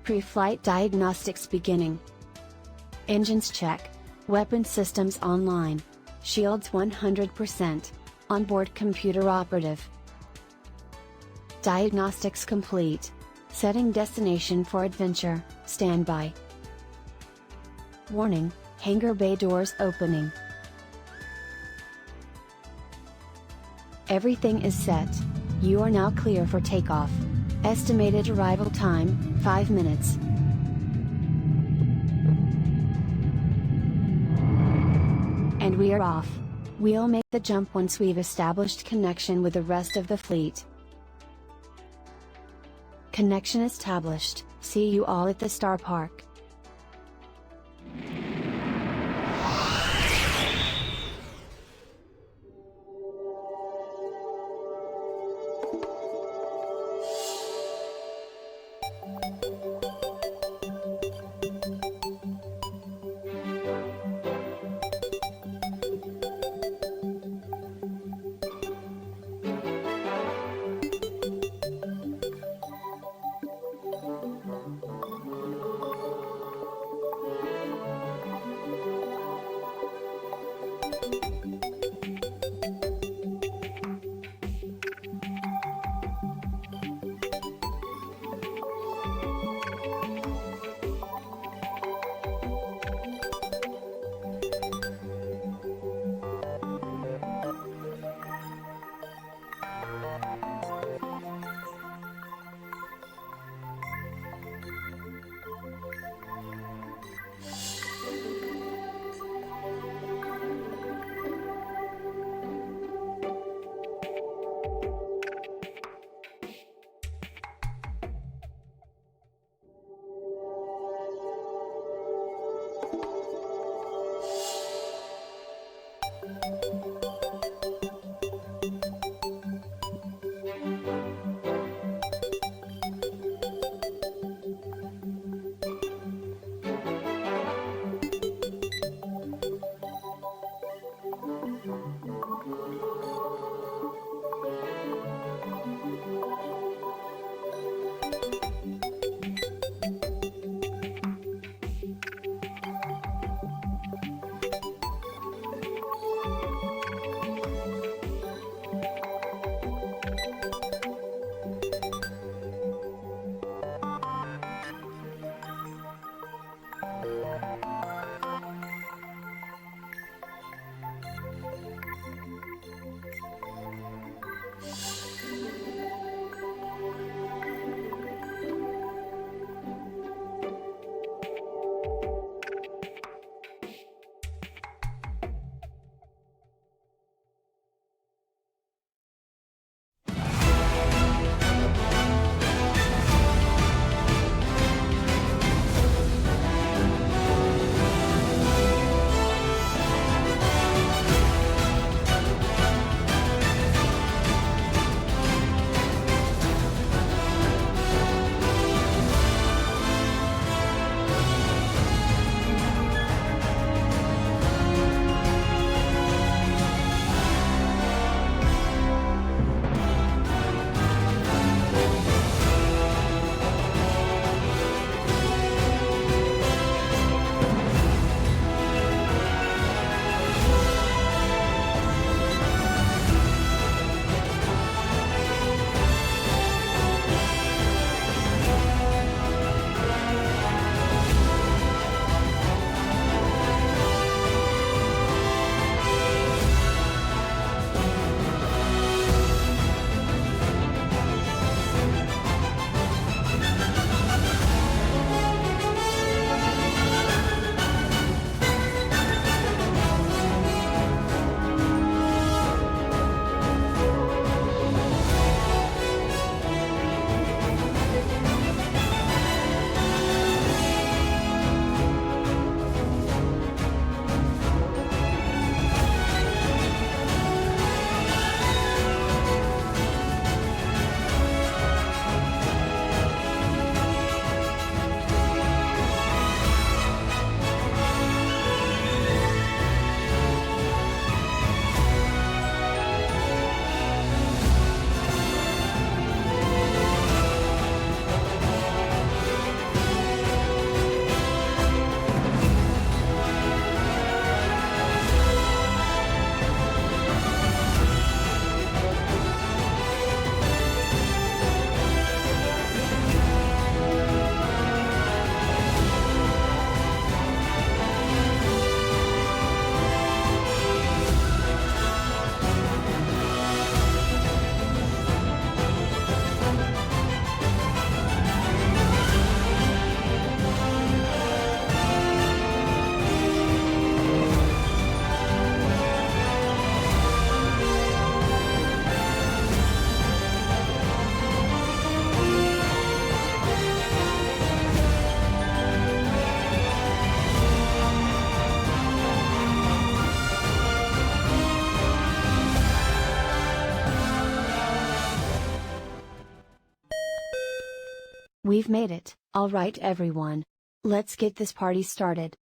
Pre-flight diagnostics beginning. Engines check. Weapon systems online. Shields 100%. Onboard computer operative. Diagnostics complete. Setting destination for adventure, standby. Warning, hangar bay doors opening. Everything is set. You are now clear for takeoff. Estimated arrival time, 5 minutes. And we are off. We'll make the jump once we've established connection with the rest of the fleet. Connection established. See you all at the Star Park. We've made it. All right, everyone. Let's get this party started.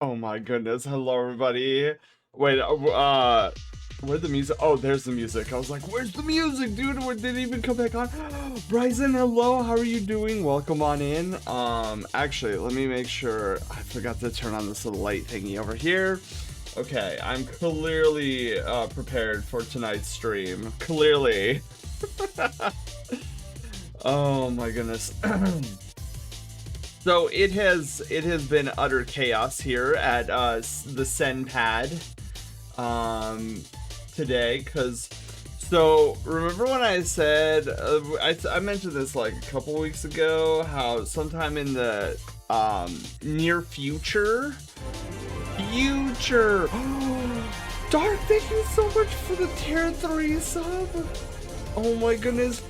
Oh my goodness. Hello, everybody. Wait, where'd the music? Oh, there's the music. I was like, where's the music, dude? It didn't even come back on. Bryson, hello. How are you doing? Welcome on in. Actually, let me make sure. I forgot to turn on this little light thingy over here. Okay, I'm clearly prepared for tonight's stream. Clearly. Oh my goodness. So it has been utter chaos here at the Sen pad today, so remember when I said I mentioned this like a couple weeks ago, how sometime in the near future Dark, thank you so much for the tier 3 sub. Oh my goodness,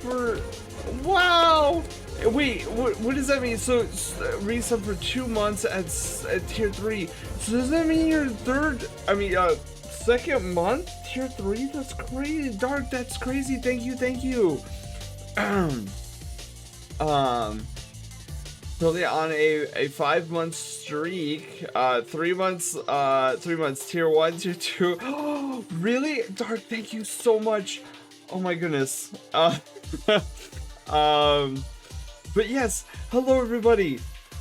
wow. Wait, what does that mean? So, resub for 2 months at tier 3. So does that mean your second month? Tier 3? That's crazy. Dark, that's crazy. Thank you. So they're on a 5-month streak. 3 months, tier 1, tier 2. Oh, really? Dark, thank you so much. Oh my goodness. But yes, hello everybody.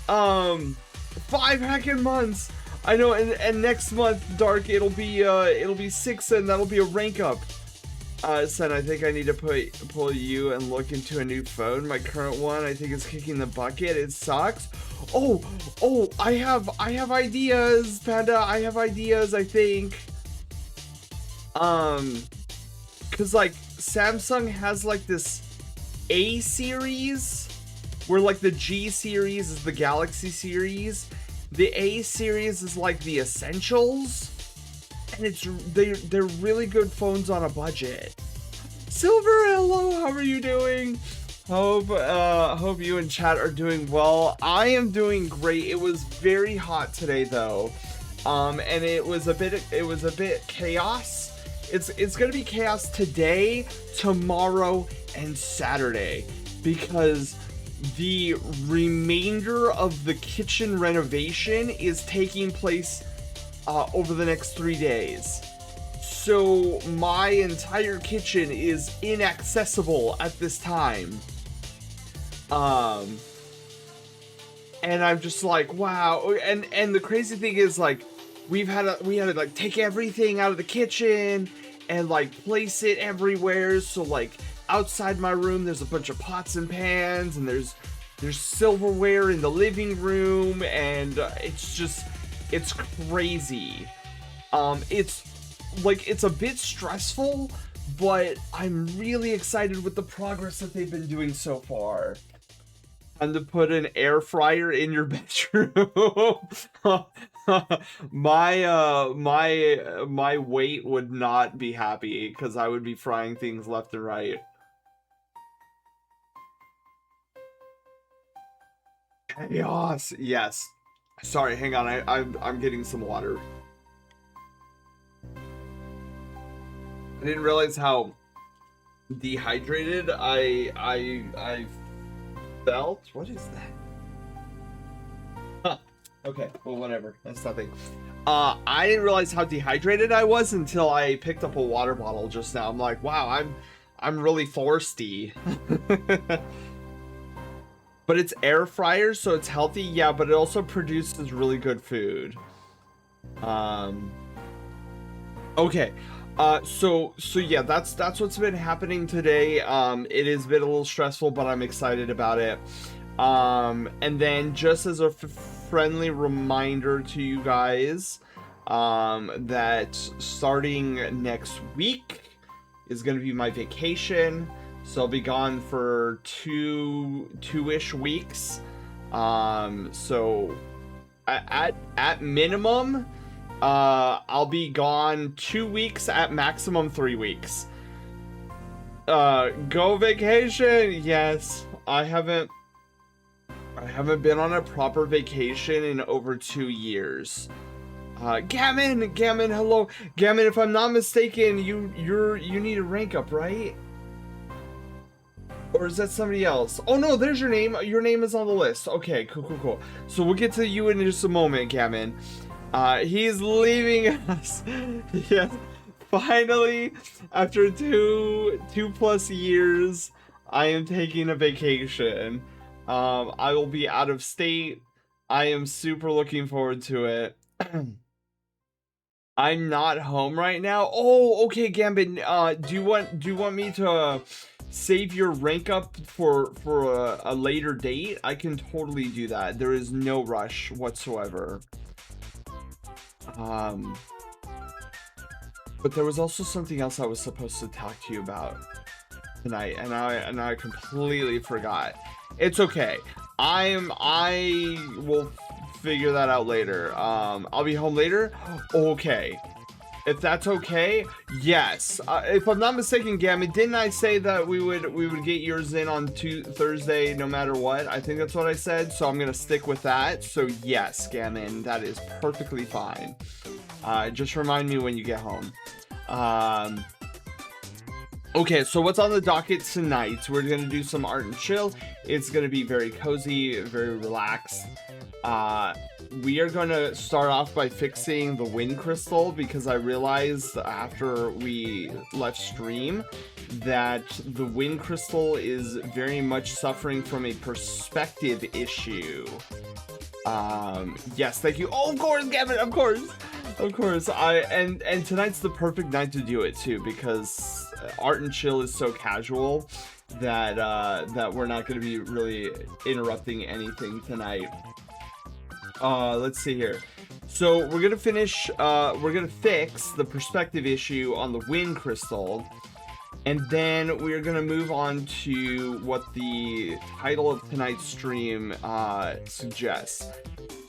5 heckin' months. I know, and next month, Dark, it'll be 6, and that'll be a rank up. Sen, I think I need to pull you and look into a new phone. My current one, I think, is kicking the bucket. It sucks. Oh, I have ideas, Panda. I have ideas, I think. Cause like Samsung has like this A series, where like the G series is the Galaxy series, the A series is like the essentials, and they're really good phones on a budget. Silver, hello, how are you doing? Hope you and chat are doing well. I am doing great. It was very hot today though, and it was a bit chaos. It's gonna be chaos today, tomorrow, and Saturday, because the remainder of the kitchen renovation is taking place over the next 3 days. So my entire kitchen is inaccessible at this time. And I'm just like, wow. And the crazy thing is, like, we had to like take everything out of the kitchen and like place it everywhere. So like outside my room, there's a bunch of pots and pans, and there's silverware in the living room, and it's crazy. It's a bit stressful, but I'm really excited with the progress that they've been doing so far. And to put an air fryer in your bedroom. my weight would not be happy, because I would be frying things left and right. Chaos. Yes. Sorry, hang on. I'm getting some water. I didn't realize how dehydrated I felt. What is that? Huh. Okay, well, whatever. That's nothing. I didn't realize how dehydrated I was until I picked up a water bottle just now. I'm like, wow, I'm really thirsty. But it's air fryer, so it's healthy. Yeah, but it also produces really good food. Okay. So yeah, that's what's been happening today. It has been a little stressful, but I'm excited about it. And then just as a friendly reminder to you guys, that starting next week is going to be my vacation. So I'll be gone for two-ish weeks. So at minimum, I'll be gone 2 weeks, at maximum 3 weeks. Go vacation. Yes, I haven't been on a proper vacation in over 2 years. Gammon, hello. Gammon, if I'm not mistaken, you need a rank up, right? Or is that somebody else? Oh no, there's your name. Your name is on the list. Okay, cool. So we'll get to you in just a moment, Gammon. He's leaving us. Yes, finally, after two plus years, I am taking a vacation. I will be out of state. I am super looking forward to it. I'm not home right now. Oh, okay, Gambit. Do you want me to save your rank up for a later date? I can totally do that. There is no rush whatsoever. But there was also something else I was supposed to talk to you about tonight, and I completely forgot. It's okay. I will figure that out later. I'll be home later. Okay. If that's okay, yes. If I'm not mistaken, Gammon, didn't I say that we would get yours in on Thursday no matter what? I think that's what I said, so I'm gonna stick with that. So yes, Gammon, that is perfectly fine. Just remind me when you get home. Okay, so what's on the docket tonight? We're gonna do some art and chill. It's gonna be very cozy, very relaxed. We are gonna start off by fixing the wind crystal, because I realized after we left stream that the wind crystal is very much suffering from a perspective issue. Yes, thank you. Oh, of course, Gavin, of course. And tonight's the perfect night to do it too, because art and chill is so casual that that we're not going to be really interrupting anything tonight. Let's see here. So we're gonna fix the perspective issue on the wind crystal, and then we're gonna move on to what the title of tonight's stream suggests.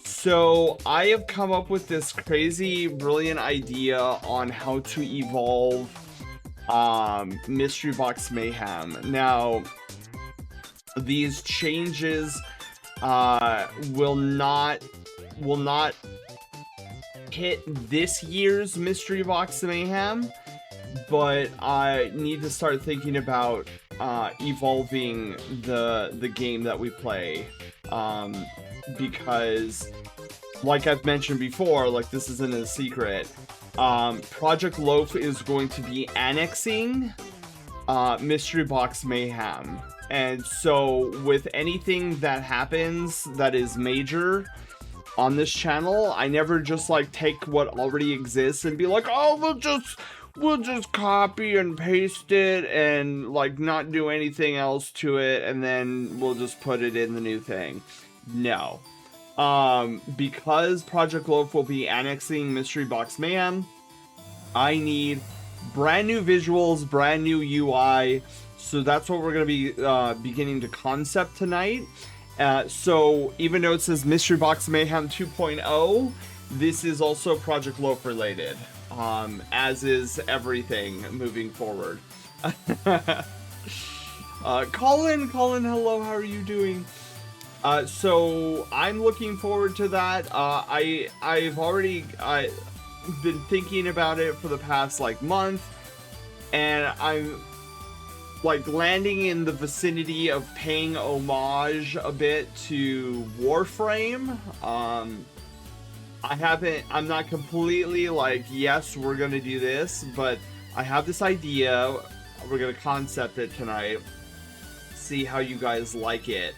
So I have come up with this crazy brilliant idea on how to evolve Mystery Box Mayhem. Now, these changes will not hit this year's Mystery Box Mayhem, but I need to start thinking about evolving the game that we play, because like I've mentioned before, like this isn't a secret, Project Loaf is going to be annexing Mystery Box Mayhem. And so with anything that happens that is major on this channel, I never just like take what already exists and be like, oh, we'll just copy and paste it and like not do anything else to it, and then we'll just put it in the new thing. No. Because Project Loaf will be annexing Mystery Box Mayhem, I need brand new visuals, brand new UI. So that's what we're going to be beginning to concept tonight. So even though it says Mystery Box Mayhem 2.0, this is also Project Loaf related, as is everything moving forward. Colin, hello, how are you doing? So I'm looking forward to that. I've already been thinking about it for the past like month, and I'm like landing in the vicinity of paying homage a bit to Warframe. I'm not completely like, yes, we're gonna do this, but I have this idea. We're gonna concept it tonight, see how you guys like it.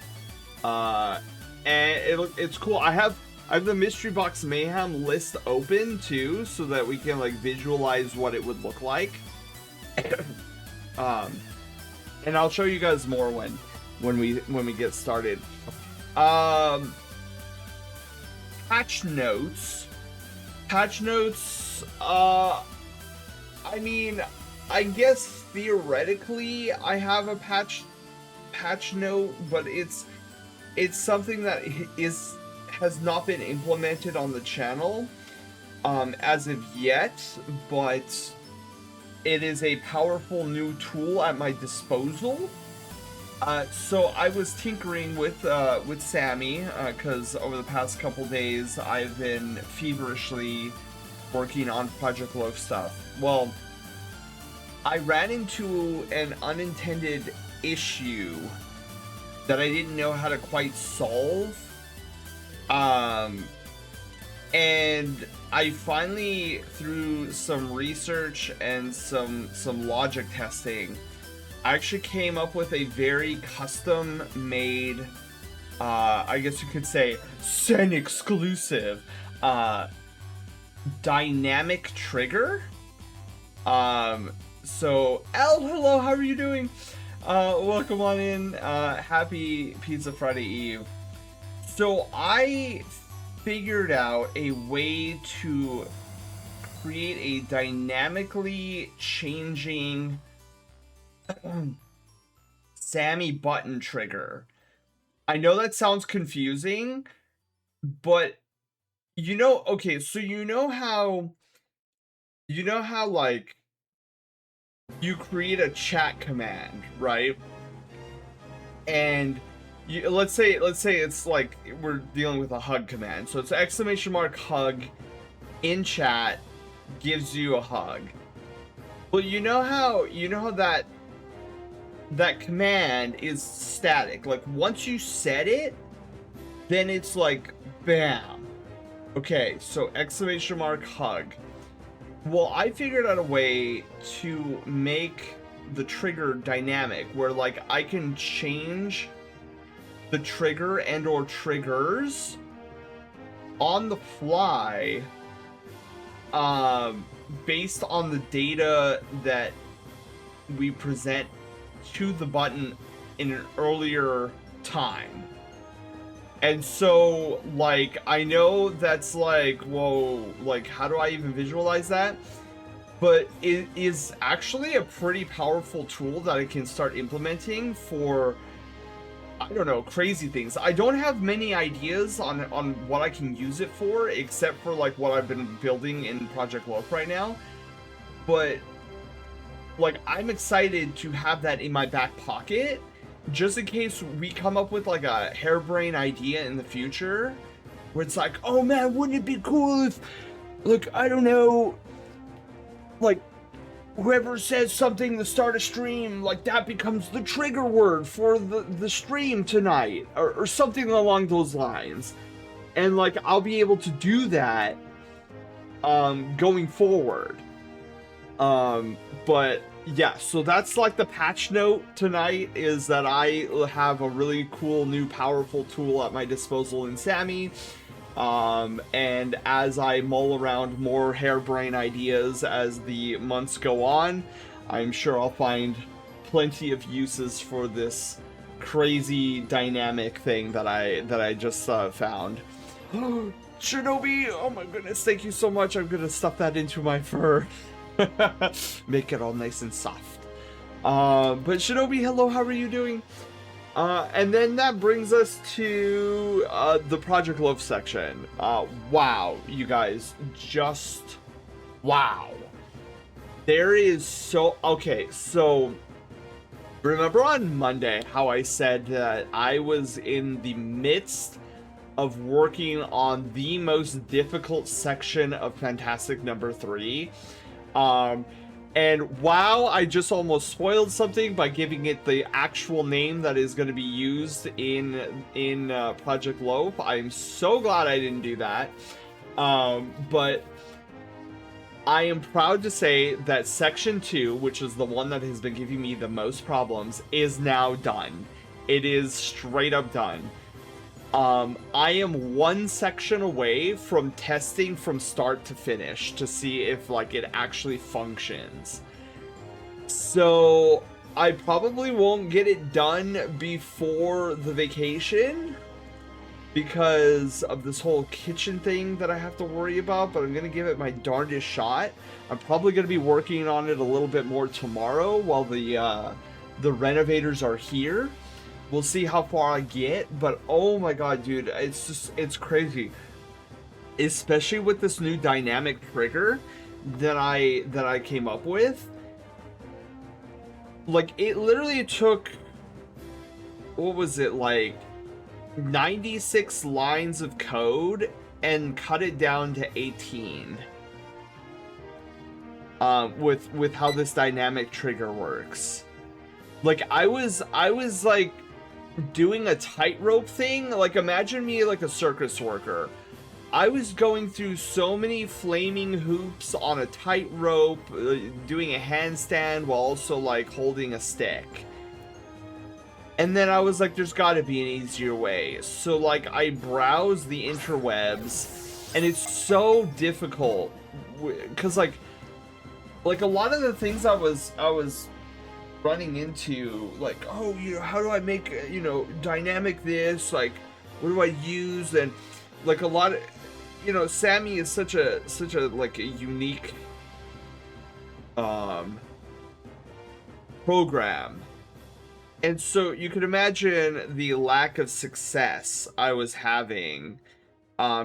And it's cool. I have the Mystery Box Mayhem list open too, so that we can like visualize what it would look like. And I'll show you guys more when we get started. Patch notes. Patch notes. I mean, I guess theoretically I have a patch note, but it's something that has not been implemented on the channel as of yet, but it is a powerful new tool at my disposal. So I was tinkering with Sammy, because over the past couple days I've been feverishly working on Project Loaf stuff. Well, I ran into an unintended issue that I didn't know how to quite solve. And I finally, through some research and some logic testing, I actually came up with a very custom made, I guess you could say, Sen exclusive, dynamic trigger. So, L, hello, how are you doing? Welcome on in. Happy Pizza Friday Eve. So I figured out a way to create a dynamically changing Sammy button trigger. I know that sounds confusing, but you know, okay, so you know how like you create a chat command, right? And let's say it's like we're dealing with a hug command. So it's !hug in chat gives you a hug. Well, you know how that command is static. Like once you set it, then it's like bam. Okay, so !hug. Well, I figured out a way to make the trigger dynamic where like I can change the trigger and or triggers on the fly based on the data that we present to the button in an earlier time. And so, like, I know that's like, whoa, like, how do I even visualize that? But it is actually a pretty powerful tool that I can start implementing for, I don't know, crazy things. I don't have many ideas on what I can use it for, except for, like, what I've been building in Project Loaf right now. But, like, I'm excited to have that in my back pocket, just in case we come up with like a harebrained idea in the future where it's like, oh man, wouldn't it be cool if, like, I don't know, like whoever says something to start a stream, like that becomes the trigger word for the stream tonight, or something along those lines. And like I'll be able to do that going forward. But yeah, so that's like the patch note tonight, is that I have a really cool new powerful tool at my disposal in Sammy. And as I mull around more harebrained ideas as the months go on, I'm sure I'll find plenty of uses for this crazy dynamic thing that I just found. Shinobi, oh my goodness, thank you so much. I'm gonna stuff that into my fur. Make it all nice and soft. But Shinobi, hello, how are you doing? And then that brings us to the Project Loaf section. Wow, you guys, just wow. There is so, okay, so remember on Monday how I said that I was in the midst of working on the most difficult section of Fantastic number 3? And wow, I just almost spoiled something by giving it the actual name that is going to be used in Project Loaf. I'm so glad I didn't do that. But I am proud to say that Section 2, which is the one that has been giving me the most problems, is now done. It is straight up done. I am one section away from testing from start to finish to see if like it actually functions. So I probably won't get it done before the vacation because of this whole kitchen thing that I have to worry about, but I'm going to give it my darndest shot. I'm probably going to be working on it a little bit more tomorrow while the renovators are here. We'll see how far I get, but oh my god, dude, it's crazy. Especially with this new dynamic trigger that I came up with. Like, it literally took, what was it, like 96 lines of code and cut it down to 18. With how this dynamic trigger works. Like, I was like doing a tightrope thing. Like, imagine me like a circus worker. I was going through so many flaming hoops on a tightrope, doing a handstand while also like holding a stick. And then I was like, there's got to be an easier way. So like I browsed the interwebs, and it's so difficult because like a lot of the things I was running into, like, oh, you know, how do I make, you know, dynamic this, like, what do I use? And like a lot of, you know, Sammy is such a like a unique program. And so you could imagine the lack of success I was having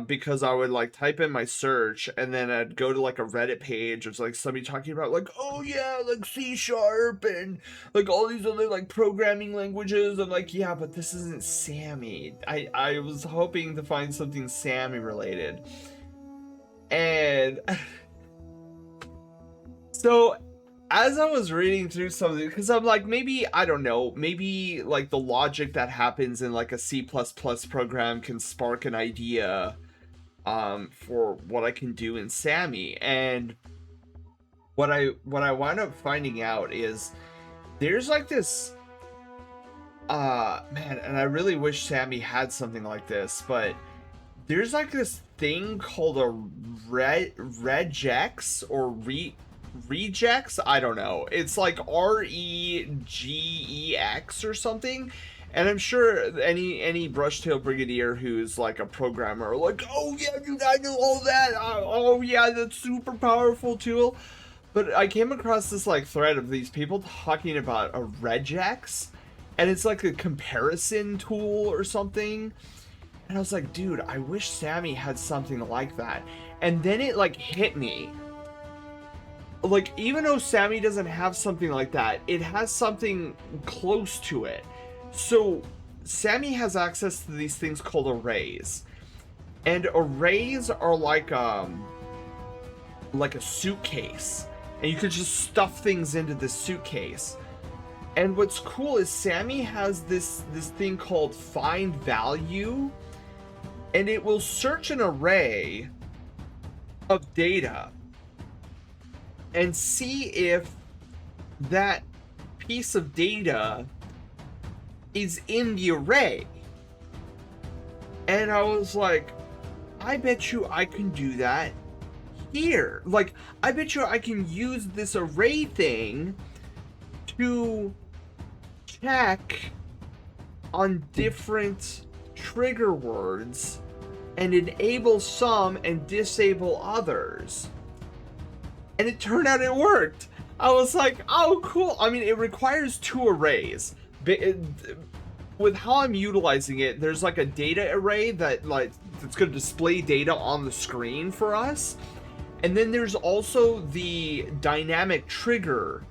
because I would like type in my search and then I'd go to like a Reddit page of like somebody talking about like, oh yeah, like C# and like all these other like programming languages. I'm like, yeah, but this isn't Sammy. I was hoping to find something Sammy related. And so as I was reading through something, because I'm like, maybe, I don't know, maybe like the logic that happens in like a C++ program can spark an idea for what I can do in Sammy. And what I wound up finding out is there's like this, man, and I really wish Sammy had something like this, but there's like this thing called a regex or regex, I don't know, it's like REGEX or something. And I'm sure any Brushtail Brigadier who's like a programmer like, oh yeah, dude, I know all that, oh yeah, that's super powerful tool. But I came across this like thread of these people talking about a regex, and it's like a comparison tool or something. And I was like, dude, I wish Sammy had something like that. And then it like hit me. Like, even though Sammy doesn't have something like that, it has something close to it. So Sammy has access to these things called arrays. And arrays are like a suitcase. And you could just stuff things into this suitcase. And what's cool is Sammy has this thing called find value. And it will search an array of data and see if that piece of data is in the array. And I was like, I bet you I can do that here. Like, I bet you I can use this array thing to check on different trigger words and enable some and disable others. And it turned out it worked. I was like, oh, cool. I mean, it requires 2 arrays. With how I'm utilizing it, there's like a data array that's going to display data on the screen for us. And then there's also the dynamic trigger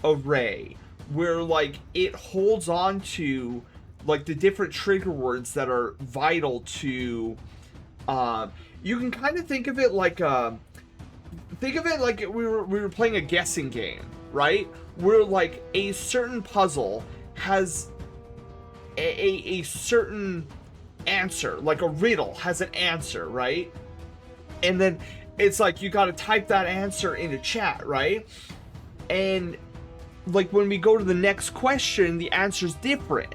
array, where like it holds on to like the different trigger words that are vital to, you can kind of think of it like we were playing a guessing game, right? Where like a certain puzzle has a certain answer, like a riddle has an answer, right? And then it's like you got to type that answer into chat, right? And like when we go to the next question, the answer's different.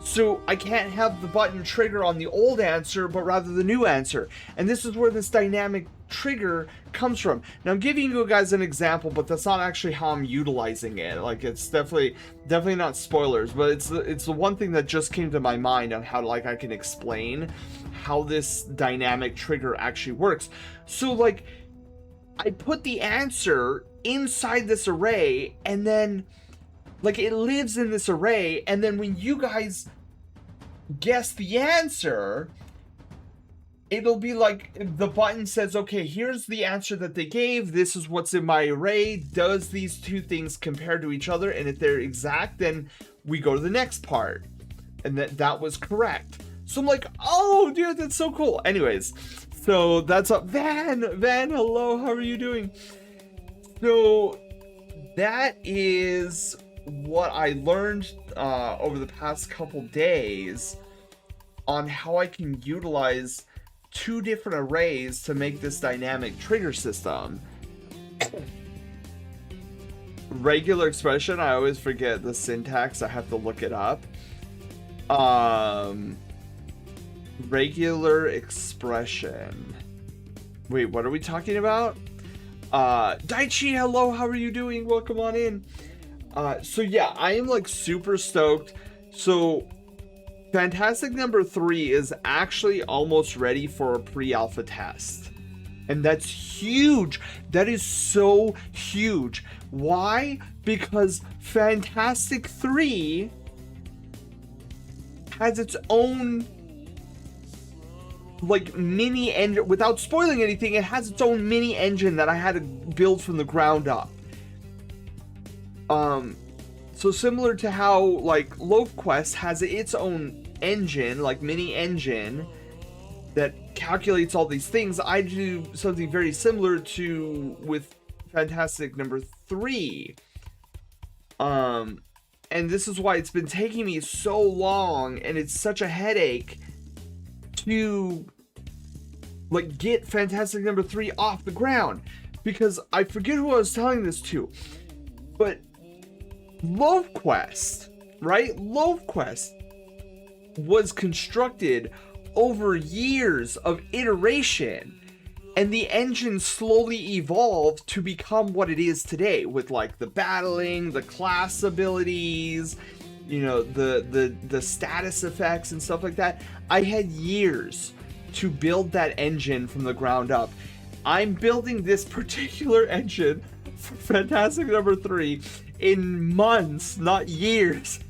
So I can't have the button trigger on the old answer, but rather the new answer. And this is where this dynamic trigger comes from. Now I'm giving you guys an example, but that's not actually how I'm utilizing it. Like, it's definitely not spoilers, but it's the one thing that just came to my mind on how, like, I can explain how this dynamic trigger actually works. So, like, I put the answer inside this array, and then, like, it lives in this array, and then when you guys guess the answer, it'll be like the button says, okay, here's the answer that they gave, this is what's in my array, does these two things compare to each other, and if they're exact, then we go to the next part, and that was correct. So I'm like, oh dude, that's so cool. Anyways, so that's up. Van, hello, how are you doing? So that is what I learned over the past couple days on how I can utilize two different arrays to make this dynamic trigger system. Regular expression, I always forget the syntax, I have to look it up. Regular expression. Wait, what are we talking about? Daichi, hello, how are you doing? Welcome on in. So yeah, I am like super stoked. So Fantastic number 3 is actually almost ready for a pre-alpha test. And that's huge. That is so huge. Why? Because Fantastic 3 has its own, like, mini engine. Without spoiling anything, it has its own mini engine that I had to build from the ground up. So similar to how, like, Loaf Quest has its own engine, like mini engine, that calculates all these things, I do something very similar to with Fantastic number 3. And this is why it's been taking me so long, and it's such a headache to, like, get Fantastic number 3 off the ground, because I forget who I was telling this to, but Loaf Quest, right? Loaf Quest was constructed over years of iteration, and the engine slowly evolved to become what it is today, with, like, the battling, the class abilities, you know, the status effects and stuff like that. I had years to build that engine from the ground up. I'm building this particular engine for Fantastic number 3 in months, not years.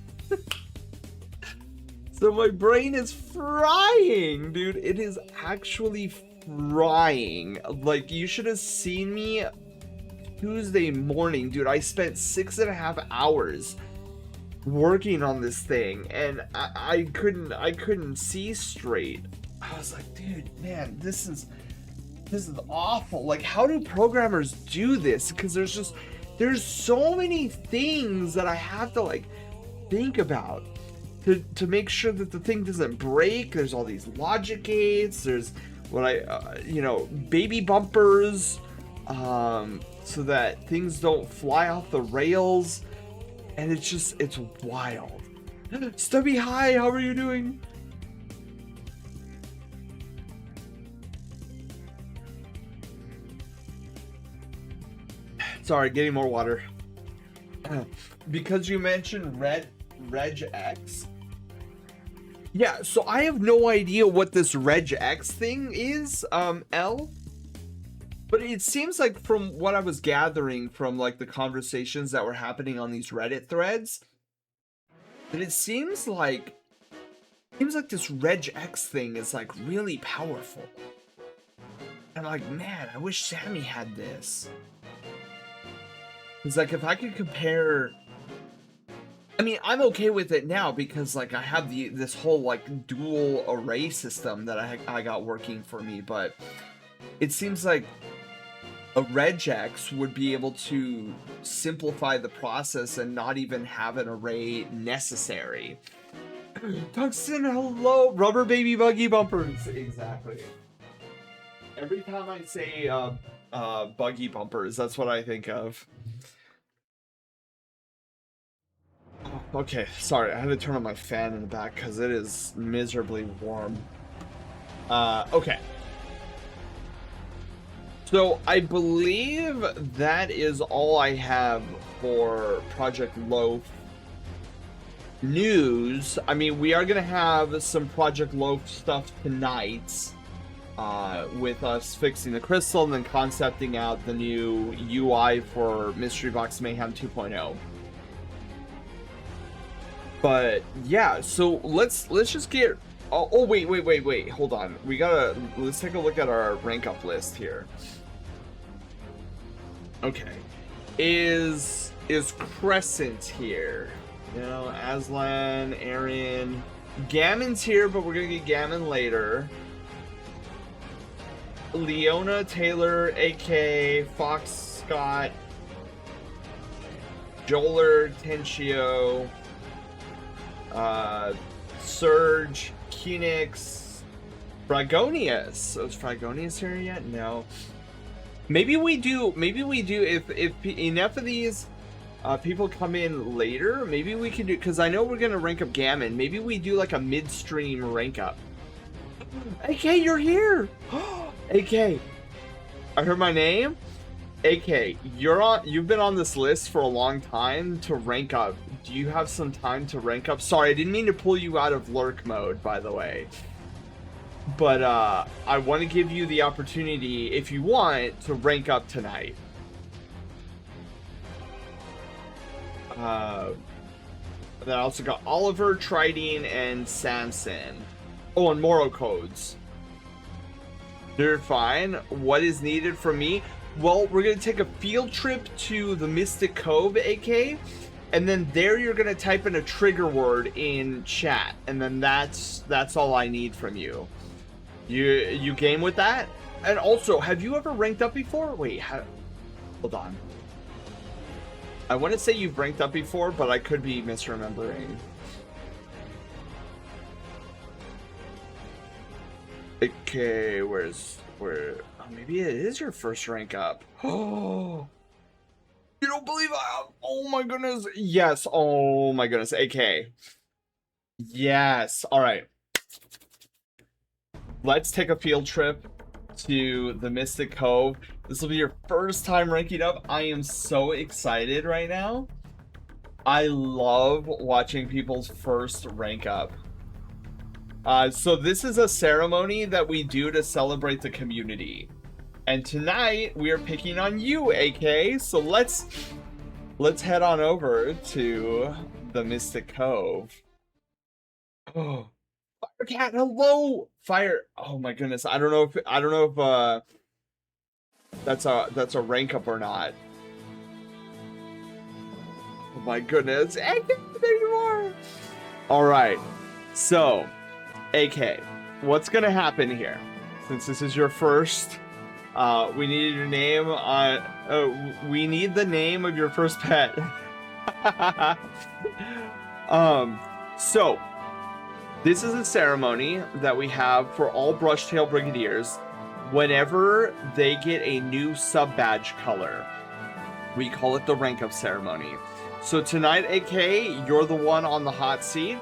So my brain is frying, dude. It is actually frying. Like, you should have seen me Tuesday morning, dude. I spent 6.5 hours working on this thing, and I couldn't see straight. I was like, dude, man, this is awful. Like, how do programmers do this? Because there's so many things that I have to, like, think about to make sure that the thing doesn't break. There's all these logic gates. There's what you know, baby bumpers, so that things don't fly off the rails. And it's wild. Stubby, hi, how are you doing? Sorry, getting more water. Because you mentioned regex. Yeah, so I have no idea what this regex thing is, L. But it seems like, from what I was gathering from, like, the conversations that were happening on these Reddit threads, that it seems like this regex thing is, like, really powerful. And I'm like, man, I wish Sammy had this. It's like, if I could compare, I mean, I'm okay with it now because, like, I have this whole, like, dual array system that I got working for me, but it seems like a regex would be able to simplify the process and not even have an array necessary. Tungsten, hello, rubber baby buggy bumpers. Exactly. Every time I say buggy bumpers, that's what I think of. Okay, sorry, I had to turn on my fan in the back because it is miserably warm. Okay. So I believe that is all I have for Project Loaf news. I mean, we are going to have some Project Loaf stuff tonight, with us fixing the crystal and then concepting out the new UI for Mystery Box Mayhem 2.0. But yeah, so let's just get. Oh wait, hold on. Let's take a look at our rank up list here. Okay, is Crescent here? You know, Aslan, Aaron, Gammon's here, but we're gonna get Gammon later. Leona, Taylor, AK, Fox, Scott, Joler, Tenchio, Surge, Kenix, Fragonius. So is Fragonius here yet? No. Maybe we do. If enough of these people come in later, maybe we can do, because I know we're gonna rank up Gammon. Maybe we do like a midstream rank up. AK, you're here. AK, I heard my name. AK, you've been on this list for a long time to rank up. Do you have some time to rank up? Sorry, I didn't mean to pull you out of lurk mode, by the way. But I want to give you the opportunity, if you want, to rank up tonight. Then I also got Oliver, Tridine, and Samson. Oh, and Moro codes. They're fine. What is needed from me? Well, we're going to take a field trip to the Mystic Cove, AK. And then there you're going to type in a trigger word in chat. And then that's all I need from you. You game with that? And also, have you ever ranked up before? Wait, hold on. I want to say you've ranked up before, but I could be misremembering. Okay, where? Oh, maybe it is your first rank up. Oh, you don't believe oh my goodness. Yes. Oh my goodness. AK. Yes. All right. Let's take a field trip to the Mystic Cove. This will be your first time ranking up. I am so excited right now. I love watching people's first rank up. So this is a ceremony that we do to celebrate the community. And tonight we are picking on you, AK. So let's head on over to the Mystic Cove. Oh, Firecat, hello! Fire. Oh my goodness. I don't know if that's a rank up or not. Oh my goodness. AK, there you are. All right. So, AK, what's gonna happen here? Since this is your first, we need your name on. We need the name of your first pet. So this is a ceremony that we have for all Brushtail Brigadiers. Whenever they get a new sub badge color, we call it the rank up ceremony. So tonight, AK, you're the one on the hot seat,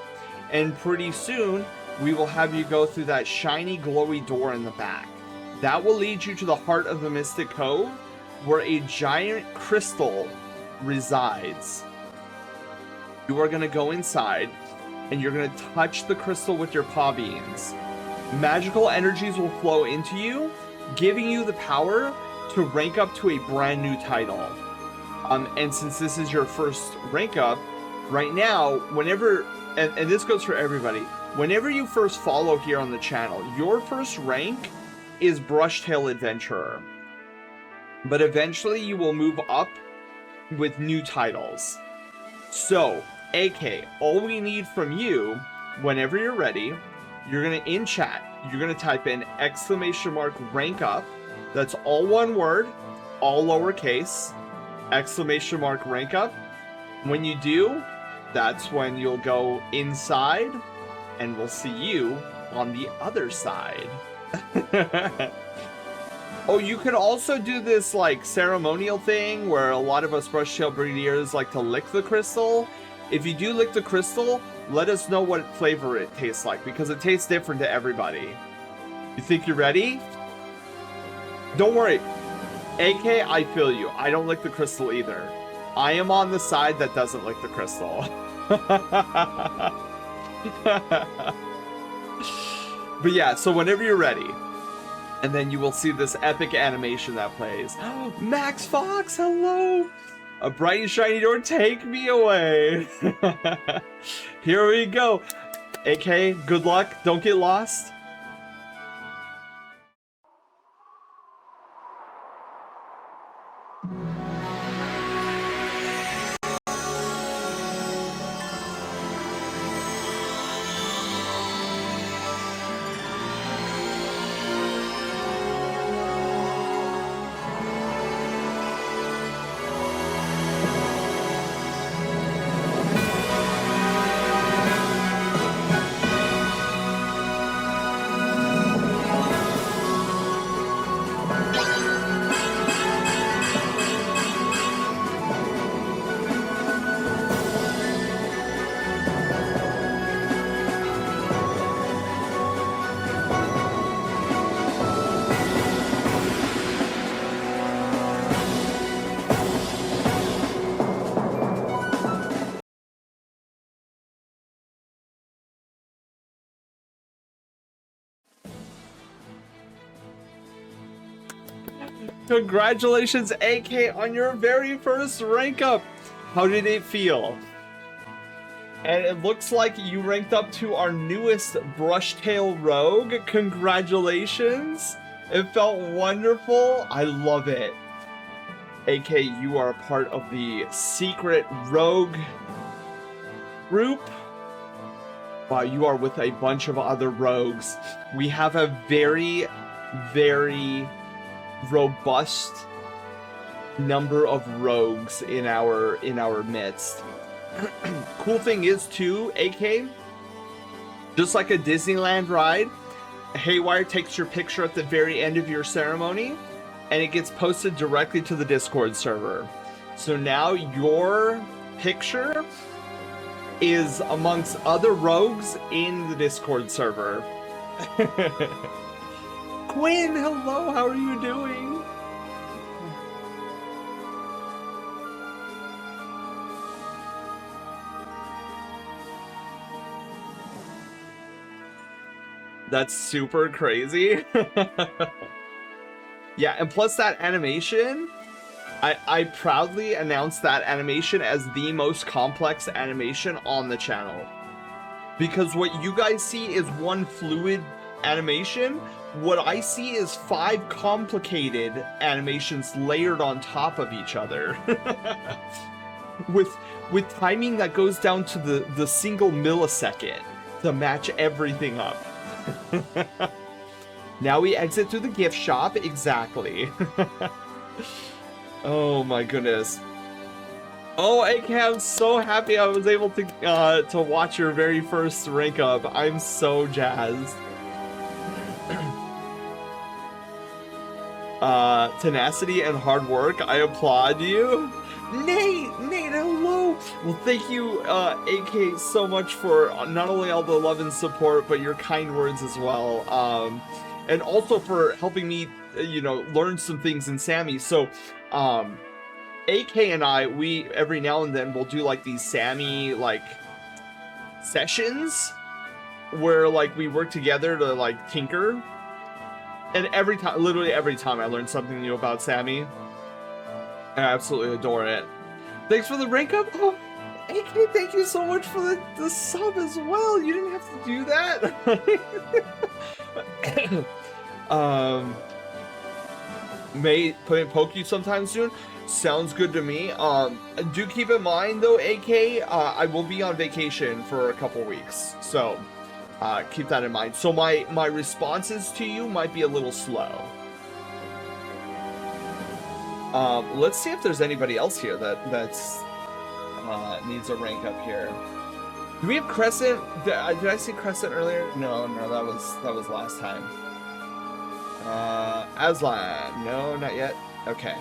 and pretty soon we will have you go through that shiny glowy door in the back. That will lead you to the heart of the Mystic Cove, where a giant crystal resides. You are going to go inside, and you're going to touch the crystal with your paw beans. Magical energies will flow into you, giving you the power to rank up to a brand new title. And since this is your first rank up, right now, whenever, and this goes for everybody, whenever you first follow here on the channel, your first rank is Brushtail Adventurer. But eventually you will move up with new titles. So, AK, all we need from you, whenever you're ready, you're going to, in chat, you're going to type in ! rank up. That's all one word, all lowercase, ! rank up. When you do, that's when you'll go inside, and we'll see you on the other side. Oh, you can also do this like ceremonial thing where a lot of us Brushtail Brigadiers like to lick the crystal. If you do lick the crystal, let us know what flavor it tastes like, because it tastes different to everybody. You think you're ready? Don't worry. AK, I feel you. I don't like the crystal either. I am on the side that doesn't like the crystal. But yeah, so whenever you're ready, and then you will see this epic animation that plays. Max Fox, hello! A bright and shiny door, take me away! Here we go. AK, good luck, don't get lost. Congratulations, AK, on your very first rank up. How did it feel? And it looks like you ranked up to our newest Brushtail Rogue. Congratulations. It felt wonderful. I love it. AK, you are a part of the secret Rogue group. Wow, you are with a bunch of other rogues. We have a very, very robust number of rogues in our midst. Cool thing is too, AK, just like a Disneyland ride, Haywire takes your picture at the very end of your ceremony and it gets posted directly to the Discord server. So now your picture is amongst other rogues in the Discord server. Quinn, hello, how are you doing? That's super crazy. Yeah, and plus that animation, I proudly announced that animation as the most complex animation on the channel. Because what you guys see is one fluid animation. What I see is 5 complicated animations layered on top of each other. with timing that goes down to the single millisecond to match everything up. Now we exit through the gift shop, exactly. Oh my goodness. Oh, AK, I'm so happy I was able to watch your very first rank up. I'm so jazzed. Tenacity and hard work, I applaud you. Nate, hello. Well, thank you, AK, so much for not only all the love and support, but your kind words as well. And also for helping me, learn some things in Sammy. So, AK and I, we every now and then will do like these Sammy sessions where we work together to tinker. And every time, literally every time, I learn something new about Sammy. I absolutely adore it. Thanks for the rank up. Oh, AK, thank you so much for the sub as well. You didn't have to do that. May poke you sometime soon. Sounds good to me. Do keep in mind though, AK, I will be on vacation for a couple weeks, so keep that in mind. So my responses to you might be a little slow. Let's see if there's anybody else here that's needs a rank up here. Do we have Crescent? Did I see Crescent earlier? No, that was last time. Aslan, no, not yet. Okay.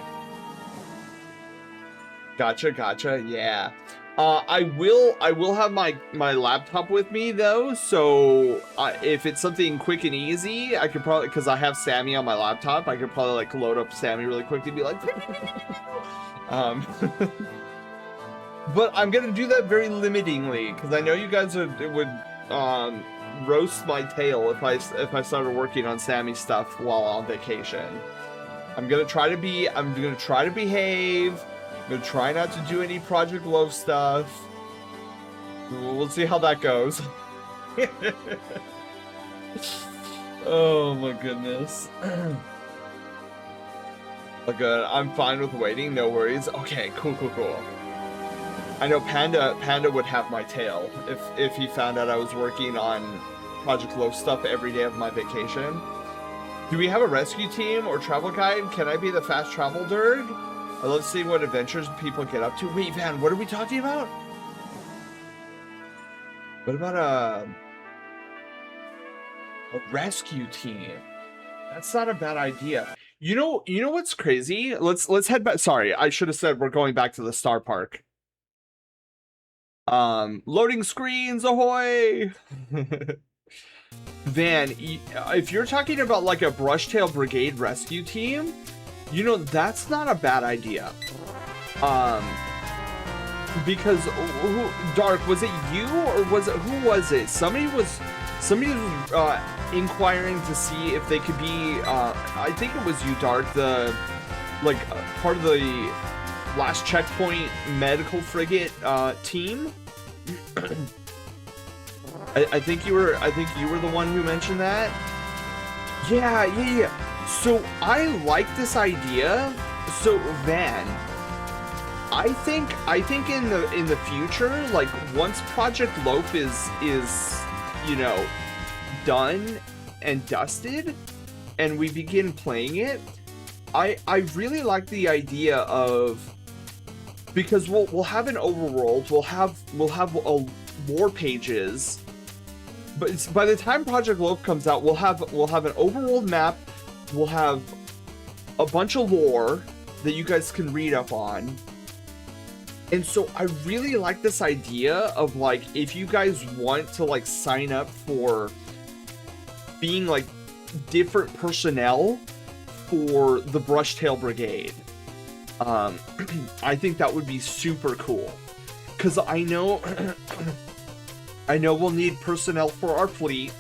Gotcha, yeah. I will have my laptop with me though, so if it's something quick and easy, I could probably, because I have Sammy on my laptop, I could probably like load up Sammy really quickly and be like, um, but I'm gonna do that very limitingly because I know you guys would roast my tail if I started working on Sammy stuff while on vacation. I'm gonna try to behave. I'm gonna try not to do any Project Love stuff. We'll see how that goes. Oh my goodness. But good. I'm fine with waiting. No worries. Okay. Cool. I know Panda would have my tail if he found out I was working on Project Love stuff every day of my vacation. Do we have a rescue team or travel guide? Can I be the fast travel derg? I love seeing what adventures people get up to. Wait, Van, what are we talking about? What about a rescue team? That's not a bad idea. You know what's crazy? Let's head back. Sorry, I should have said we're going back to the Star Park. Loading screens, ahoy! Van, if you're talking about like a Brushtail Brigade rescue team, you know, that's not a bad idea. Because Dark, was it you or was it, who was it? Somebody was inquiring to see if they could be, I think it was you, Dark, the, like, part of the last checkpoint medical frigate, team. I think you were the one who mentioned that. Yeah. So I like this idea. So Van, I think in the future, like once Project Loaf is you know done and dusted, and we begin playing it, I really like the idea of, because we'll have an overworld, we'll have a lore pages, but it's, by the time Project Loaf comes out, we'll have an overworld map, we'll have a bunch of lore that you guys can read up on. And so I really like this idea of, like, if you guys want to like sign up for being like different personnel for the Brushtail Brigade, I think that would be super cool, because I know we'll need personnel for our fleet.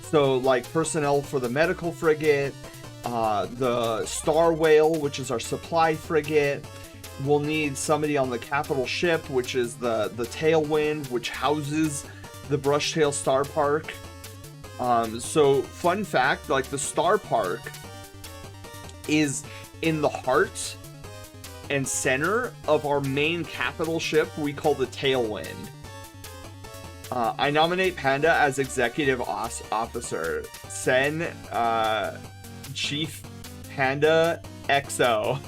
So like personnel for the medical frigate, the Star Whale, which is our supply frigate. We'll need somebody on the capital ship, which is the Tailwind, which houses the Brushtail Star Park. So fun fact, like the Star Park is in the heart and center of our main capital ship we call the Tailwind. I nominate Panda as executive officer. Sen, Chief Panda XO.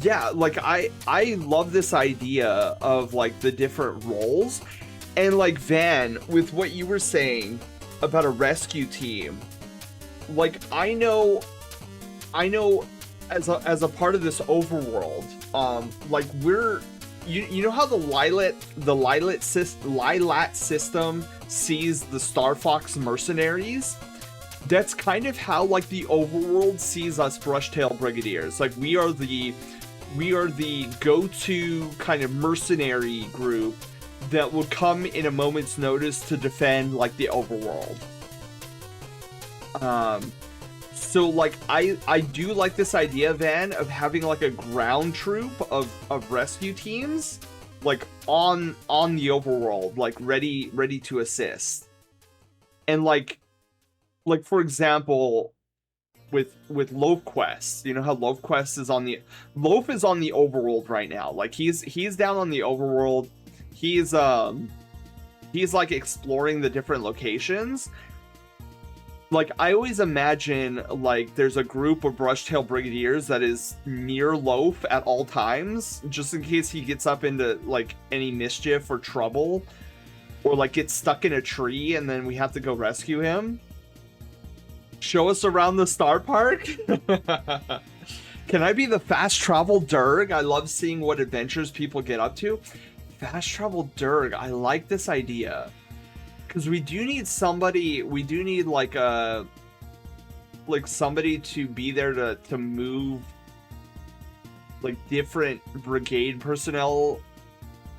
Yeah, like I love this idea of like the different roles, and like Van, with what you were saying about a rescue team, like I know as a part of this overworld, like we're, you know how the Lilat system sees the Star Fox mercenaries? That's kind of how like the overworld sees us Brushtail Brigadiers. Like we are the go-to kind of mercenary group that would come in a moment's notice to defend like the overworld. So like I do like this idea, Van, of having like a ground troop of rescue teams like on the overworld, like ready to assist. And like for example, with Loaf Quest, you know how Loaf Quest is on the overworld right now. Like he's down on the overworld. He's like exploring the different locations. Like I always imagine like there's a group of Brushtail Brigadiers that is near Loaf at all times, just in case he gets up into like any mischief or trouble, or like gets stuck in a tree and then we have to go rescue him. Show us around the Star Park. Can I be the fast travel Durg? I love seeing what adventures people get up to. Fast travel Durg. I like this idea. Because we do need somebody, we do need like a, like somebody to be there to move like different brigade personnel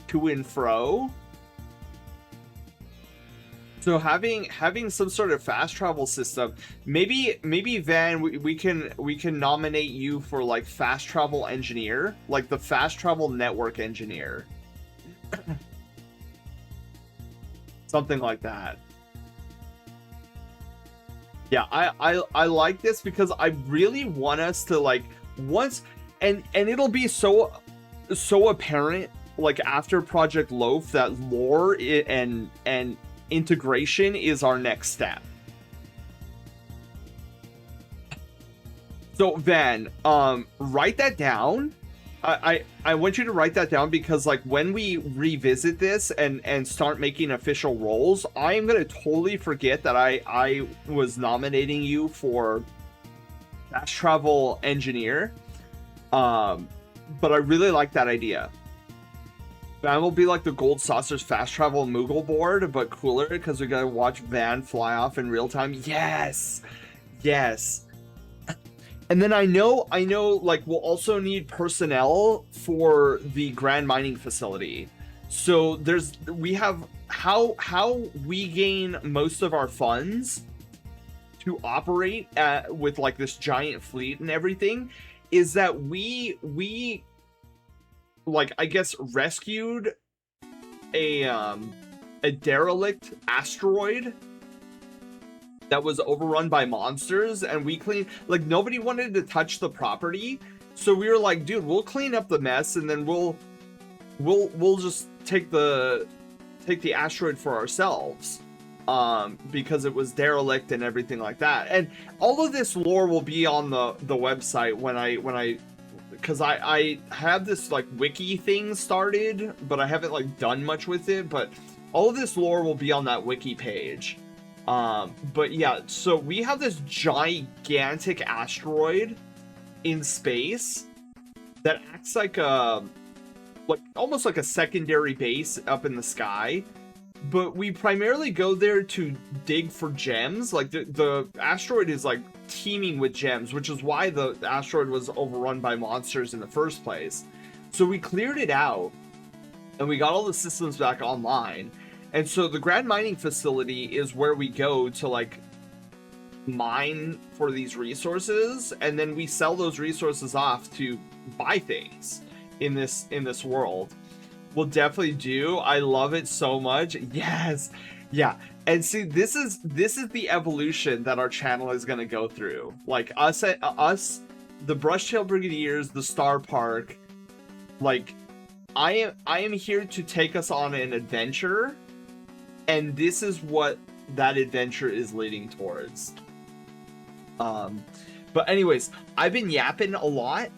to and fro. So having some sort of fast travel system, maybe Van, we can nominate you for like fast travel engineer, like the fast travel network engineer. Something like that. Yeah, I like this because I really want us to like once and it'll be so apparent like after Project Loaf that lore and integration is our next step. So Van, write that down. I want you to write that down because like when we revisit this and start making official roles, I am gonna totally forget that I was nominating you for fast travel engineer. But I really like that idea. Van will be like the Gold Saucer's fast travel Moogle board, but cooler because we gotta watch Van fly off in real time. Yes, yes. And then I know, like we'll also need personnel for the Grand Mining Facility. So we have how we gain most of our funds to operate with like this giant fleet and everything is that we like I guess rescued a derelict asteroid that was overrun by monsters, and we cleaned, like nobody wanted to touch the property, so we were like, dude, we'll clean up the mess and then we'll just take the asteroid for ourselves, because it was derelict and everything like that. And all of this lore will be on the website when I because I have this like wiki thing started, but I haven't like done much with it, but all of this lore will be on that wiki page. But yeah, so we have this gigantic asteroid in space that acts like almost like a secondary base up in the sky, but we primarily go there to dig for gems. Like the asteroid is like teeming with gems, which is why the asteroid was overrun by monsters in the first place. So we cleared it out and we got all the systems back online. And so the Grand Mining Facility is where we go to like mine for these resources, and then we sell those resources off to buy things in this world. We'll definitely do. I love it so much. Yes. Yeah. And see, this is the evolution that our channel is going to go through. Like us, the Brushtail Brigadiers, the Star Park, like I am here to take us on an adventure. And this is what that adventure is leading towards. But anyways, I've been yapping a lot.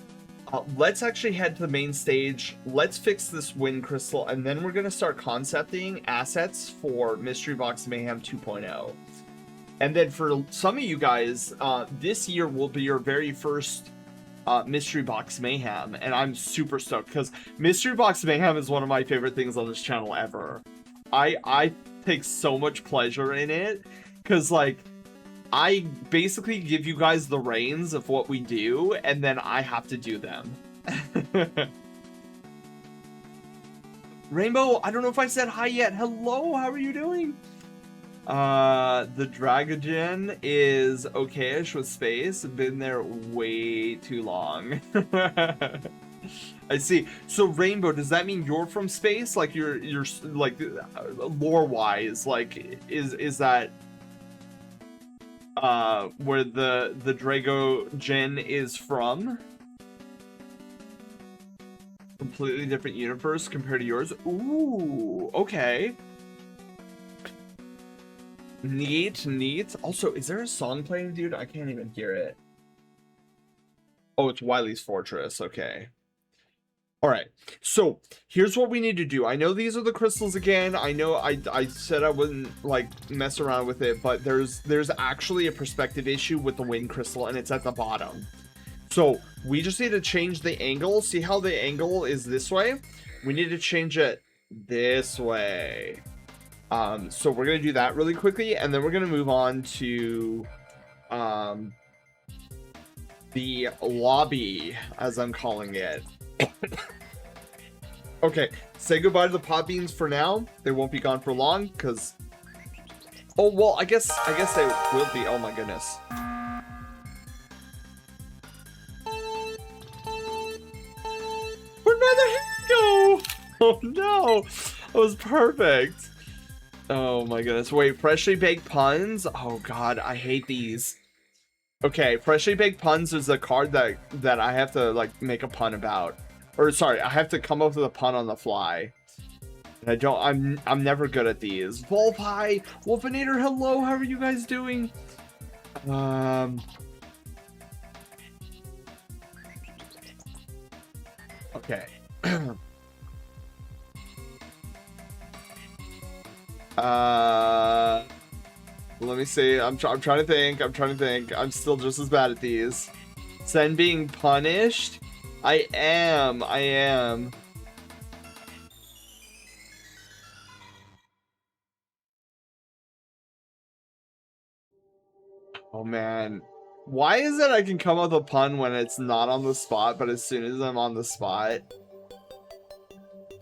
Let's actually head to the main stage. Let's fix this wind crystal, and then we're going to start concepting assets for Mystery Box Mayhem 2.0. And then for some of you guys, this year will be your very first Mystery Box Mayhem. And I'm super stoked because Mystery Box Mayhem is one of my favorite things on this channel ever. I take so much pleasure in it because like I basically give you guys the reins of what we do and then I have to do them. Rainbow, I don't know if I said hi yet. Hello, how are you doing? The Dragogen is okayish with space. Been there way too long. I see. So Rainbow, does that mean you're from space? Like you're like lore wise, like is that where the Dragogen is from? Completely different universe compared to yours. Ooh, okay. Neat. Also, is there a song playing, dude? I can't even hear it. Oh, it's Wily's Fortress. Okay. All right, so here's what we need to do. I know these are the crystals again. I know I said I wouldn't like mess around with it, but there's actually a perspective issue with the wind crystal, and it's at the bottom. So we just need to change the angle. See how the angle is this way? We need to change it this way. So we're gonna do that really quickly, and then we're gonna move on to the lobby, as I'm calling it. Okay, say goodbye to the pot beans for now. They won't be gone for long, because... Oh, well, I guess they will be. Oh my goodness. Where'd my other hand go? Oh no, that was perfect. Oh my goodness. Wait, freshly baked puns? Oh god, I hate these. Okay, freshly baked puns is a card that I have to like make a pun about. Or sorry, I have to come up with a pun on the fly. And I'm never good at these. Wolf, hi! Wolfinator, hello, how are you guys doing? Okay. Let me see. I'm trying to think. I'm still just as bad at these. Sen being punished? I am. Oh man. Why is it I can come up with a pun when it's not on the spot, but as soon as I'm on the spot?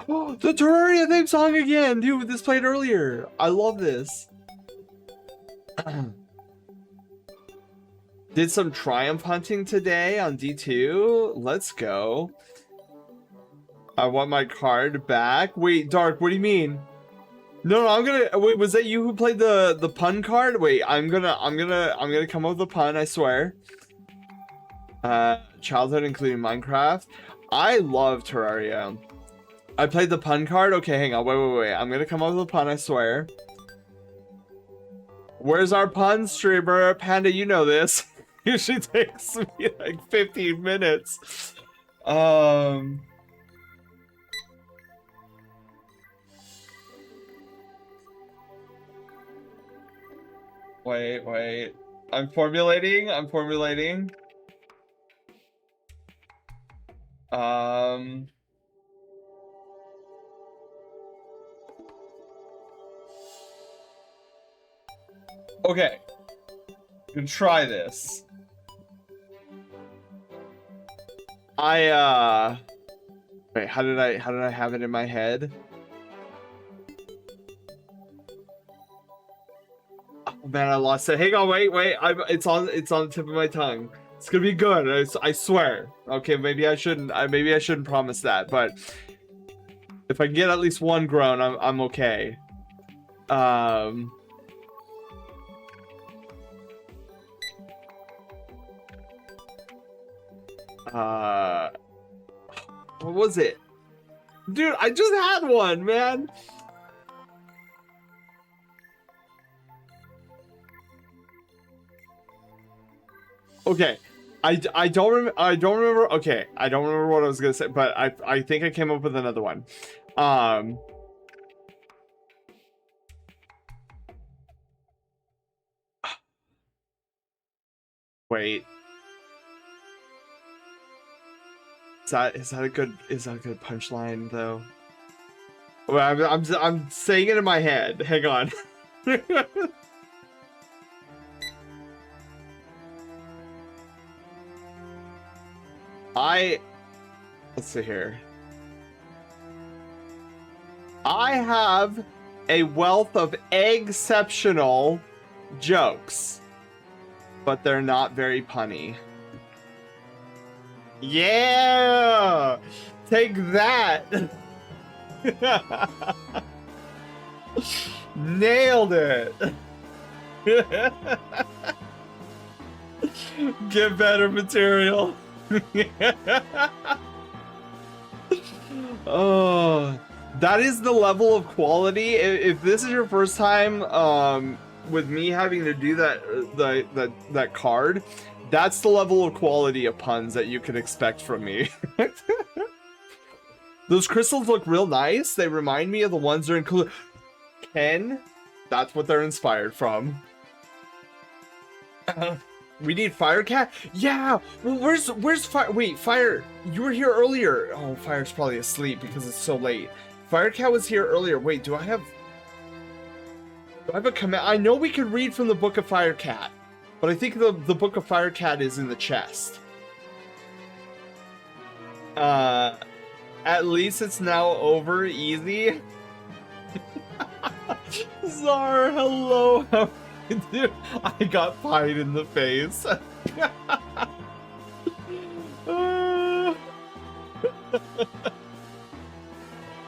Oh, the Terraria theme song again! Dude, this played earlier. I love this. Did some triumph hunting today on D2. Let's go. I want my card back. Wait, Dark, what do you mean? No, I'm gonna wait, was that you who played the pun card? Wait, I'm gonna come up with a pun, I swear. Childhood including Minecraft. I love Terraria. I played the pun card. Okay, hang on. Wait. I'm gonna come up with a pun, I swear. Where's our pun streamer? Panda, you know this. Usually takes me like 15 minutes. Wait. I'm formulating. Okay. You can try this. Wait, how did I have it in my head? Oh man, I lost it. Hang on, wait. It's on the tip of my tongue. It's gonna be good. I swear. Okay, maybe I shouldn't promise that, but if I can get at least one groan, I'm okay. What was it? Dude, I just had one, man. Okay. I don't remember. Okay, I don't remember what I was gonna say, but I think I came up with another one. Wait. Is that a good punchline though? Well, I'm saying it in my head. Hang on. Let's see here. I have a wealth of exceptional jokes, but they're not very punny. Yeah! Take that! Nailed it! Get better material. Oh, that is the level of quality. If this is your first time with me having to do that card, that's the level of quality of puns that you can expect from me. Those crystals look real nice. They remind me of the ones that are included. Ken, that's what they're inspired from. We need Firecat? Yeah! Well, where's Fire? Wait, Fire, you were here earlier. Oh, Fire's probably asleep because it's so late. Firecat was here earlier. Wait, do I have a command? I know we could read from the Book of Firecat, but I think the Book of Firecat is in the chest. At least it's now over, easy. Zar, hello. How dude, I got pied in the face.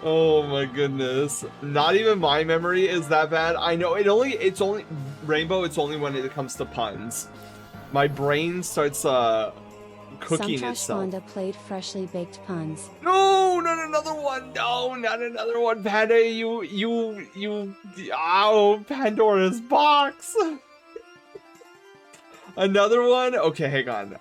Oh my goodness. Not even my memory is that bad. I know it's only Rainbow, it's only when it comes to puns. My brain starts cooking itself. Wanda played freshly baked puns. No, not another one. No, not another one. Panda, ow, Pandora's box. Another one? Okay, hang on.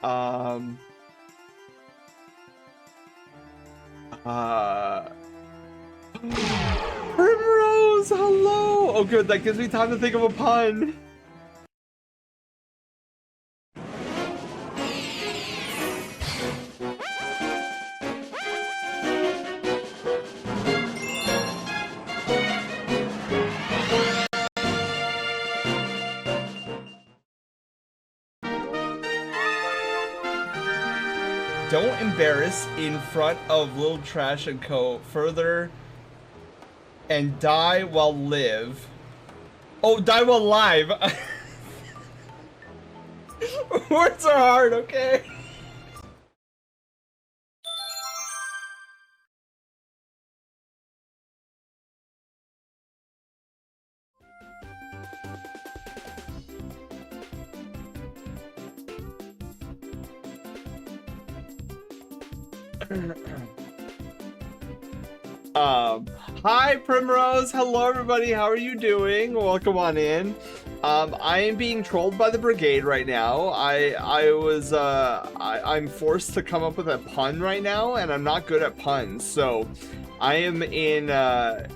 Primrose, hello. Oh good, that gives me time to think of a pun. Don't embarrass in front of Little Trash and Co. Further and die while live. Oh, die while live. Words are hard, okay? Hi Primrose, hello everybody, how are you doing? Welcome on in. I am being trolled by the brigade right now. I'm forced to come up with a pun right now, and I'm not good at puns, so I am in a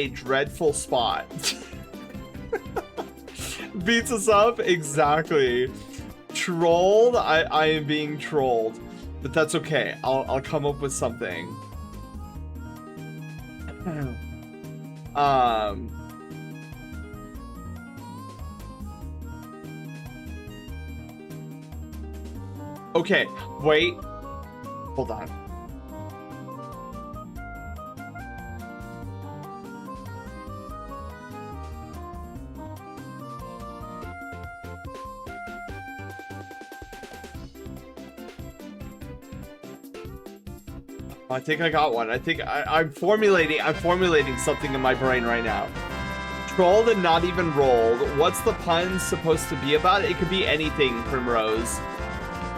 dreadful spot. Beats us up? Exactly. Trolled? I am being trolled. But that's okay. I'll come up with something. Okay, wait. Hold on. I think I got one. I think I'm formulating something in my brain right now. Trolled and not even rolled. What's the pun supposed to be about? It could be anything, Primrose.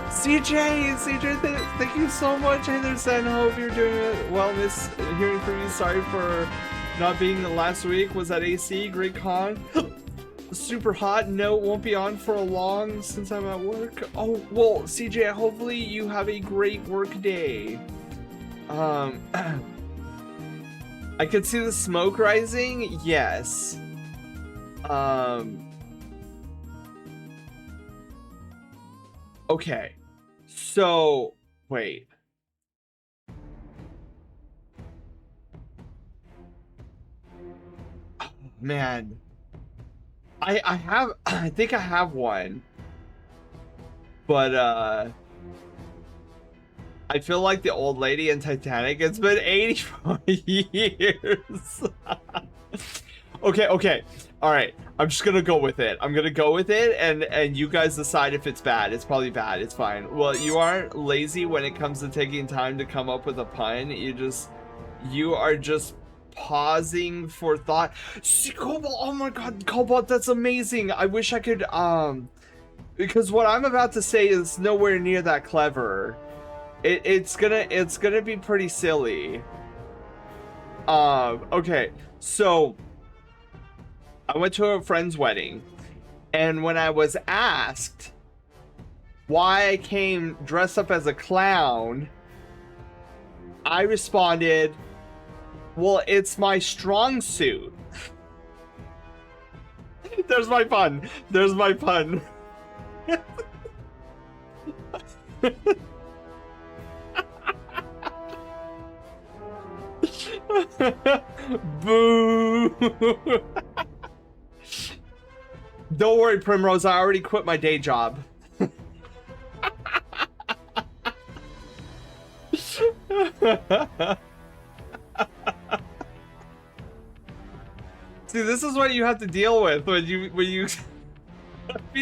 CJ, thank you so much. Hey there, Sen. Hope you're doing well. Miss hearing from you. Sorry for not being last week. Was at AC. Great con. Super hot. No, won't be on for a long since I'm at work. Oh, well, CJ, hopefully you have a great work day. I could see the smoke rising. Yes. Okay. So, wait. Oh, man. I think I have one. But, I feel like the old lady in Titanic. It's been 84 years. Okay. All right. I'm just going to go with it. I'm going to go with it, and you guys decide if it's bad. It's probably bad. It's fine. Well, you aren't lazy when it comes to taking time to come up with a pun. You are just pausing for thought. See, Cobalt, oh my god, Cobalt, that's amazing. I wish I could, because what I'm about to say is nowhere near that clever. It's gonna be pretty silly. Okay, so I went to a friend's wedding, and when I was asked why I came dressed up as a clown, I responded, well, it's my strong suit. There's my pun. Boo! Don't worry, Primrose, I already quit my day job. See, this is what you have to deal with when you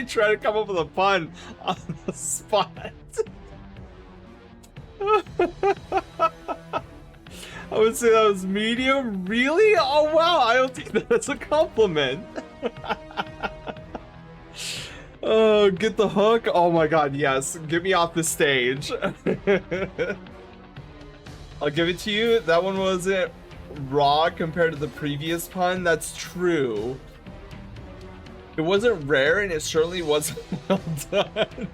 try to come up with a pun on the spot. I would say that was medium. Really? Oh wow, I don't think that's a compliment. Oh, get the hook? Oh my god, yes. Get me off the stage. I'll give it to you. That one wasn't raw compared to the previous pun. That's true. It wasn't rare and it certainly wasn't well done.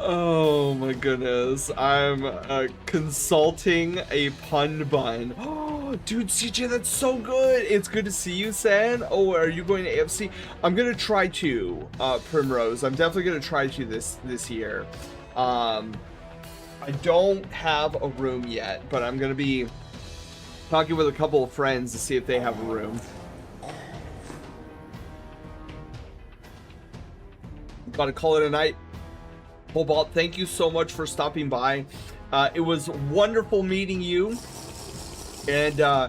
Oh my goodness. I'm consulting a pun bun. Oh, dude, CJ, that's so good. It's good to see you, San. Oh, are you going to AFC? I'm gonna try to, Primrose. I'm definitely gonna try to this year. I don't have a room yet, but I'm gonna be talking with a couple of friends to see if they have a room. Gotta call it a night. Cobalt, thank you so much for stopping by. It was wonderful meeting you. And I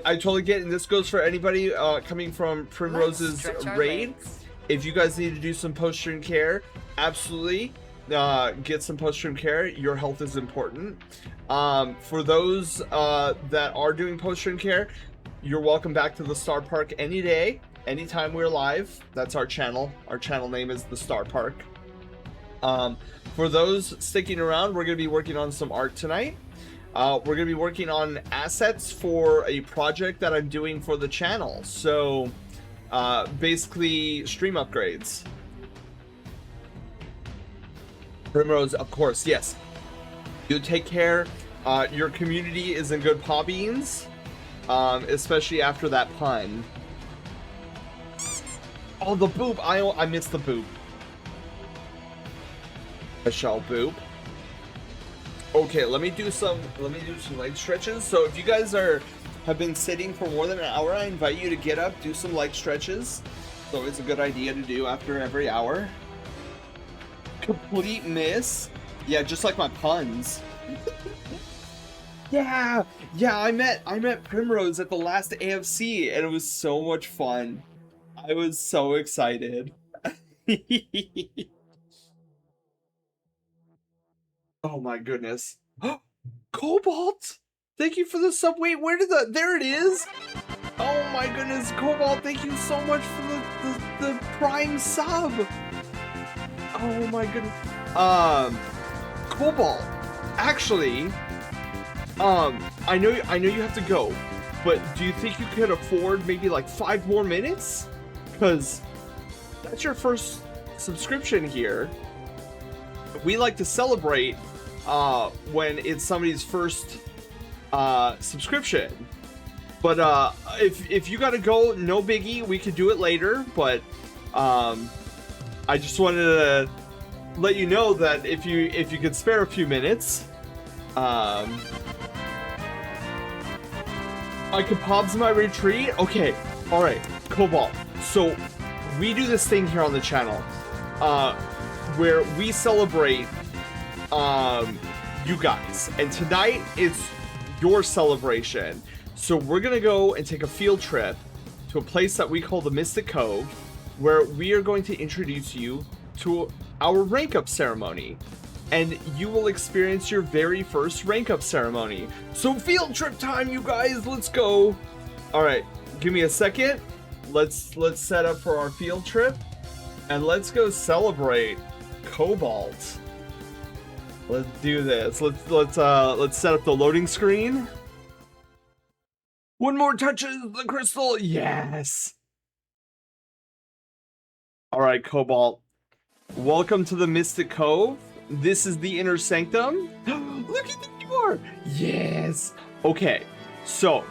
totally get it. And this goes for anybody coming from Primrose's raid. If you guys need to do some post-stream care, absolutely get some post-stream care. Your health is important. For those that are doing post-stream care, you're welcome back to the Star Park any day, anytime we're live. That's our channel. Our channel name is the Star Park. For those sticking around, we're going to be working on some art tonight. We're going to be working on assets for a project that I'm doing for the channel. So, basically, stream upgrades. Primrose, of course, yes. You take care. Your community is in good paw beans, especially after that pun. Oh, the boop. I missed the boop. I shall boop. Okay, let me do some leg stretches. So if you guys have been sitting for more than an hour, I invite you to get up, do some leg stretches. It's always a good idea to do after every hour. Complete miss. Yeah, just like my puns. Yeah, I met Primrose at the last AFC and it was so much fun. I was so excited. Oh my goodness. Cobalt! Thank you for the sub. Wait, where did there it is? Oh my goodness, Cobalt, thank you so much for the prime sub. Oh my goodness. Cobalt, actually, I know you have to go, but do you think you could afford maybe like 5 more minutes? Because that's your first subscription here. We like to celebrate when it's somebody's first subscription. But if you gotta go, no biggie, we could do it later. But I just wanted to let you know that if you could spare a few minutes, I could Pobs my retreat. Okay, all right, Cobalt. So we do this thing here on the channel where we celebrate you guys, and tonight it's your celebration. So we're gonna go and take a field trip to a place that we call the Mystic Cove, where we are going to introduce you to our rank up ceremony, and you will experience your very first rank up ceremony. So field trip time, you guys, let's go. All right, give me a second. Let's set up for our field trip, and let's go celebrate Cobalt. Let's do this. Let's set up the loading screen. One more touches the crystal. Yes. All right, Cobalt. Welcome to the Mystic Cove. This is the inner sanctum. Look at the door. Yes. Okay. So,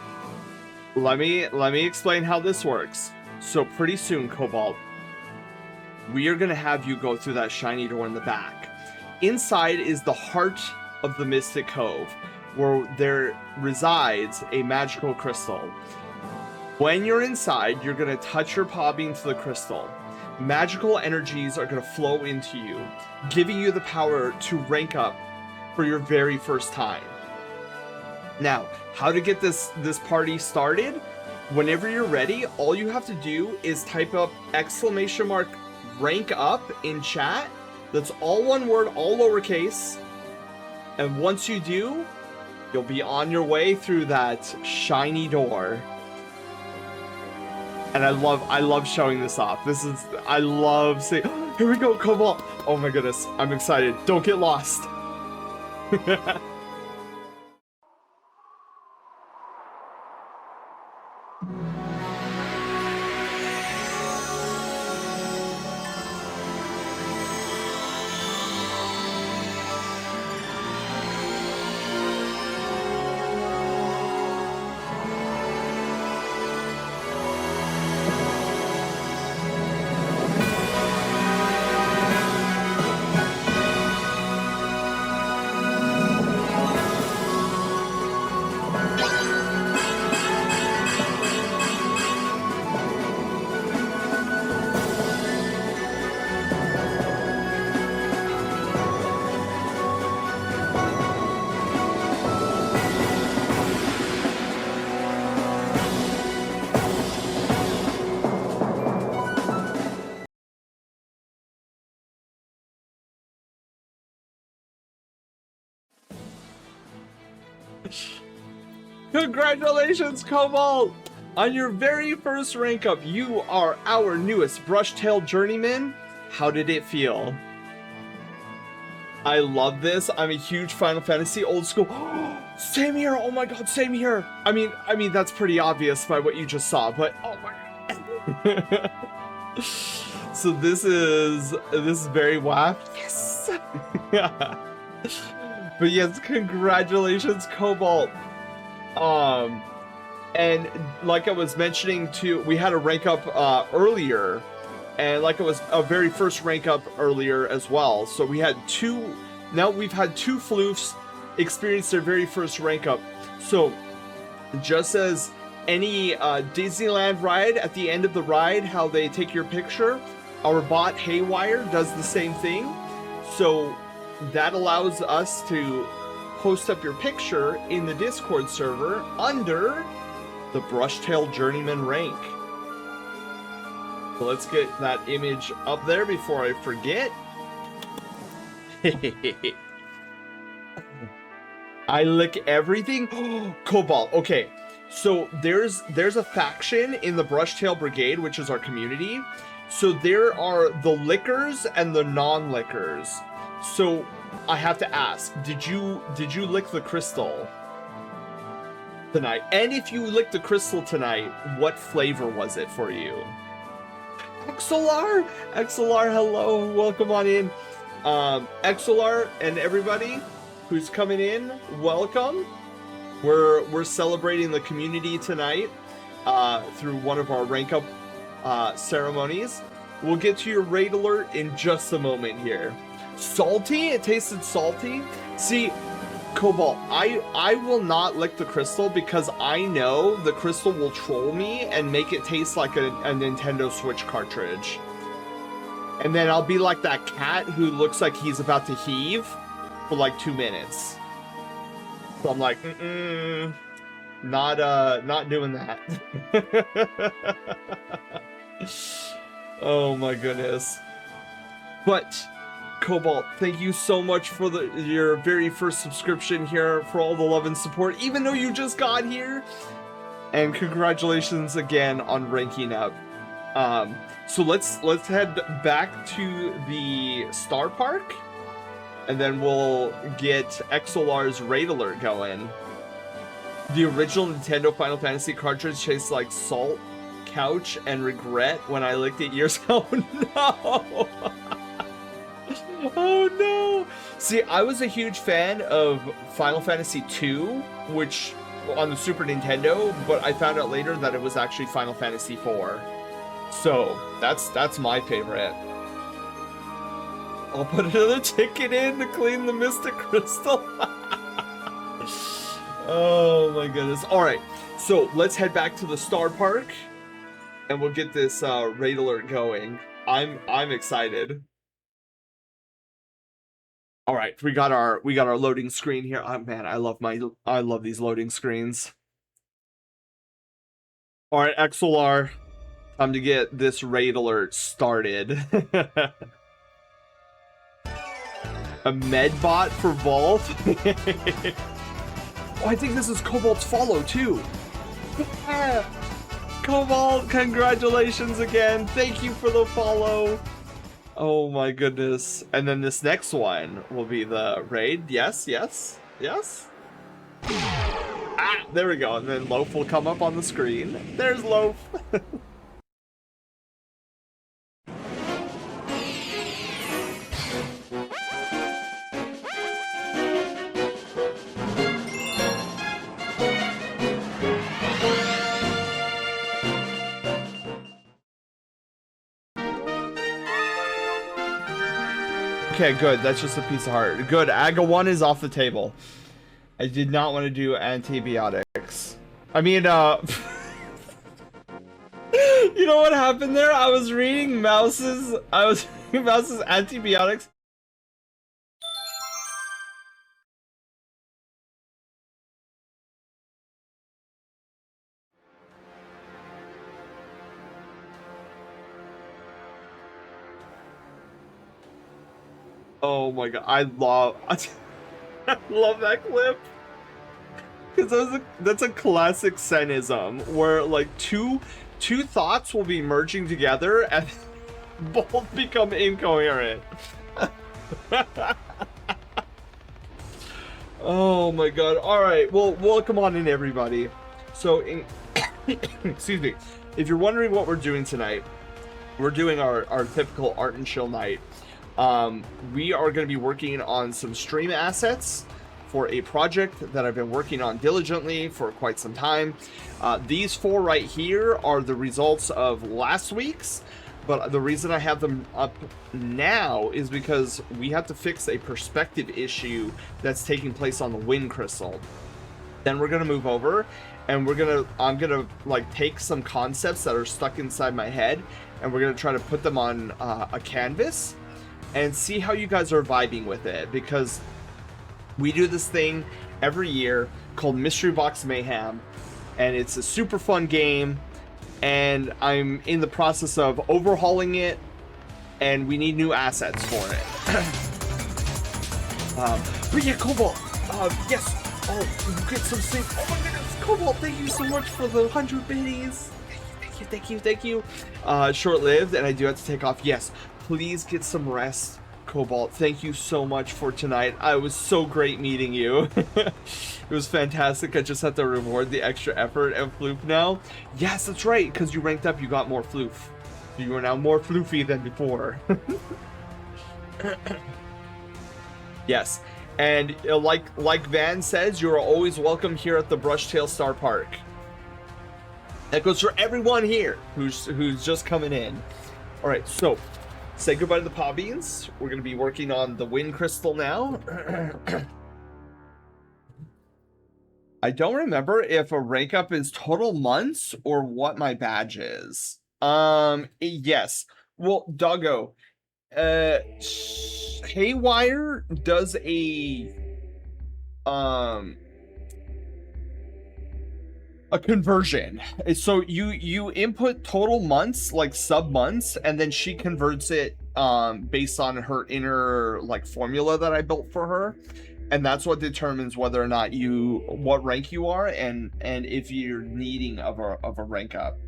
let me explain how this works. So pretty soon, Cobalt, we are gonna have you go through that shiny door in the back. inside is the heart of the Mystic Cove, where there resides a magical crystal. When you're inside, you're going to touch your paw beam to the crystal. Magical energies are going to flow into you, giving you the power to rank up for your very first time. Now, how to get this party started? Whenever you're ready, all you have to do is type up !rank up in chat. That's all one word, all lowercase. And once you do, you'll be on your way through that shiny door. And I love showing this off. I love seeing, here we go, Cobalt. Oh my goodness, I'm excited. Don't get lost. Congratulations, Cobalt! On your very first rank up, you are our newest Brushtail Journeyman. How did it feel? I love this. I'm a huge Final Fantasy old school. Same here. Oh my god, same here. I mean that's pretty obvious by what you just saw, but oh my god. So this is very WAF. Yes. But yes, congratulations, Cobalt. And like I was mentioning too, we had a rank up earlier, and like it was a very first rank up earlier as well. So we had two, now we've had two floofs experience their very first rank up. So just as any Disneyland ride, at the end of the ride, how they take your picture, our bot Haywire does the same thing. So that allows us to post up your picture in the Discord server under the Brushtail Journeyman rank. So let's get that image up there before I forget. I lick everything. Cobalt. Okay, so there's a faction in the Brushtail Brigade, which is our community. So there are the lickers and the non-lickers. So I have to ask, did you lick the crystal tonight? And if you licked the crystal tonight, what flavor was it for you? Exolar, hello, welcome on in. Exolar and everybody who's coming in, welcome. We're celebrating the community tonight through one of our rank up ceremonies. We'll get to your raid alert in just a moment here. Salty? It tasted salty? See, Cobalt, I will not lick the crystal because I know the crystal will troll me and make it taste like a Nintendo Switch cartridge. And then I'll be like that cat who looks like he's about to heave for like 2 minutes. So I'm like, not doing that. Oh my goodness. But Cobalt, thank you so much for your very first subscription here, for all the love and support, even though you just got here. And congratulations again on ranking up. So let's head back to the Star Park, and then we'll get Exolar's raid alert going. The original Nintendo Final Fantasy cartridge tastes like salt, couch, and regret when I licked it years ago. No! Oh no! See, I was a huge fan of Final Fantasy II, which on the Super Nintendo, but I found out later that it was actually Final Fantasy IV. So that's my favorite. I'll put another ticket in to clean the Mystic Crystal. Oh my goodness. All right, so let's head back to the Star Park, and we'll get this raid alert going. I'm excited. All right, we got our loading screen here. Oh man, I love these loading screens. All right, XLR, time to get this raid alert started. A med bot for Vault. Oh, I think this is Cobalt's follow too. Yeah. Cobalt, congratulations again. Thank you for the follow. Oh my goodness. And then this next one will be the raid. Yes, yes, yes. Ah, there we go. And then Loaf will come up on the screen. There's Loaf. Okay, good. That's just a piece of heart. Good. AGA 1 is off the table. I did not want to do antibiotics. I mean, you know what happened there? I was reading Mouse's antibiotics. Oh my god, I love that clip. Because that's a classic Senism where like two thoughts will be merging together and both become incoherent. Oh my god. Alright, well, welcome on in, everybody. So, excuse me. If you're wondering what we're doing tonight, we're doing our typical art and chill night. We are going to be working on some stream assets for a project that I've been working on diligently for quite some time. These four right here are the results of last week's, but the reason I have them up now is because we have to fix a perspective issue that's taking place on the wind crystal. Then we're going to move over and I'm going to like take some concepts that are stuck inside my head and we're going to try to put them on a canvas and see how you guys are vibing with it, because we do this thing every year called Mystery Box Mayhem, and it's a super fun game, and I'm in the process of overhauling it, and we need new assets for it. But yeah, Cobalt, yes, oh, you get some sync. Oh my goodness, Cobalt, thank you so much for the 100 biddies. Thank you. Short-lived, and I do have to take off. Yes, please get some rest, Cobalt. Thank you so much for tonight. I was so great meeting you. It was fantastic. I just have to reward the extra effort and floof now. Yes, that's right, because you ranked up, you got more floof. You are now more floofy than before. Yes, and like Van says, you are always welcome here at the Brushtail Star Park. That goes for everyone here who's just coming in. All right, so say goodbye to the paw beans. We're gonna be working on the wind crystal now. I don't remember if a rank up is total months or what my badge is. Yes. Well, Doggo, Haywire does a conversion. So you input total months, like sub months, and then she converts it based on her inner like formula that I built for her, and that's what determines whether or not what rank you are and if you're needing of a rank up.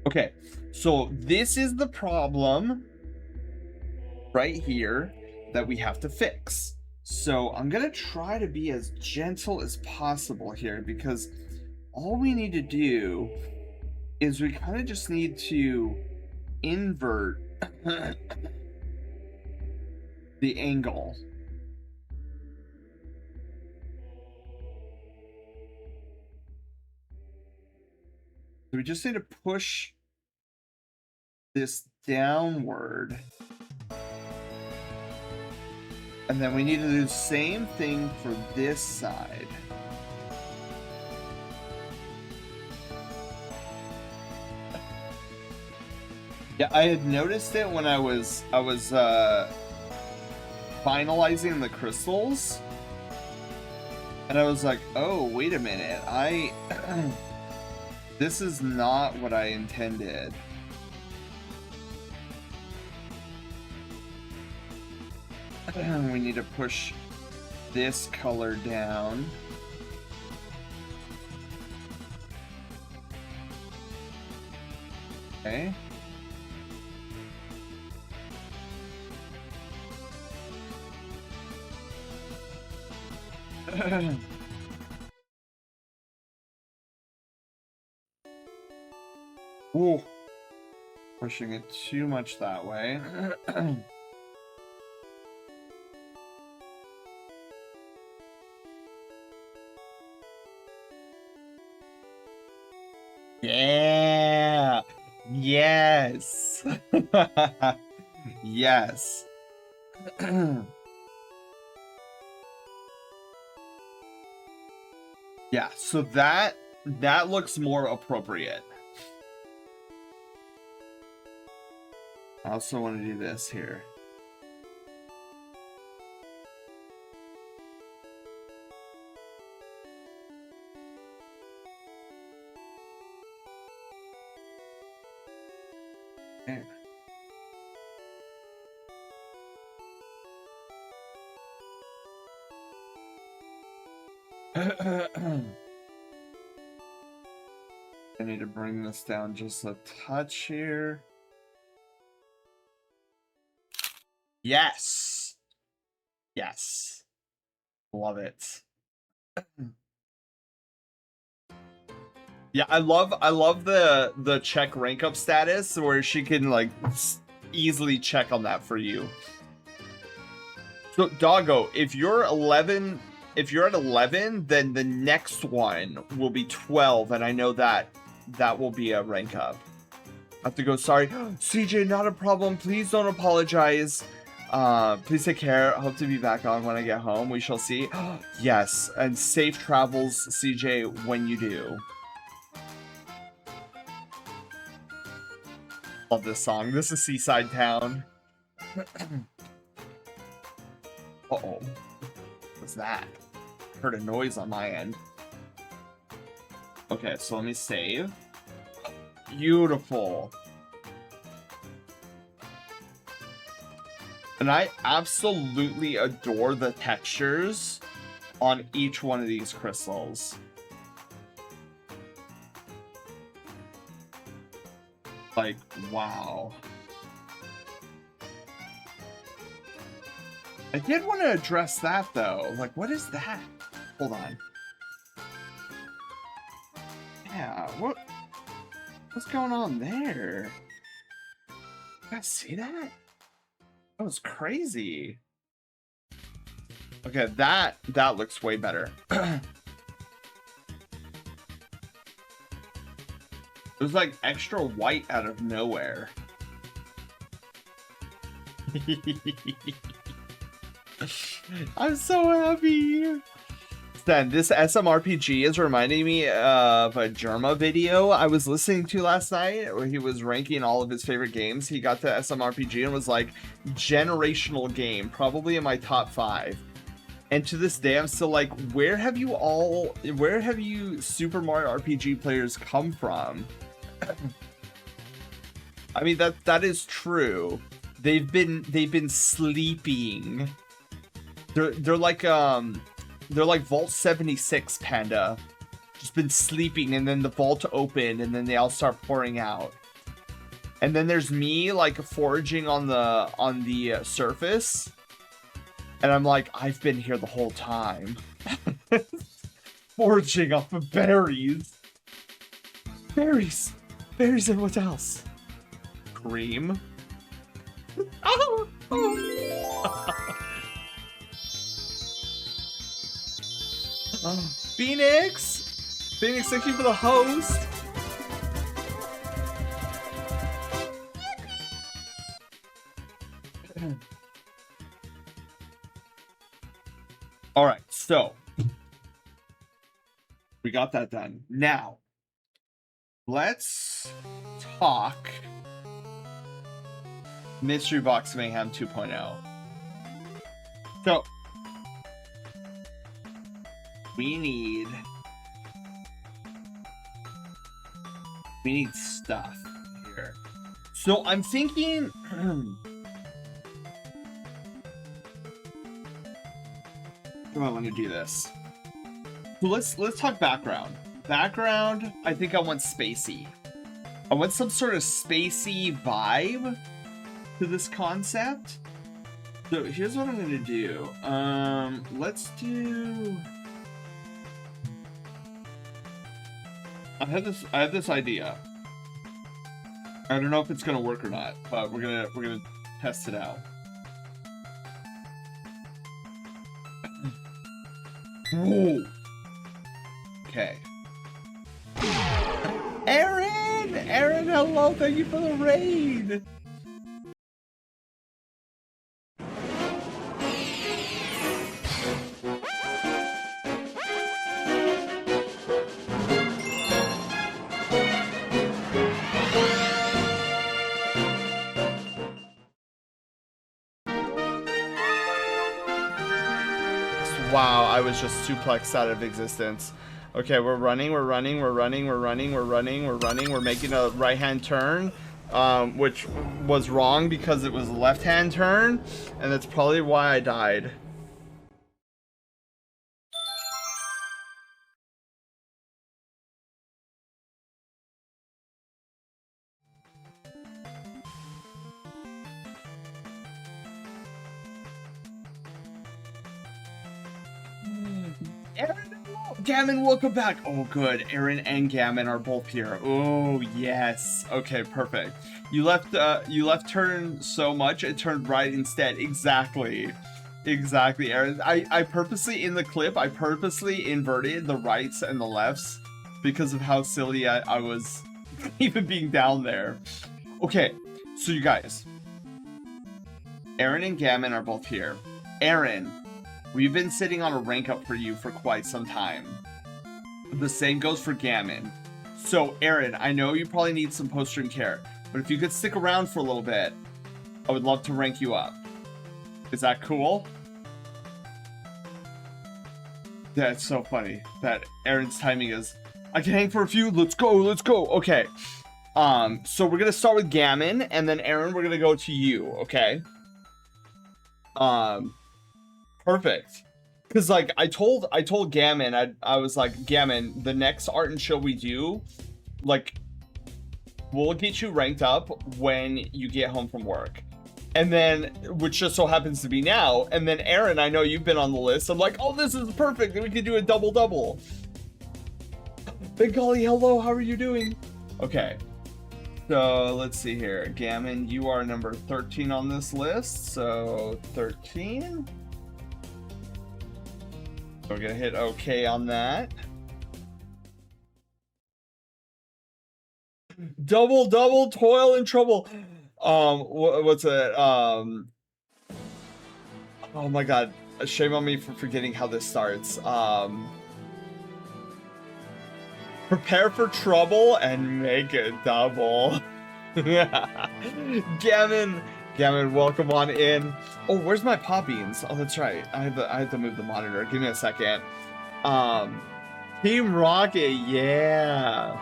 Okay, so this is the problem right here that we have to fix. So I'm gonna try to be as gentle as possible here, because all we need to do is we kind of just need to invert the angle. So we just need to push this downward. And then we need to do the same thing for this side. Yeah, I had noticed it when I was finalizing the crystals. And I was like, oh, wait a minute. This is not what I intended. We need to push this color down. Okay. Ooh. Pushing it too much that way. Yeah. Yes. Yes. Yeah, so that looks more appropriate. I also want to do this here. Okay. I need to bring this down just a touch here. Yes. Yes. Love it. Yeah, I love the check rank up status where she can like easily check on that for you. So Doggo, if you're at 11, then the next one will be 12, and I know that will be a rank up. I have to go, sorry. CJ, not a problem. Please don't apologize. Please take care. Hope to be back on when I get home. We shall see. Yes, and safe travels, CJ, when you do. Love this song. This is Seaside Town. Uh-oh. What's that? Heard a noise on my end. Okay, so let me save. Beautiful. And I absolutely adore the textures on each one of these crystals. Like, wow. I did want to address that, though. Like, what is that? Hold on. Yeah, what's going on there? You guys see that? That was crazy. Okay, that looks way better. It was like extra white out of nowhere. I'm so happy. Then this SMRPG is reminding me of a Germa video I was listening to last night where he was ranking all of his favorite games. He got to SMRPG and was like, generational game, probably in my top 5. And to this day, I'm still like, where have you Super Mario RPG players come from? I mean, that is true. They've been sleeping. They're like Vault 76, Panda. Just been sleeping, and then the vault opened, and then they all start pouring out. And then there's me like foraging on the surface, and I'm like, I've been here the whole time. Foraging off of berries. Berries, and what else? Cream. Oh. Phoenix, thank you for the host. All right, so we got that done. Now, let's talk Mystery Box Mayhem 2.0. So, we need stuff here. So I'm thinking do I want to do this? So let's talk background. Background, I think I want spacey. I want some sort of spacey vibe to this concept. So here's what I'm gonna do. Let's do. I have this idea. I don't know if it's gonna work or not, but we're gonna test it out. Whoa. Okay. Aaron, hello, thank you for the raid. Wow, I was just suplexed out of existence. Okay, we're running, we're making a right-hand turn, which was wrong because it was a left-hand turn, and that's probably why I died. Aaron, Gammon, welcome back. Oh, good. Aaron and Gammon are both here. Oh, yes. Okay, perfect. You left turn so much, it turned right instead. Exactly. Exactly, Aaron. I purposely, in the clip, I purposely inverted the rights and the lefts because of how silly I was even being down there. Okay, so you guys. Aaron and Gammon are both here. Aaron, we've been sitting on a rank up for you for quite some time. The same goes for Gammon. So, Aaron, I know you probably need some post-stream care, but if you could stick around for a little bit, I would love to rank you up. Is that cool? That's so funny that Aaron's timing is, I can hang for a few, let's go. Okay. So we're gonna start with Gammon, and then Aaron, we're gonna go to you, okay? Perfect. Cause like I told Gammon, I was like, Gammon, the next art and show we do, like, we'll get you ranked up when you get home from work. And then, which just so happens to be now, and then Aaron, I know you've been on the list. I'm like, oh, this is perfect. We can do a double. Bengali, hello, how are you doing? Okay. So let's see here. Gammon, you are number 13 on this list. So 13. We're gonna hit OK on that. Double, toil and trouble. What's it? Oh my god. Shame on me for forgetting how this starts. Prepare for trouble and make it double. Gammon, welcome on in. Oh, where's my pop beans? Oh, that's right. I had to move the monitor. Give me a second. Team Rocket, yeah.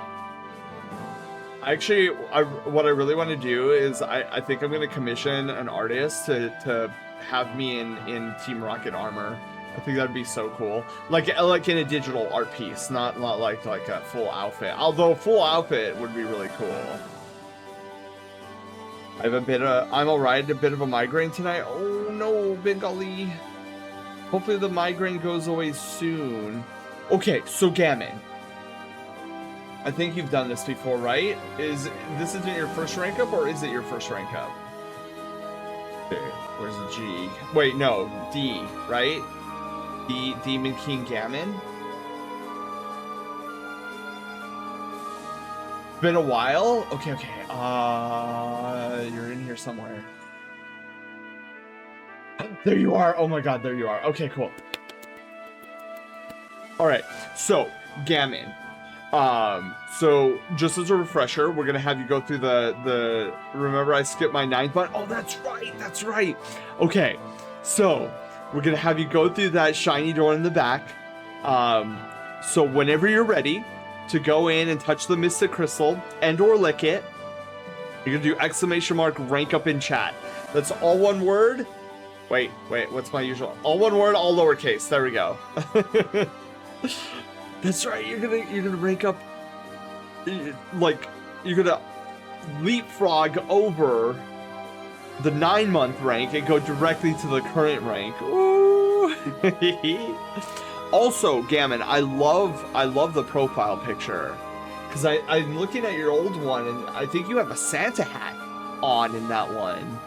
Actually, what I really want to do is I think I'm gonna commission an artist to have me in Team Rocket armor. I think that'd be so cool. Like in a digital art piece, not like a full outfit. Although a full outfit would be really cool. I'm alright, a bit of a migraine tonight. Oh no, Bengali. Hopefully the migraine goes away soon. Okay, so Gammon. I think you've done this before, right? This isn't your first rank up, or is it your first rank up? Okay, where's the G? Wait, no, D, right? D, Demon King Gammon. Been a while? Okay. You're in here somewhere. There you are. Oh my god, there you are. Okay, cool. All right, so Gammon. So just as a refresher, we're gonna have you go through the. Remember, I skipped my 9th button. Oh, that's right. That's right. Okay, so we're gonna have you go through that shiny door in the back. So whenever you're ready to go in and touch the Mystic Crystal and/or lick it, you're gonna do exclamation mark rank up in chat. That's all one word. Wait, what's my usual? All one word, all lowercase. There we go. That's right. You're gonna rank up, like, you're gonna leapfrog over the 9-month rank and go directly to the current rank. Ooh. Also, Gammon, I love the profile picture, because I'm looking at your old one and I think you have a Santa hat on in that one.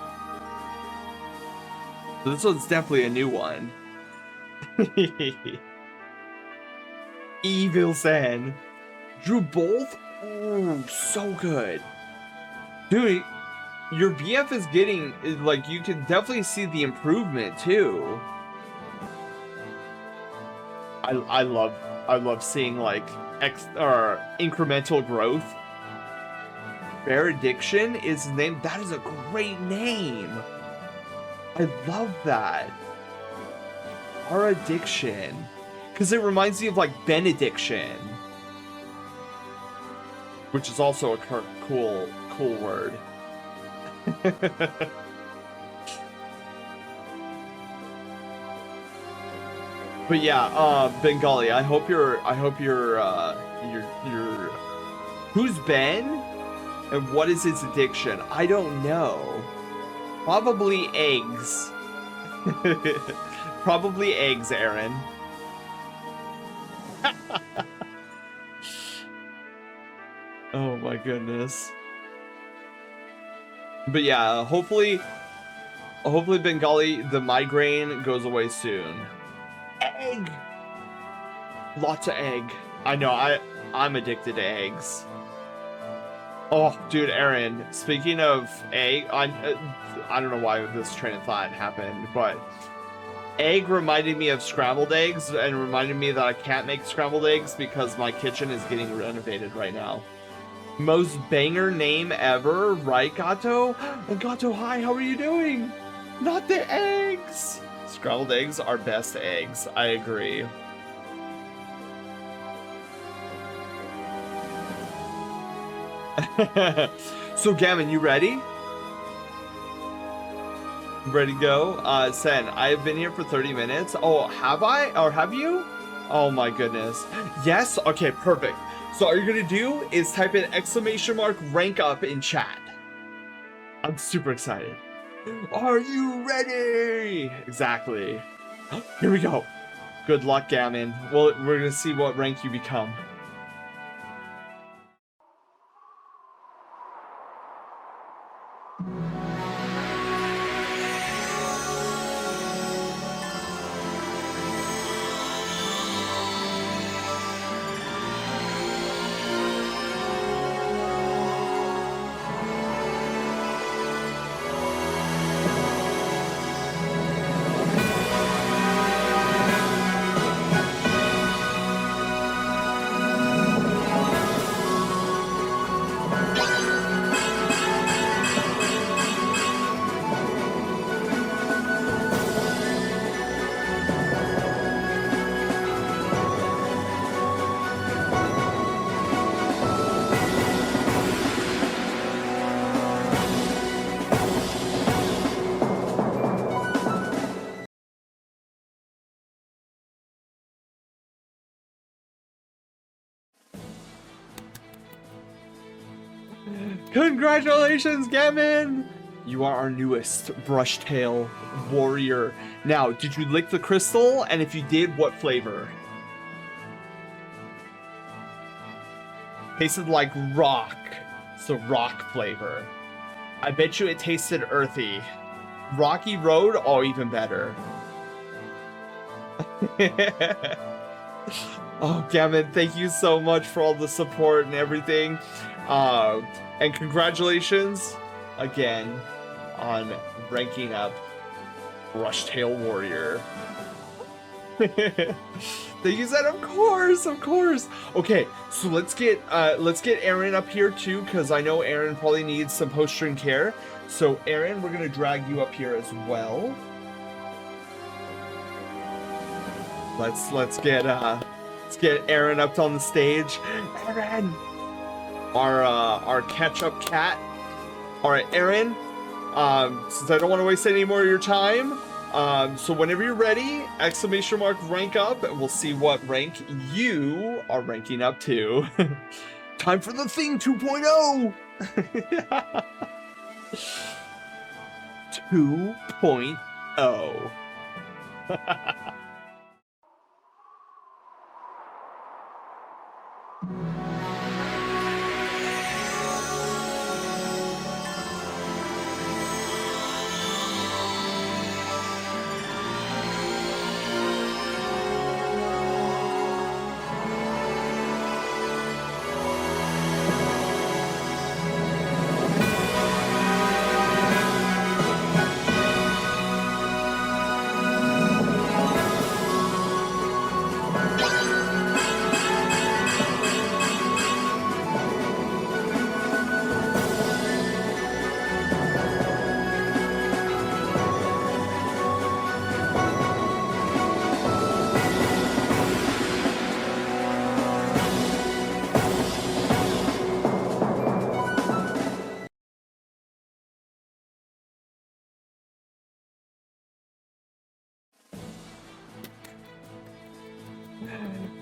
So this one's definitely a new one. Evil San. Drew both? Ooh, so good. Dude, your BF is getting, like, you can definitely see the improvement too. I love seeing, like, incremental growth. Benediction is his name. That is a great name. I love that. Our addiction. Because it reminds me of, like, benediction. Which is also a cool word. But yeah, Bengali, I hope you're who's Ben? And what is his addiction? I don't know. Probably eggs. Probably eggs, Aaron. Oh my goodness. But yeah, hopefully Bengali, the migraine goes away soon. Egg! Lots of egg. I know, I'm addicted to eggs. Oh, dude, Aaron, speaking of egg, I don't know why this train of thought happened, but egg reminded me of scrambled eggs and reminded me that I can't make scrambled eggs because my kitchen is getting renovated right now. Most banger name ever, right, Gato? And Gato, hi, how are you doing? Not the eggs! Scrambled eggs are best eggs, I agree. So, Gammon, you ready? Ready to go? Sen, I've been here for 30 minutes. Oh, have I? Or have you? Oh my goodness. Yes? Okay, perfect. So all you're gonna do is type in exclamation mark rank up in chat. I'm super excited. Are you ready? Exactly. Here we go. Good luck, Gammon. Well, we're gonna see what rank you become. Congratulations, Gammon! You are our newest brush-tail warrior. Now, did you lick the crystal? And if you did, what flavor? Tasted like rock. So rock flavor. I bet you it tasted earthy. Rocky Road? Oh, even better. Oh, Gammon, thank you so much for all the support and everything. And congratulations again on ranking up. Brushtail Warrior. They use that, of course, of course. Okay, so let's get Aaron up here too, because I know Aaron probably needs some post-stream care. So Aaron, we're gonna drag you up here as well. Let's get Aaron up on the stage. Aaron, our catch-up cat. All right, Aaron. Since I don't want to waste any more of your time, so whenever you're ready, exclamation mark rank up, and we'll see what rank you are ranking up to. Time for the thing 2.0. 2.0.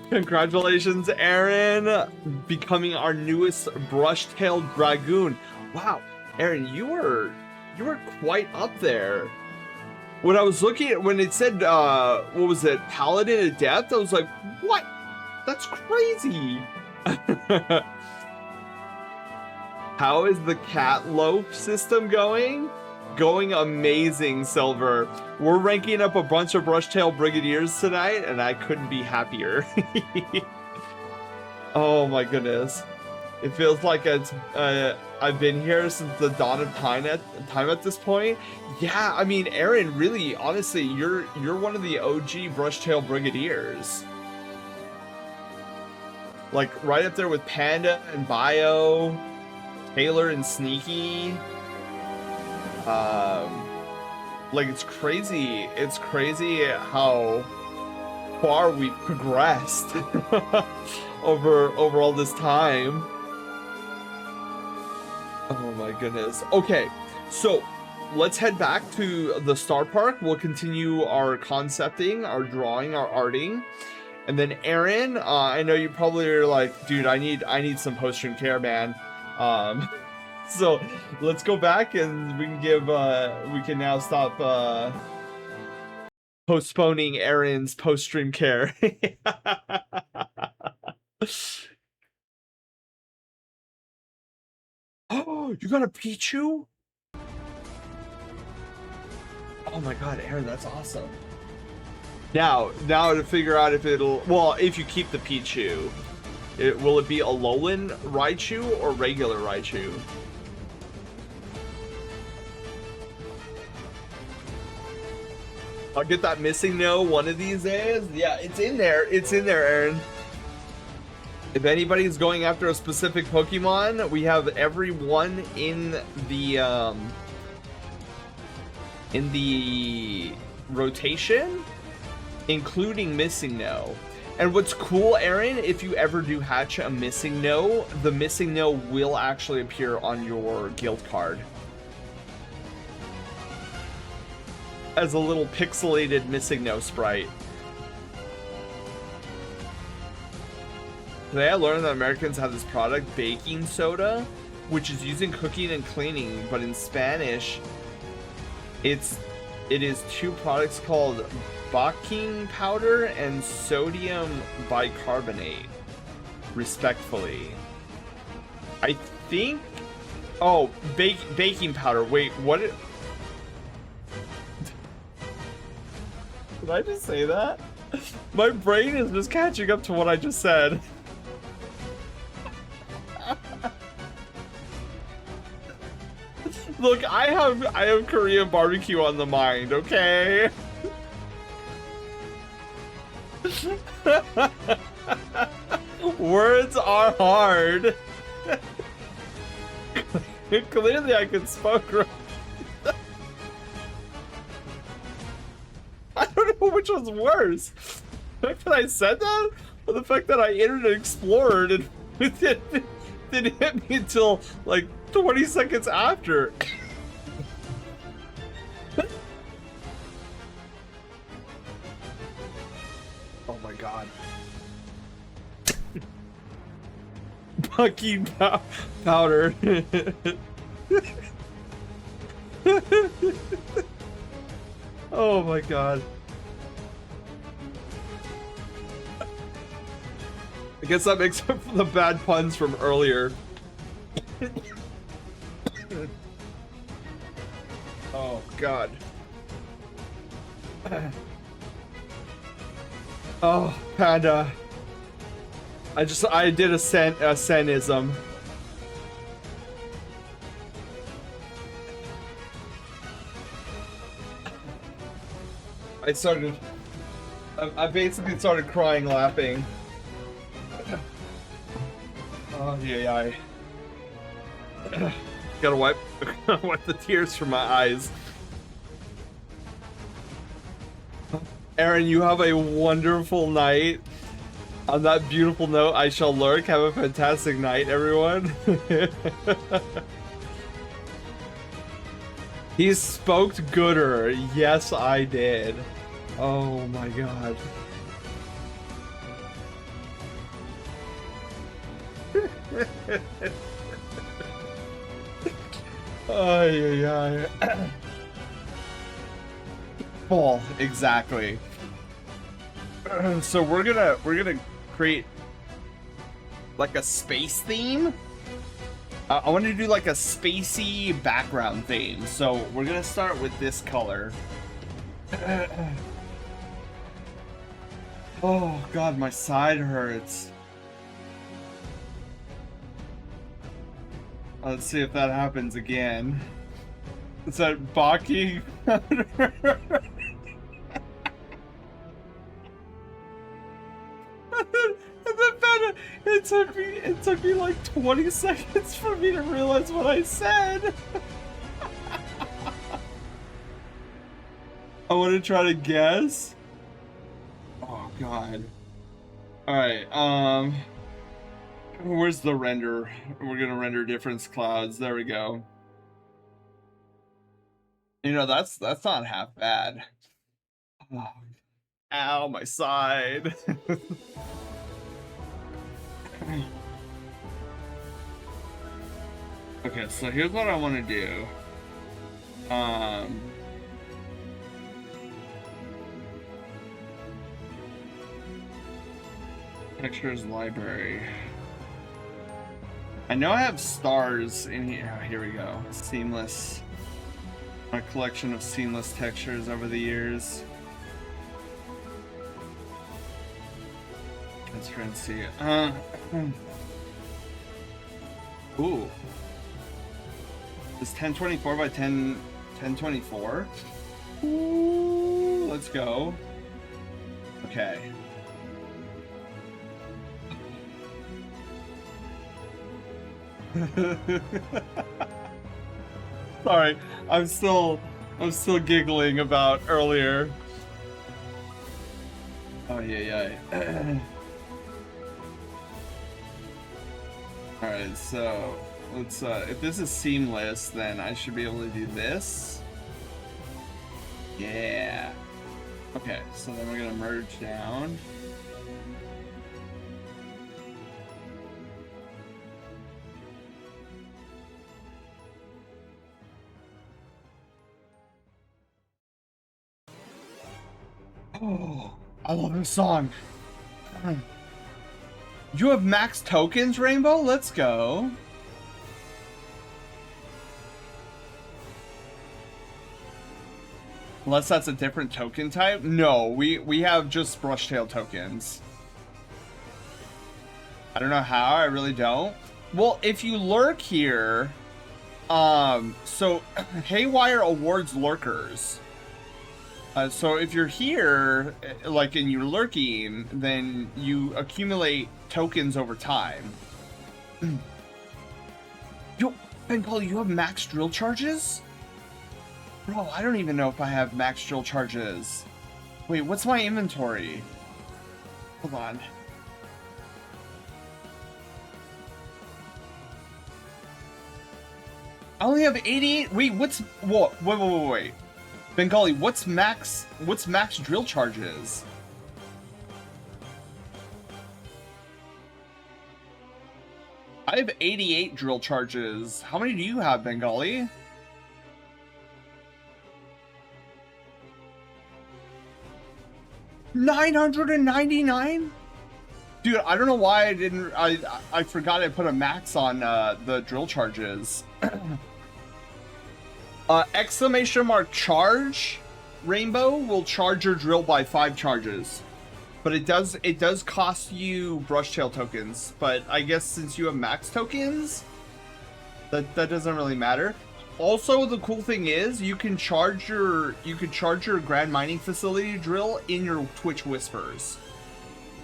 Congratulations, Aaron, becoming our newest brush-tailed dragoon. Wow, Aaron, you were quite up there. When I was looking at when it said what was it, Paladin Adept, I was like, what? That's crazy. How is the cat loaf system going? Going amazing, Silver. We're ranking up a bunch of Brushtail Brigadiers tonight, and I couldn't be happier. Oh my goodness. It feels like it's I've been here since the dawn of time at this point. Yeah, I mean, Aaron, really, honestly, you're one of the OG Brushtail Brigadiers. Like, right up there with Panda and Bio, Taylor and Sneaky. Like, it's crazy how far we've progressed over all this time. Oh my goodness. Okay, so let's head back to the Star Park. We'll continue our concepting, our drawing, our arting. And then Aaron, I know you probably are like, dude, I need some post-stream care, man. So let's go back and we can now stop postponing Aaron's post-stream care. Oh, you got a Pichu? Oh my god, Aaron, that's awesome. Now to figure out if if you keep the Pichu, will it be a Alolan Raichu or regular Raichu? I'll get that missing no one of these days. Yeah, it's in there. It's in there, Aaron. If anybody's going after a specific Pokemon, we have everyone in the rotation, including Missing No. And what's cool, Aaron, if you ever do hatch a Missing No, the Missing No will actually appear on your guild card as a little pixelated Missing No sprite. Today I learned that Americans have this product, baking soda, which is used in cooking and cleaning, but in Spanish, it is two products called baking powder and sodium bicarbonate, respectfully. I think, oh, baking powder. Wait, what? Did I just say that? My brain is just catching up to what I just said. Look, I have Korean barbecue on the mind, okay? Words are hard. Clearly I can spoke right. I don't know which one's worse. The fact that I said that, or the fact that I Internet Explored and it didn't hit me until like 20 seconds after. Oh my god. Bucky powder. Oh my god. I guess that makes up for the bad puns from earlier. Oh god. Oh, Panda. I did a senism. I basically started crying laughing. Oh yeah, gotta wipe the tears from my eyes. Aaron, you have a wonderful night. On that beautiful note, I shall lurk. Have a fantastic night, everyone. He spoke gooder. Yes, I did. Oh my god. Ay, ay, ay. Full, exactly. So we're gonna create like a space theme. I want to do like a spacey background theme. So we're gonna start with this color. Oh god, my side hurts. Let's see if that happens again. Is that Baki? It took me like 20 seconds for me to realize what I said. I want to try to guess. Oh god. Alright, where's the render? We're gonna render difference clouds. There we go. You know, that's not half bad. Oh. Ow, my side. Okay, so here's what I want to do. Textures library. I know I have stars in here. Oh, here we go. Seamless. A collection of seamless textures over the years. Let's try and see it. Ooh. Is 1024 by 1024? Ooh, let's go. Okay. Sorry, I'm still giggling about earlier. Oh yeah. All right, so let's if this is seamless, then I should be able to do this. Yeah. Okay, so then we're gonna merge down. Oh, I love this song. You have max tokens, Rainbow? Let's go. Unless that's a different token type? No, we have just brushtail tokens. I don't know how, I really don't. Well, if you lurk here, So Haywire awards lurkers. So if you're here, like, and you're lurking, then you accumulate tokens over time. Yo, Bengali, you have max drill charges? Bro, I don't even know if I have max drill charges. Wait, what's my inventory? Hold on. I only have 88. Wait, what's what? Wait. Bengali, what's max drill charges? I have 88 drill charges. How many do you have, Bengali? $999? Dude, I don't know why I forgot I put a max on the drill charges. Exclamation mark charge Rainbow will charge your drill by 5 charges. But it does cost you brushtail tokens. But I guess since you have max tokens, that doesn't really matter. Also, the cool thing is you can charge your Grand Mining Facility drill in your Twitch Whispers.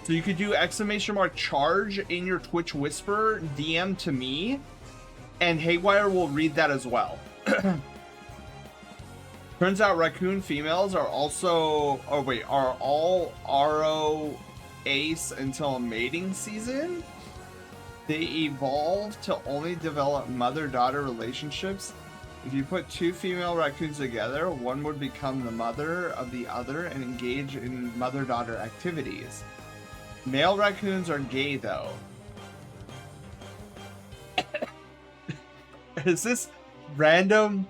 So you could do exclamation mark charge in your Twitch Whisper, DM to me, and Haywire will read that as well. Turns out raccoon females are also, are all RO ace until mating season. They evolve to only develop mother-daughter relationships. If you put 2 female raccoons together, one would become the mother of the other and engage in mother-daughter activities. Male raccoons are gay, though. Is this random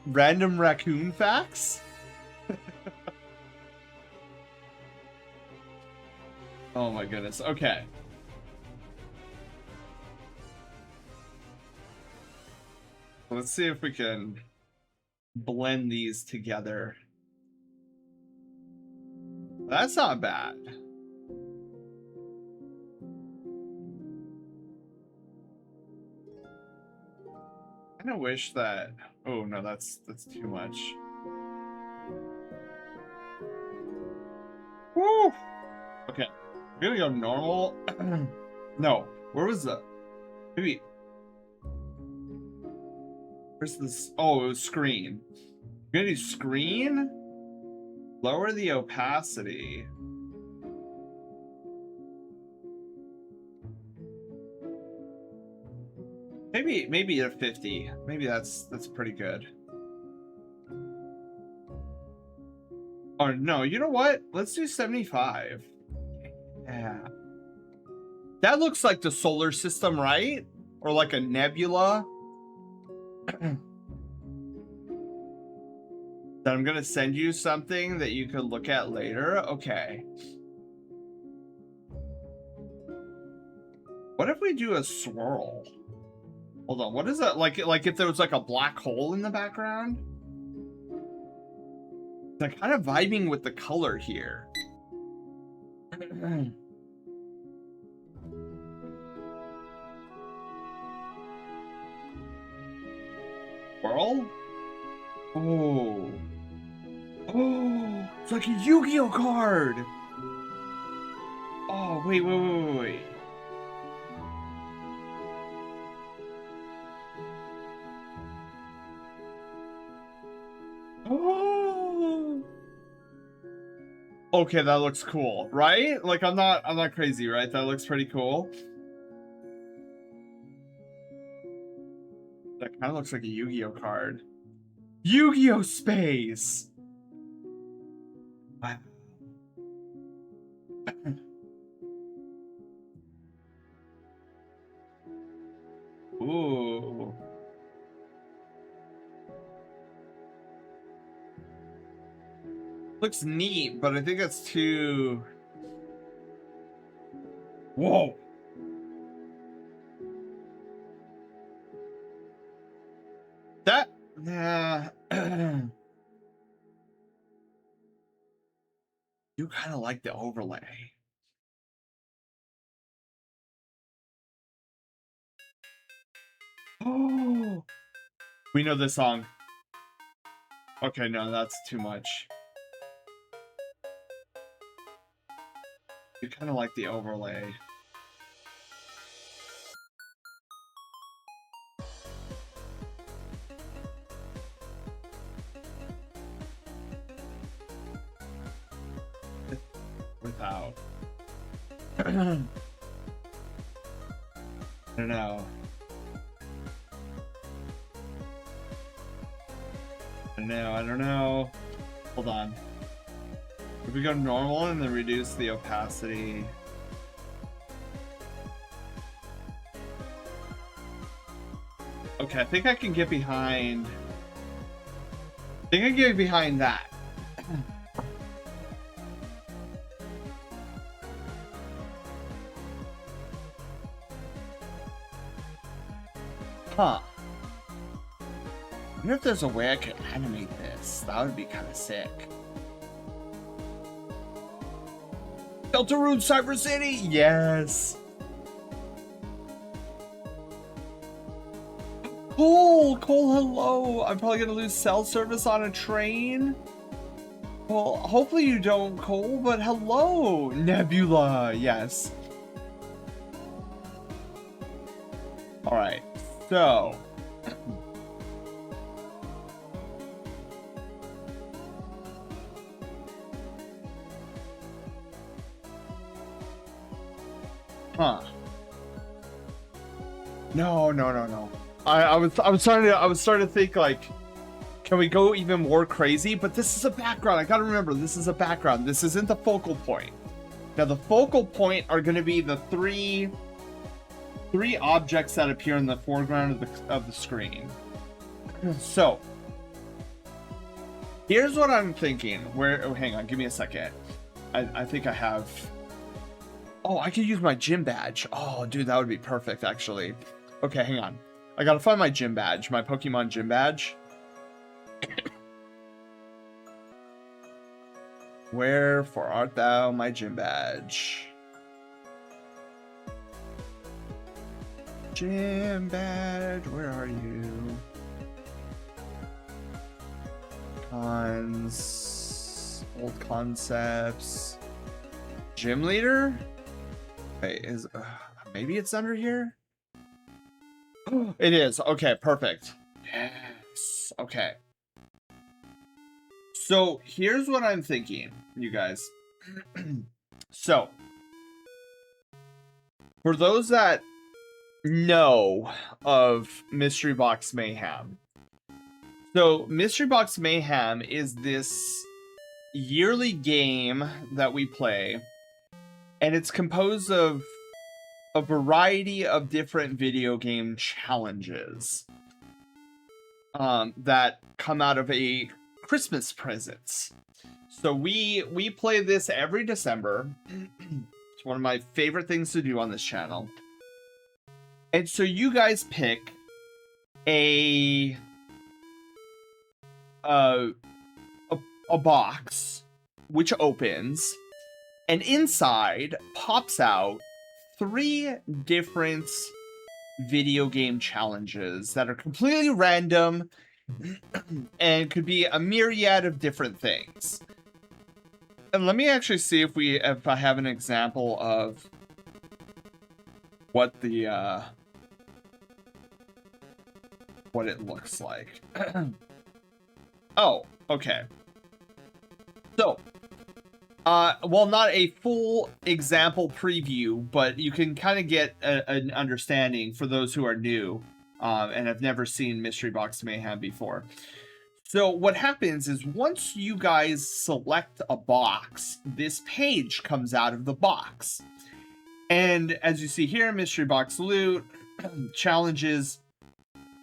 raccoon facts? Oh my goodness. Okay. Let's see if we can blend these together. That's not bad. I kind of wish that... Oh no, that's too much. Woo! Okay, we're gonna go normal. No, where was the... Maybe... Where's this? Oh, it was screen. We're gonna do screen. Lower the opacity. Maybe at 50. Maybe that's pretty good. Oh no, you know what? Let's do 75. Yeah. That looks like the solar system, right? Or like a nebula. Then I'm gonna send you something that you could look at later. Okay. What if we do a swirl? Hold on, what is that? Like if there was like a black hole in the background? I'm kind of vibing with the color here. Swirl? Oh. Oh, it's like a Yu-Gi-Oh card. Oh, wait. Oh. Okay, that looks cool, right? Like I'm not crazy, right? That looks pretty cool. That kind of looks like a Yu-Gi-Oh card. Yu-Gi-Oh Space. Wow. Ooh. Looks neat, but I think that's too... Whoa. That... Nah. You kind of like the overlay. Oh. We know this song. Okay, no, that's too much. You kind of like the overlay. Without. I don't know. I don't know. Hold on. If we go normal and then reduce the opacity. Okay, I think I can get behind. I think I can get behind that. Huh. I wonder if there's a way I could animate this. That would be kind of sick. Deltarune Cyber City! Yes! Cole! Cole, hello! I'm probably gonna lose cell service on a train? Well, hopefully you don't, Cole, but hello! Nebula! Yes. Alright, so... Huh. No. I was starting to think, like, can we go even more crazy? But this is a background. I gotta remember, this is a background. This isn't the focal point. Now, the focal point are going to be the three objects that appear in the foreground of the screen. So, here's what I'm thinking. Oh, hang on, give me a second. I think I have... Oh, I could use my gym badge. Oh, dude, that would be perfect, actually. Okay, hang on. I gotta find my gym badge, my Pokemon gym badge. Wherefore art thou, my gym badge? Gym badge, where are you? Old concepts. Gym leader? Wait, maybe it's under here? It is. Okay, perfect. Yes. Okay. So here's what I'm thinking, you guys. So, for those that know of Mystery Box Mayhem, so Mystery Box Mayhem is this yearly game that we play, and it's composed of a variety of different video game challenges that come out of a Christmas presents. So we play this every December. It's one of my favorite things to do on this channel. And so you guys pick a box which opens, and inside pops out 3 different video game challenges that are completely random and could be a myriad of different things. And let me actually see if I have an example of what what it looks like. Oh, okay. So, well, not a full example preview, but you can kind of get an understanding for those who are new and have never seen Mystery Box Mayhem before. So what happens is once you guys select a box, this page comes out of the box. And as you see here, Mystery Box Loot, challenges,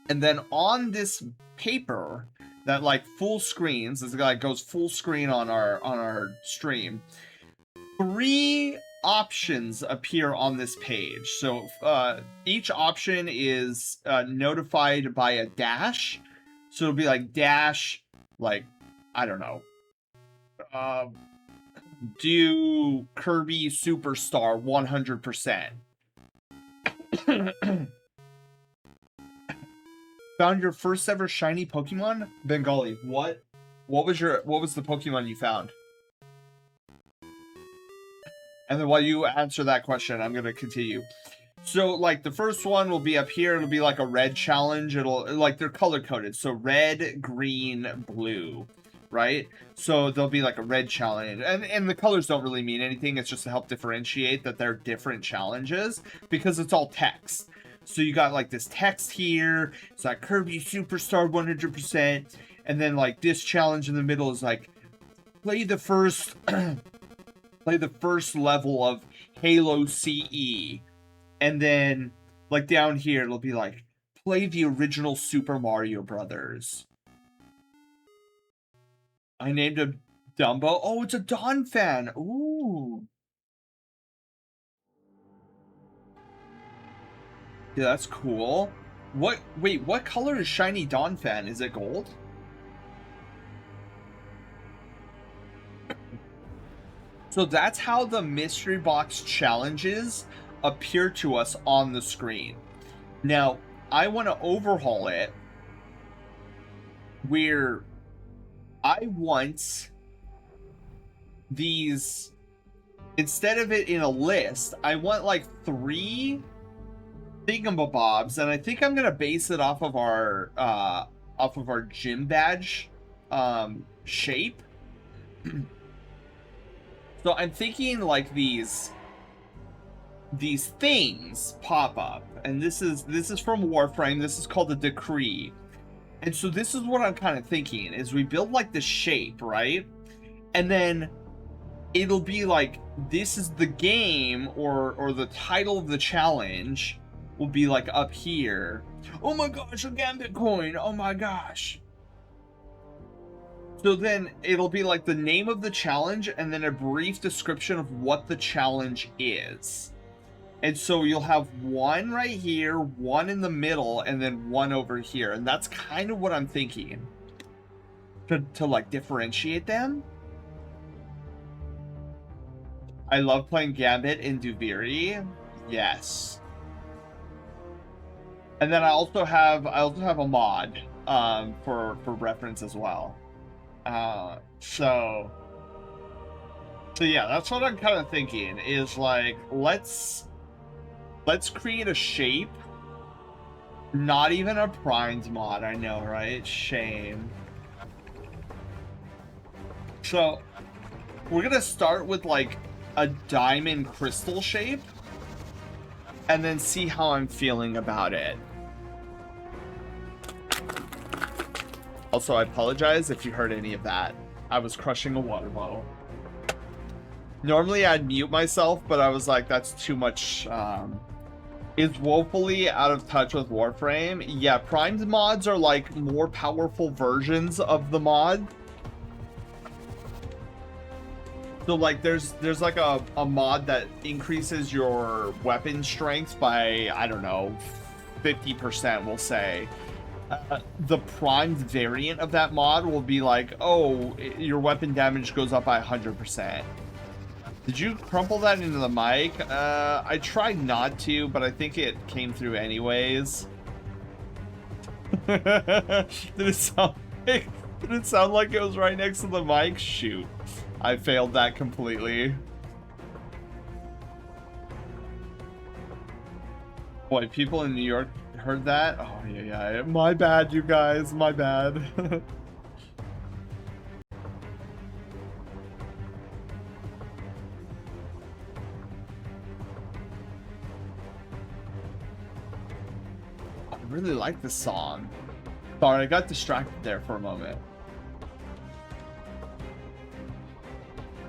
and then on this paper that like full screens, this guy goes full screen on our stream, 3 options appear on this page. So each option is notified by a dash. So it'll be like dash, like, I don't know, do Kirby Superstar 100%. Found your first ever shiny Pokemon? Bengali, what was the Pokemon you found? And then while you answer that question, I'm gonna continue. So, like, the first one will be up here. It'll be like a red challenge. It'll, like, they're color-coded. So, red, green, blue, right? So, there'll be, like, a red challenge. And the colors don't really mean anything. It's just to help differentiate that they're different challenges because it's all text. So, you got, like, this text here. It's like, Kirby Superstar 100%. And then, like, this challenge in the middle is, like, play the first... play the first level of Halo CE. And then, like, down here, it'll be like, play the original Super Mario Brothers. I named him Dumbo. Oh, it's a Dawn fan. Ooh. Yeah, that's cool. Wait, what color is Shiny Dawn fan? Is it gold? So that's how the mystery box challenges appear to us on the screen. Now, I want to overhaul it where I want these, instead of it in a list, I want like 3 thingamabobs, and I think I'm gonna base it off of our gym badge shape. So I'm thinking like these things pop up, and this is from Warframe. This is called the Decree. And so this is what I'm kind of thinking, is we build like the shape, right? And then it'll be like, this is the game, or the title of the challenge will be like up here. Oh my gosh, a Gambit coin, oh my gosh. So then it'll be like the name of the challenge and then a brief description of what the challenge is. And so you'll have one right here, one in the middle, and then one over here. And that's kind of what I'm thinking. To like differentiate them. I love playing Gambit in Duviri. Yes. And then I also have a mod for reference as well. So yeah, that's what I'm kind of thinking, is like, let's create a shape. Not even a primed mod, I know, right? Shame. So we're gonna start with like a diamond crystal shape and then see how I'm feeling about it. Also, I apologize if you heard any of that. I was crushing a water bottle. Normally I'd mute myself, but I was like, that's too much. Is woefully out of touch with Warframe. Yeah, primed mods are like more powerful versions of the mod. So like there's like a mod that increases your weapon strength by, I don't know, 50%, we'll say. The primed variant of that mod will be like, oh, your weapon damage goes up by 100%. Did you crumple that into the mic? I tried not to, but I think it came through anyways. Did it sound like it was right next to the mic? Shoot. I failed that completely. Boy, people in New York heard that? Oh, yeah. My bad, you guys. My bad. I really like this song. Sorry, I got distracted there for a moment.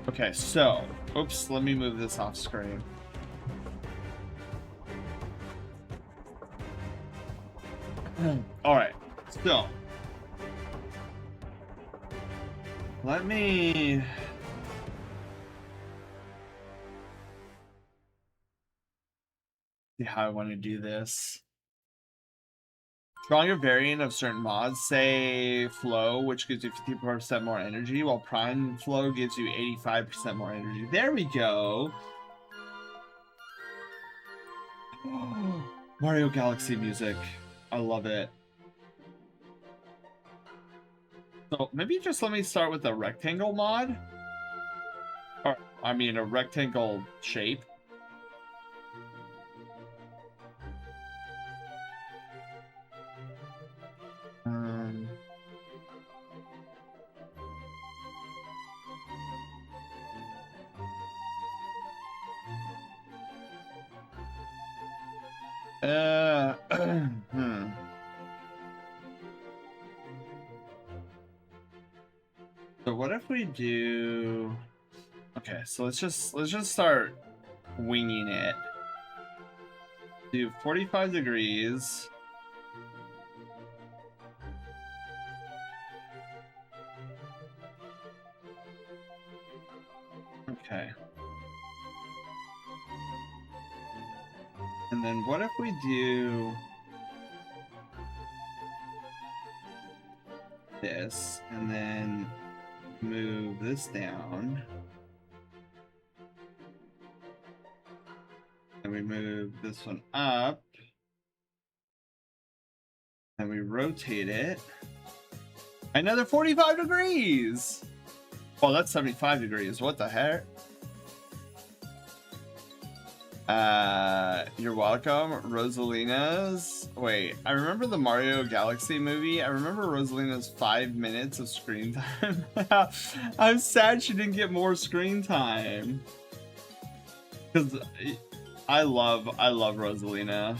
Okay, so, oops, let me move this off screen. All right, so let me see how I want to do this. Stronger variant of certain mods, say Flow, which gives you 50% more energy, while Prime Flow gives you 85% more energy. There we go. Mario Galaxy music. I love it. So maybe just let me start with a rectangle mod. Or, I mean, a rectangle shape. So what if we do? Okay, so let's just start winging it. Do 45 degrees. Okay. And then what if we do this and then move this down? And we move this one up. And we rotate it. Another 45 degrees! Oh, that's 75 degrees. What the heck? You're welcome. Rosalina's. Wait, I remember the Mario Galaxy movie. I remember Rosalina's 5 minutes of screen time. I'm sad she didn't get more screen time. Because I love Rosalina.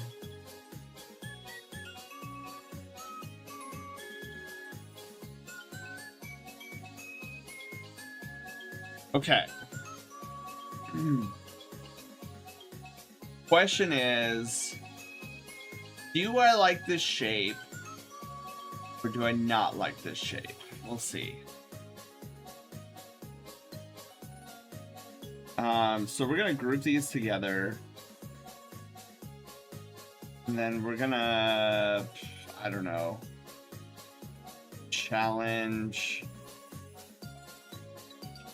Okay. Question is, do I like this shape or do I not like this shape? We'll see. So we're gonna group these together. And then we're gonna, I don't know, challenge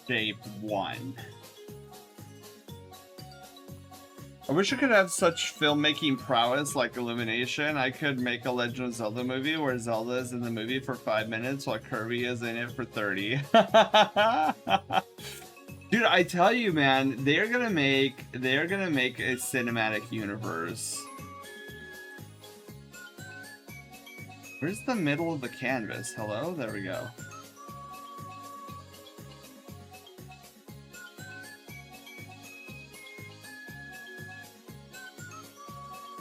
shape 1. I wish I could have such filmmaking prowess like Illumination. I could make a Legend of Zelda movie where Zelda is in the movie for 5 minutes while Kirby is in it for 30. Dude, I tell you, man, they're gonna make a cinematic universe. Where's the middle of the canvas? Hello? There we go.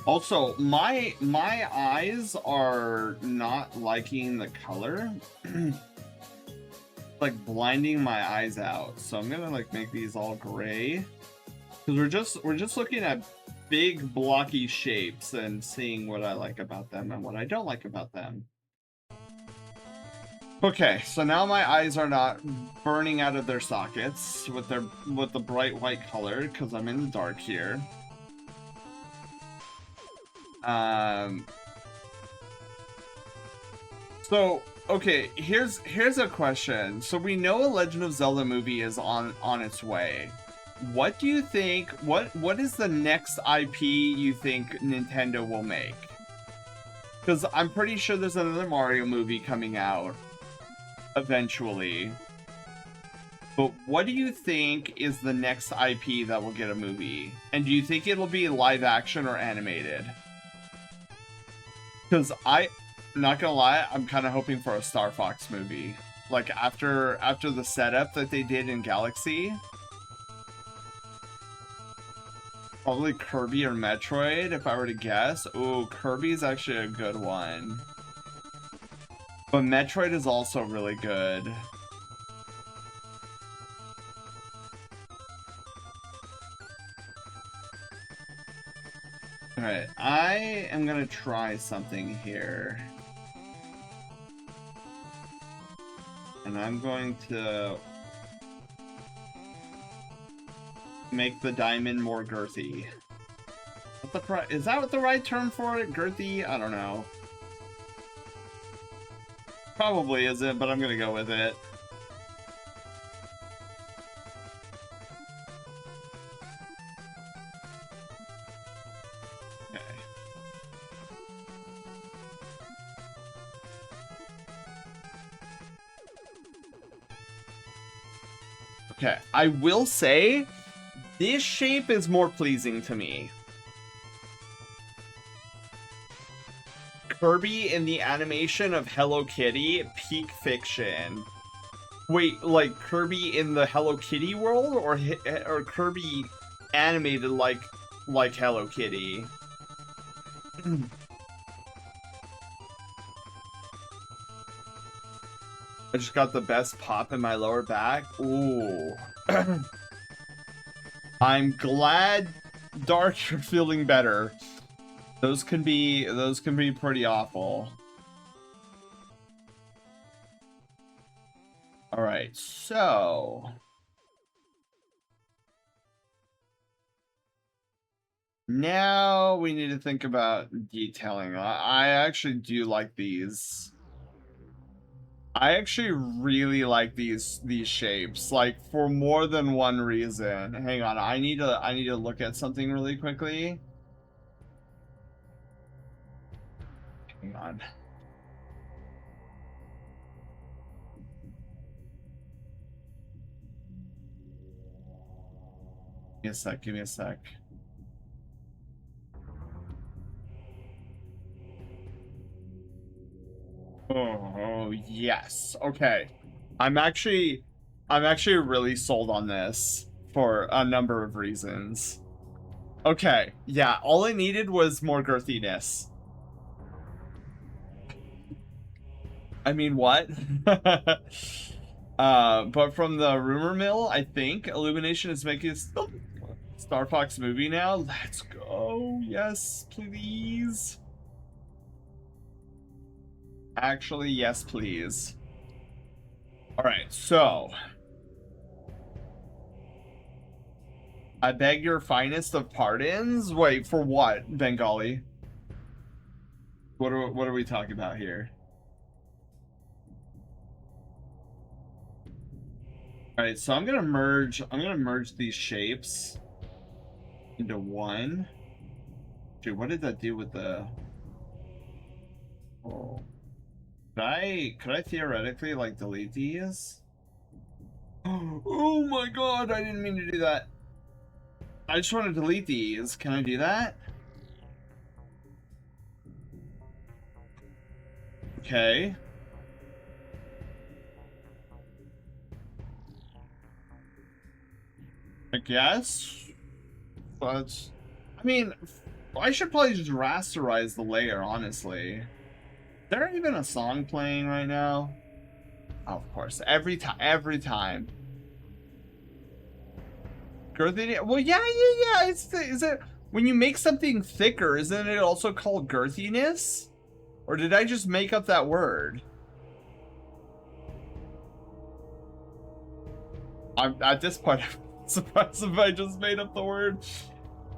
Also, my eyes are not liking the color. Like blinding my eyes out. So I'm gonna like make these all gray. Because we're just looking at big blocky shapes and seeing what I like about them and what I don't like about them. Okay, so now my eyes are not burning out of their sockets with the bright white color because I'm in the dark here. So okay, here's a question. So we know a Legend of Zelda movie is on its way. What do you think? What is the next IP you think Nintendo will make? Because I'm pretty sure there's another Mario movie coming out eventually. But what do you think is the next IP that will get a movie? And do you think it'll be live action or animated? Because not gonna lie, I'm kind of hoping for a Star Fox movie. Like after the setup that they did in Galaxy. Probably Kirby or Metroid, if I were to guess. Ooh, Kirby's actually a good one. But Metroid is also really good. Alright, I am gonna try something here. And I'm going to make the diamond more girthy. Is that what the right term for it? Girthy? I don't know. Probably isn't, but I'm gonna go with it. Okay. Okay, I will say this shape is more pleasing to me. Kirby in the animation of Hello Kitty, peak fiction. Wait, like Kirby in the Hello Kitty world, or Kirby animated like Hello Kitty? I just got the best pop in my lower back. Ooh. I'm glad, Dark, you're feeling better. Those can be pretty awful. All right, so now we need to think about detailing. I actually do like these. I actually really like these shapes, like for more than one reason. Hang on, I need to look at something really quickly. Hang on. Give me a sec. Oh, yes. Okay. I'm actually really sold on this for a number of reasons. Okay. Yeah, all I needed was more girthiness. I mean, what? But from the rumor mill, I think Illumination is making a Star Fox movie now. Let's go. Yes, please. Actually, yes, please. All right, so I beg your finest of pardons. Wait, for what, Bengali? What are we talking about here? All right, so I'm gonna merge these shapes into one. Dude, what did that do with the? Oh, could I theoretically like delete these? Oh my god, I didn't mean to do that. I just want to delete these. Can I do that? Okay. I guess. But I mean, I should probably just rasterize the layer, honestly. Is there even a song playing right now? Oh, of course. Every time. Girthiness? Well, yeah. Is it when you make something thicker, isn't it also called girthiness? Or did I just make up that word? I'm at this point I'm surprised if I just made up the word.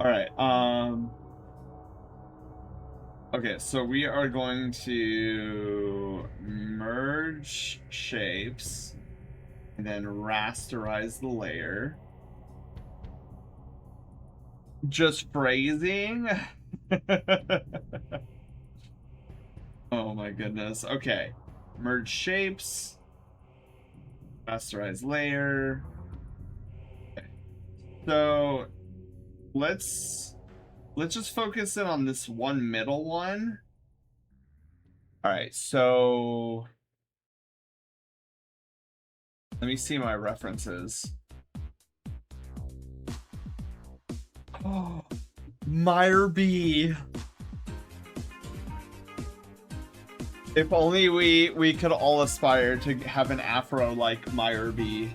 All right. Okay, so we are going to merge shapes and then rasterize the layer. Just phrasing. Oh my goodness. Okay. Merge shapes. Rasterize layer. Okay. So let's just focus in on this one middle one. All right, so let me see my references. Oh, Meyerby. If only we could all aspire to have an afro like Meyerby.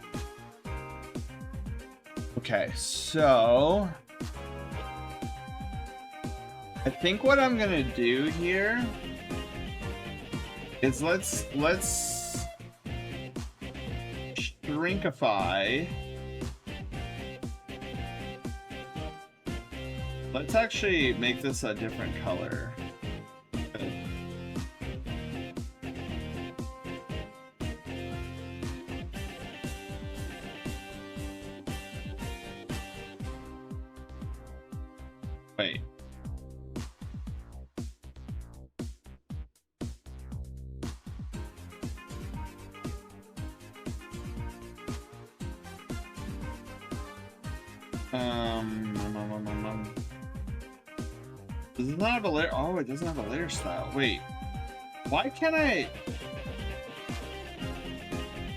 Okay, so I think what I'm gonna do here is let's shrinkify. Let's actually make this a different color. Wait. Does it not have a layer? Oh, it doesn't have a layer style. Wait, why can't I?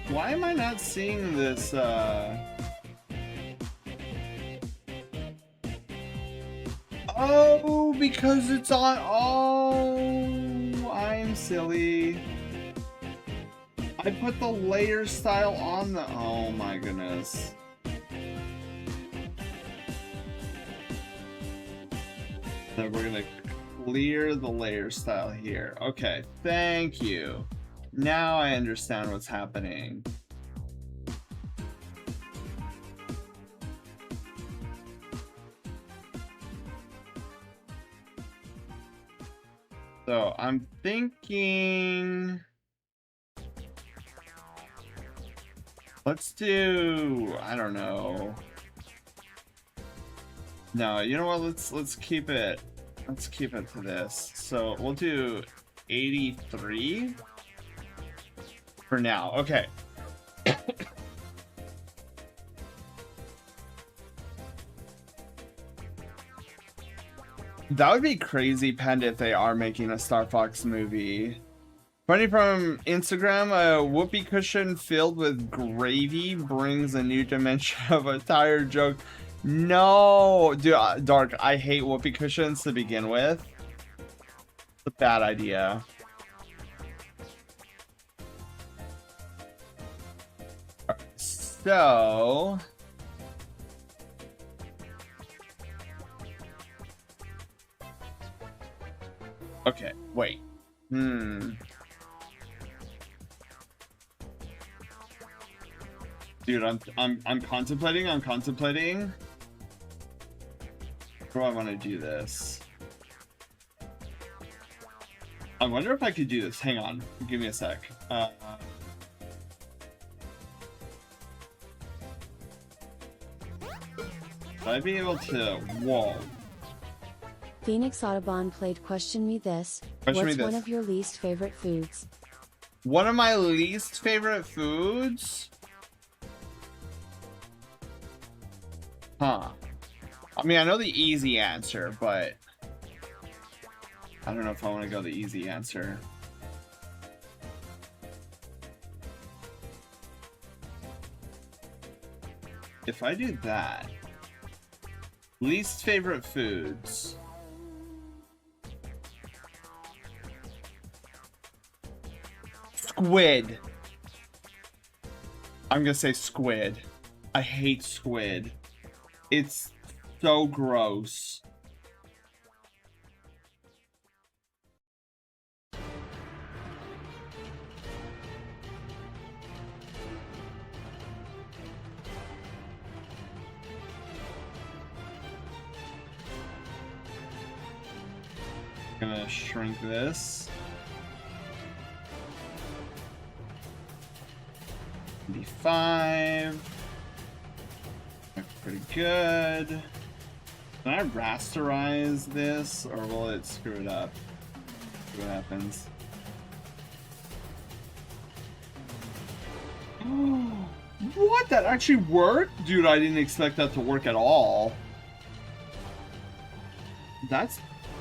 Why am I not seeing this? Oh, because it's on. Oh, I'm silly. I put the layer style on the. Oh my goodness. So we're gonna clear the layer style here. Okay, thank you. Now I understand what's happening. So I'm thinking, let's do, I don't know. No, you know what? Let's keep it. Let's keep it to this. So we'll do 83 for now. Okay. That would be crazy, Panda, if they are making a Star Fox movie. Funny from Instagram, a whoopee cushion filled with gravy brings a new dimension of a tired joke. No, dude, Dark, I hate whoopee cushions to begin with. It's a bad idea. So... okay, wait. Dude, I'm contemplating. How do I want to do this? I wonder if I could do this. Hang on, give me a sec. Would I be able to? Whoa. Phoenix Audubon played Question Me This. What's one of your least favorite foods? One of my least favorite foods? Huh. I mean, I know the easy answer, but I don't know if I want to go the easy answer. If I do that, least favorite foods. Squid. I'm gonna say squid. I hate squid. It's so gross. Gonna shrink this. 95. That's pretty good. Can I rasterize this, or will it screw it up? See what happens. What? That actually worked? Dude, I didn't expect that to work at all. That's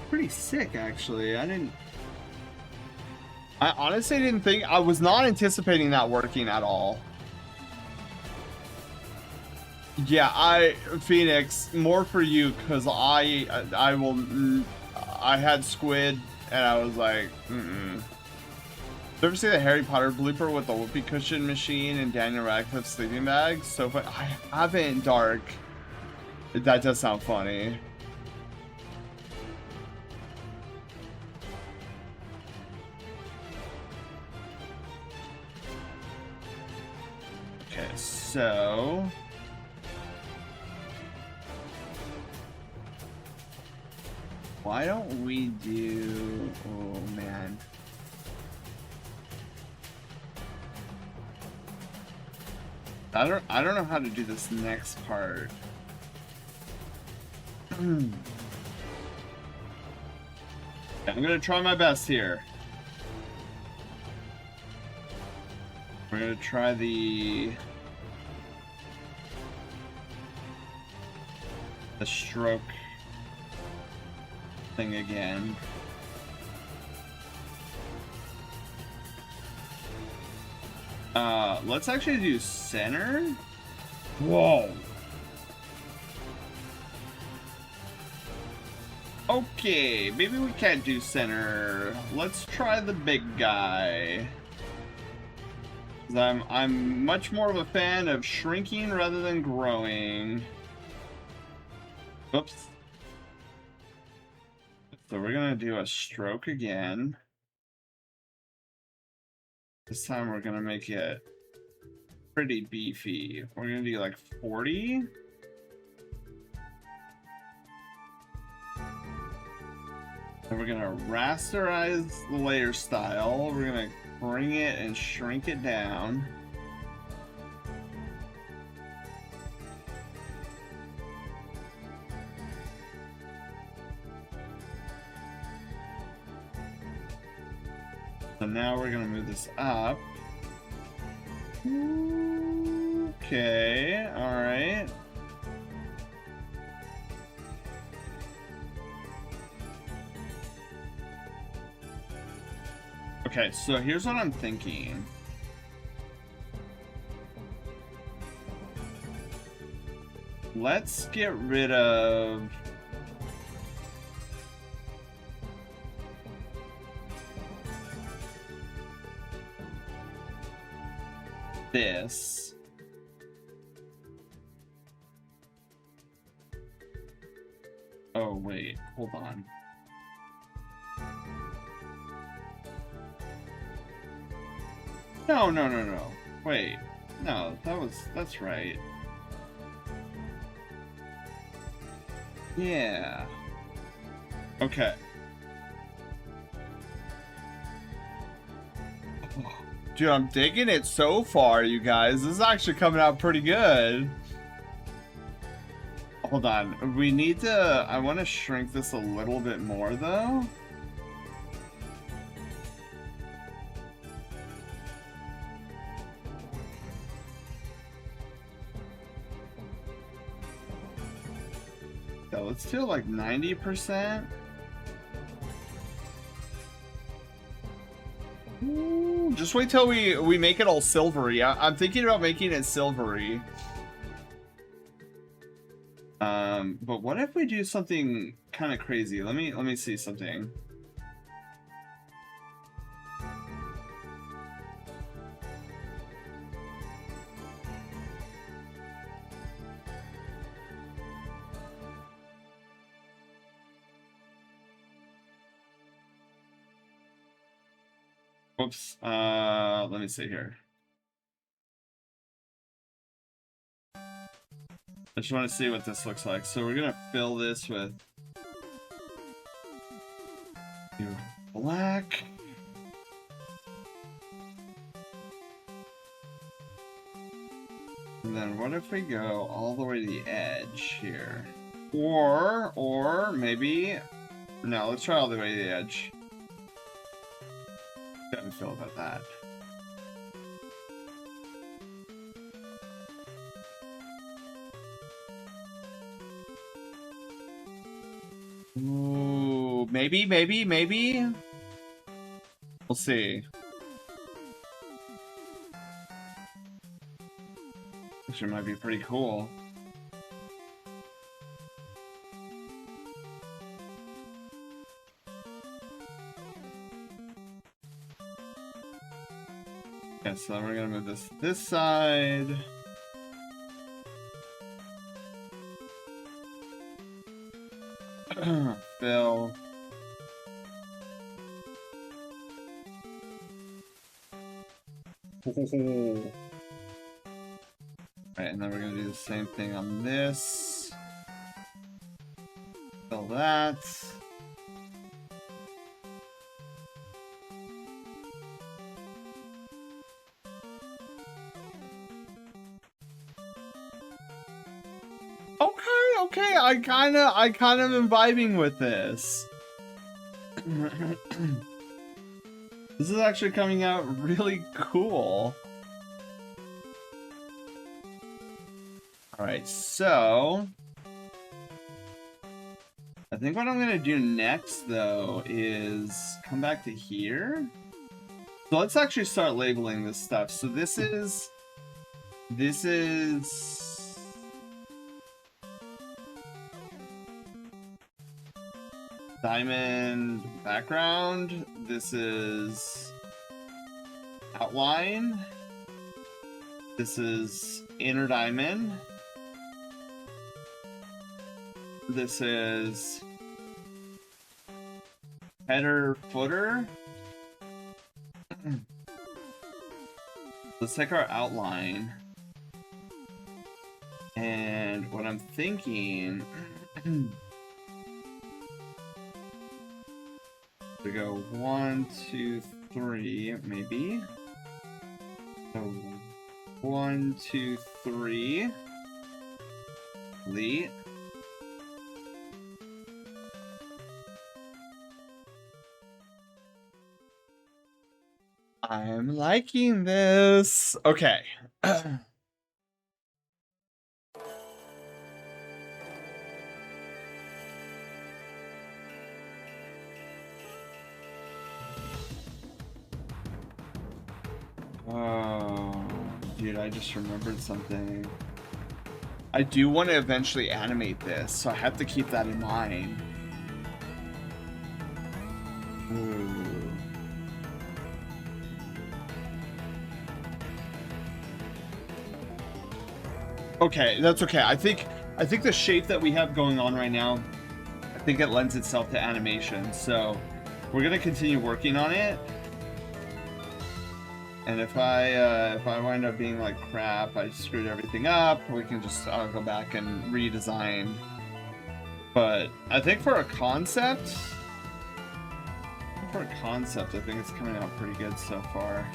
pretty sick, actually. I honestly didn't think, I was not anticipating that working at all. Yeah, Phoenix, more for you, because I had squid, and I was like, Did you ever see the Harry Potter blooper with the whoopee cushion machine and Daniel Radcliffe's sleeping bag? So funny. I haven't, Dark. That does sound funny. Okay, so... why don't we do... oh, man. I don't know how to do this next part. I'm gonna try my best here. We're gonna try the... the stroke thing again. Let's actually do center. Whoa. Okay, maybe we can't do center. Let's try the big guy. 'Cause I'm much more of a fan of shrinking rather than growing. Oops. So we're gonna do a stroke again. This time we're gonna make it pretty beefy. We're gonna do like 40. And we're gonna rasterize the layer style. We're gonna bring it and shrink it down. So now we're gonna move this up. Okay, alright. Okay, so here's what I'm thinking. Let's get rid of this. Oh, wait, hold on. No, no, no, no. Wait. No, that's right. Yeah. Okay. Dude, I'm digging it so far, you guys. This is actually coming out pretty good. Hold on. We need to... I want to shrink this a little bit more, though. Yeah, let's do like 90%. Ooh, just wait till we make it all silvery. I'm thinking about making it silvery. But what if we do something kind of crazy? Let me see something. Whoops. Let me see here. I just want to see what this looks like. So we're gonna fill this with black. And then what if we go all the way to the edge here? Or maybe... No, let's try all the way to the edge. How do you feel about that? Ooh, maybe. We'll see. This might be pretty cool. Okay, so then we're gonna move this side. Fill. Right, and then we're gonna do the same thing on this. Fill that. Okay, I kind of am vibing with this. This is actually coming out really cool. Alright, so I think what I'm gonna do next though is come back to here. So let's actually start labeling this stuff. So this is diamond background. This is outline. This is inner diamond. This is header footer. Let's take our outline. And what I'm thinking to go 1, 2, 3, maybe. So 1, 2, 3. Delete. I'm liking this. Okay. Oh, dude, I just remembered something. I do want to eventually animate this, so I have to keep that in mind. Ooh. Okay, that's okay. I think the shape that we have going on right now, I think it lends itself to animation. So we're gonna continue working on it. And if I wind up being like crap, I screwed everything up, we can just go back and redesign. But I think for a concept, I think it's coming out pretty good so far.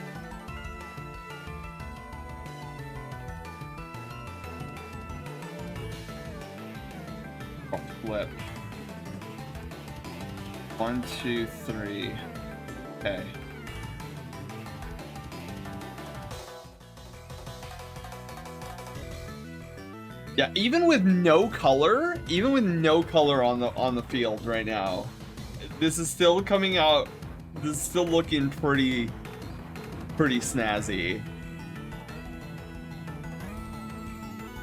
Oh, flip. 1, 2, 3. Okay. Yeah, even with no color on the field right now, this is still coming out. This is still looking pretty snazzy.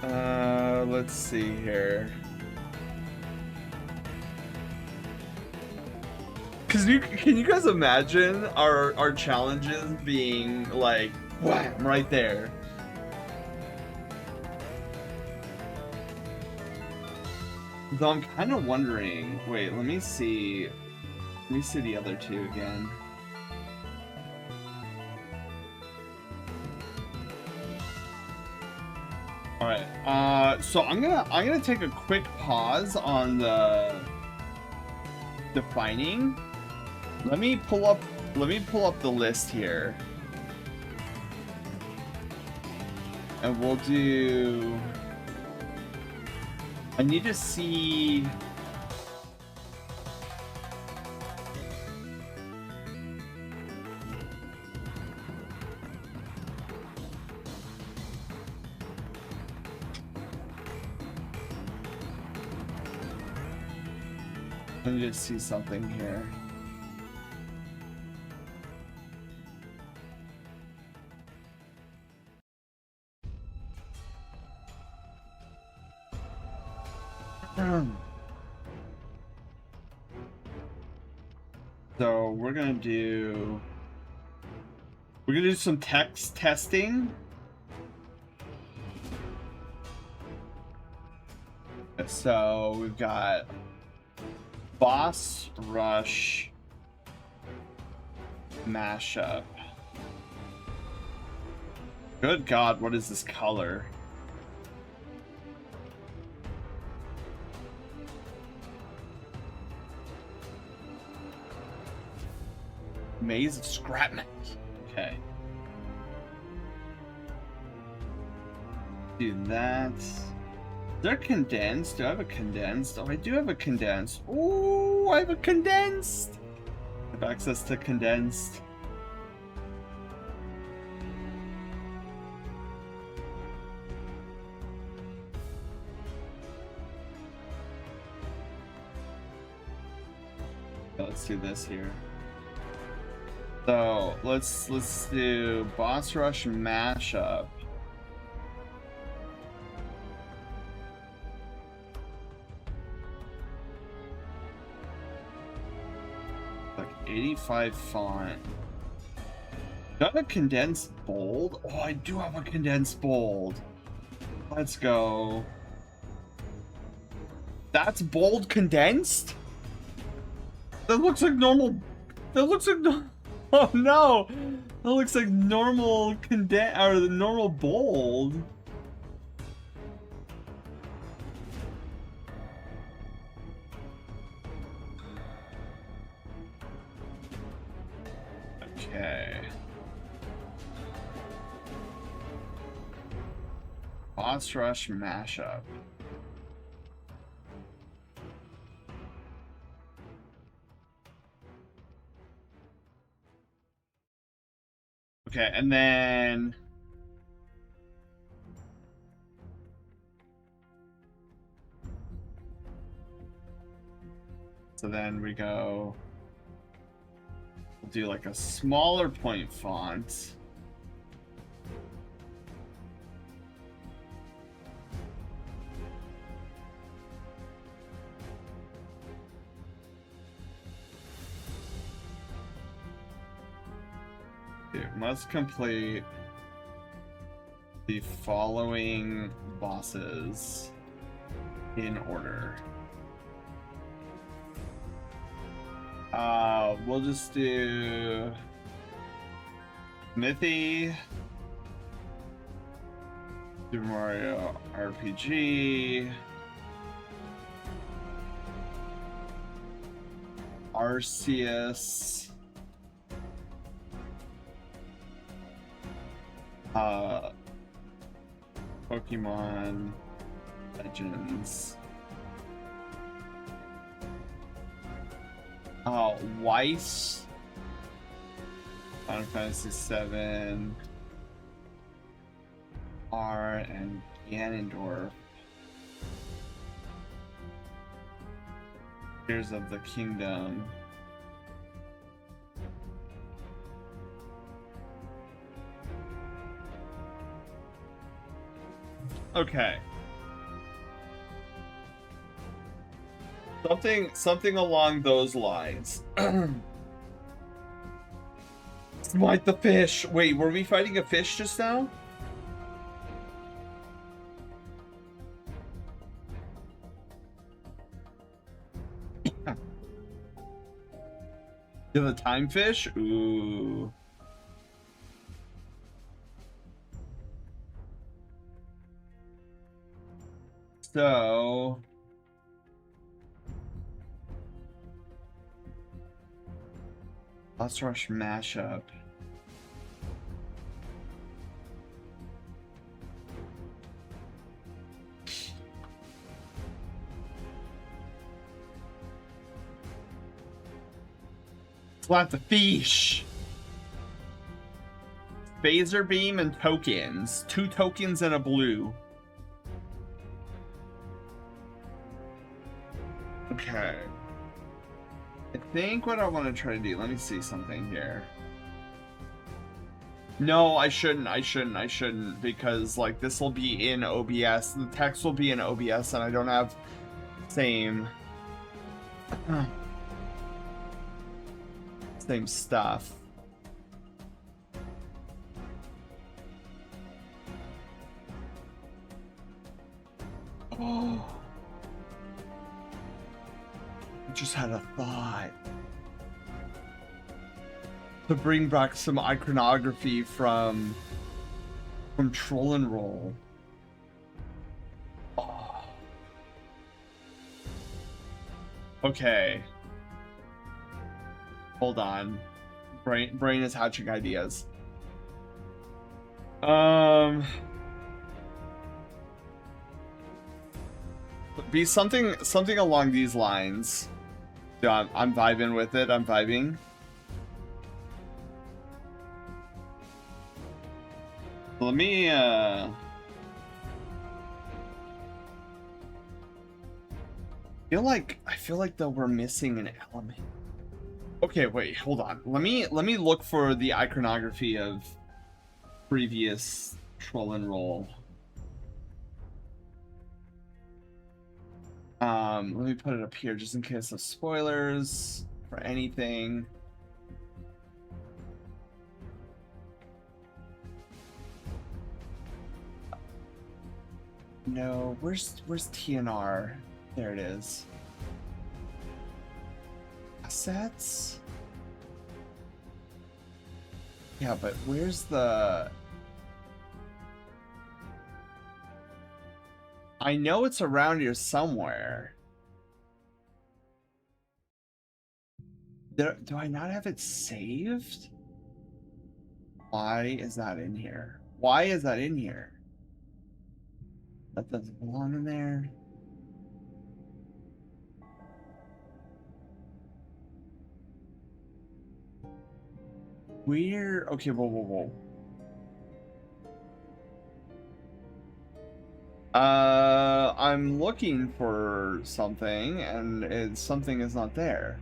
Let's see here. Can you guys imagine our challenges being like wham right there? Though I'm kind of wondering. Wait, let me see the other two again. All right. So I'm gonna take a quick pause on the defining. Let me pull up the list here, and we'll do. I need to see. I need to see something here. So we're gonna do some text testing. So we've got boss rush mashup. Good God, what is this color? Maze of scrap metal. Okay. Do that. Is there condensed? Do I have a condensed? Oh, I do have a condensed. Oh, I have a condensed. I have access to condensed. Let's do this here. So let's do boss rush mashup. Like 85 font. Do I have a condensed bold? Oh, I do have a condensed bold. Let's go. That's bold condensed? That looks like normal. That looks like no. Oh no! That looks like normal or the normal bold. Okay. Boss rush mashup. Okay, and then so then we go, we'll do like a smaller point font. It must complete the following bosses in order. We'll just do Smithy, Super Mario RPG, Arceus, Pokemon Legends, Weiss, Final Fantasy VII, R, and Ganondorf. Tears of the Kingdom. Okay. Something along those lines. Smite the fish. Wait, were we fighting a fish just now? To the time fish? Ooh. So Boss rush mashup. Slap the fish. Phaser beam and tokens. 2 tokens and a blue. Okay. I think what I want to try to do, let me see something here. No, I shouldn't, because like this will be in OBS. The text will be in OBS and I don't have same stuff. Oh. I just had a thought. To bring back some iconography from Troll and Roll. Oh. Okay. Hold on. Brain is hatching ideas. Be something along these lines. Yeah, I'm vibing with it. I'm vibing. Let me I feel like though we're missing an element. Okay, wait, hold on. Let me look for the iconography of previous troll and roll. Let me put it up here just in case of spoilers for anything. No, where's TNR? There it is. Assets? Yeah, but where's the... I know it's around here somewhere. Do I not have it saved? Why is that in here? Why is that in here? That doesn't belong in there. Where? Okay, whoa. I'm looking for something, and something is not there.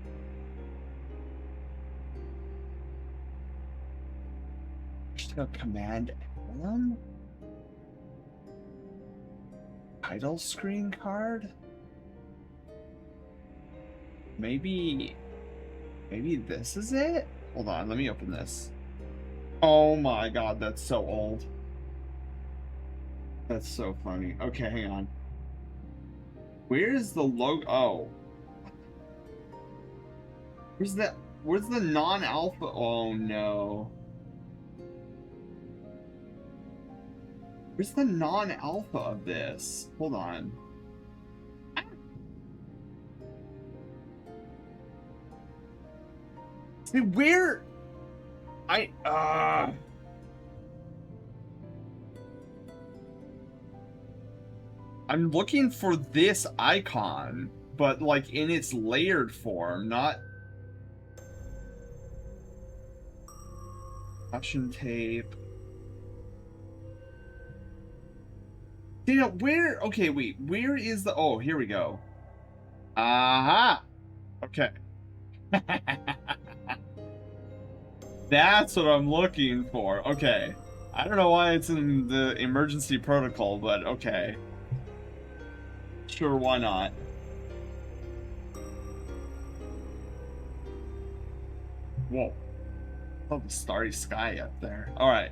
Just go command emblem? Title screen card? Maybe this is it? Hold on, let me open this. Oh my god, that's so old. That's so funny. Okay, hang on. Where is the logo? Oh. Where's the non-alpha? Oh no. Where's the non-alpha of this? Hold on. See, where? I'm looking for this icon, but like in its layered form, not option tape. You know, where? Okay, wait. Where is the? Oh, here we go. Aha! Okay. That's what I'm looking for. Okay. I don't know why it's in the emergency protocol, but okay. Sure, why not? Whoa. Oh, the starry sky up there. Alright.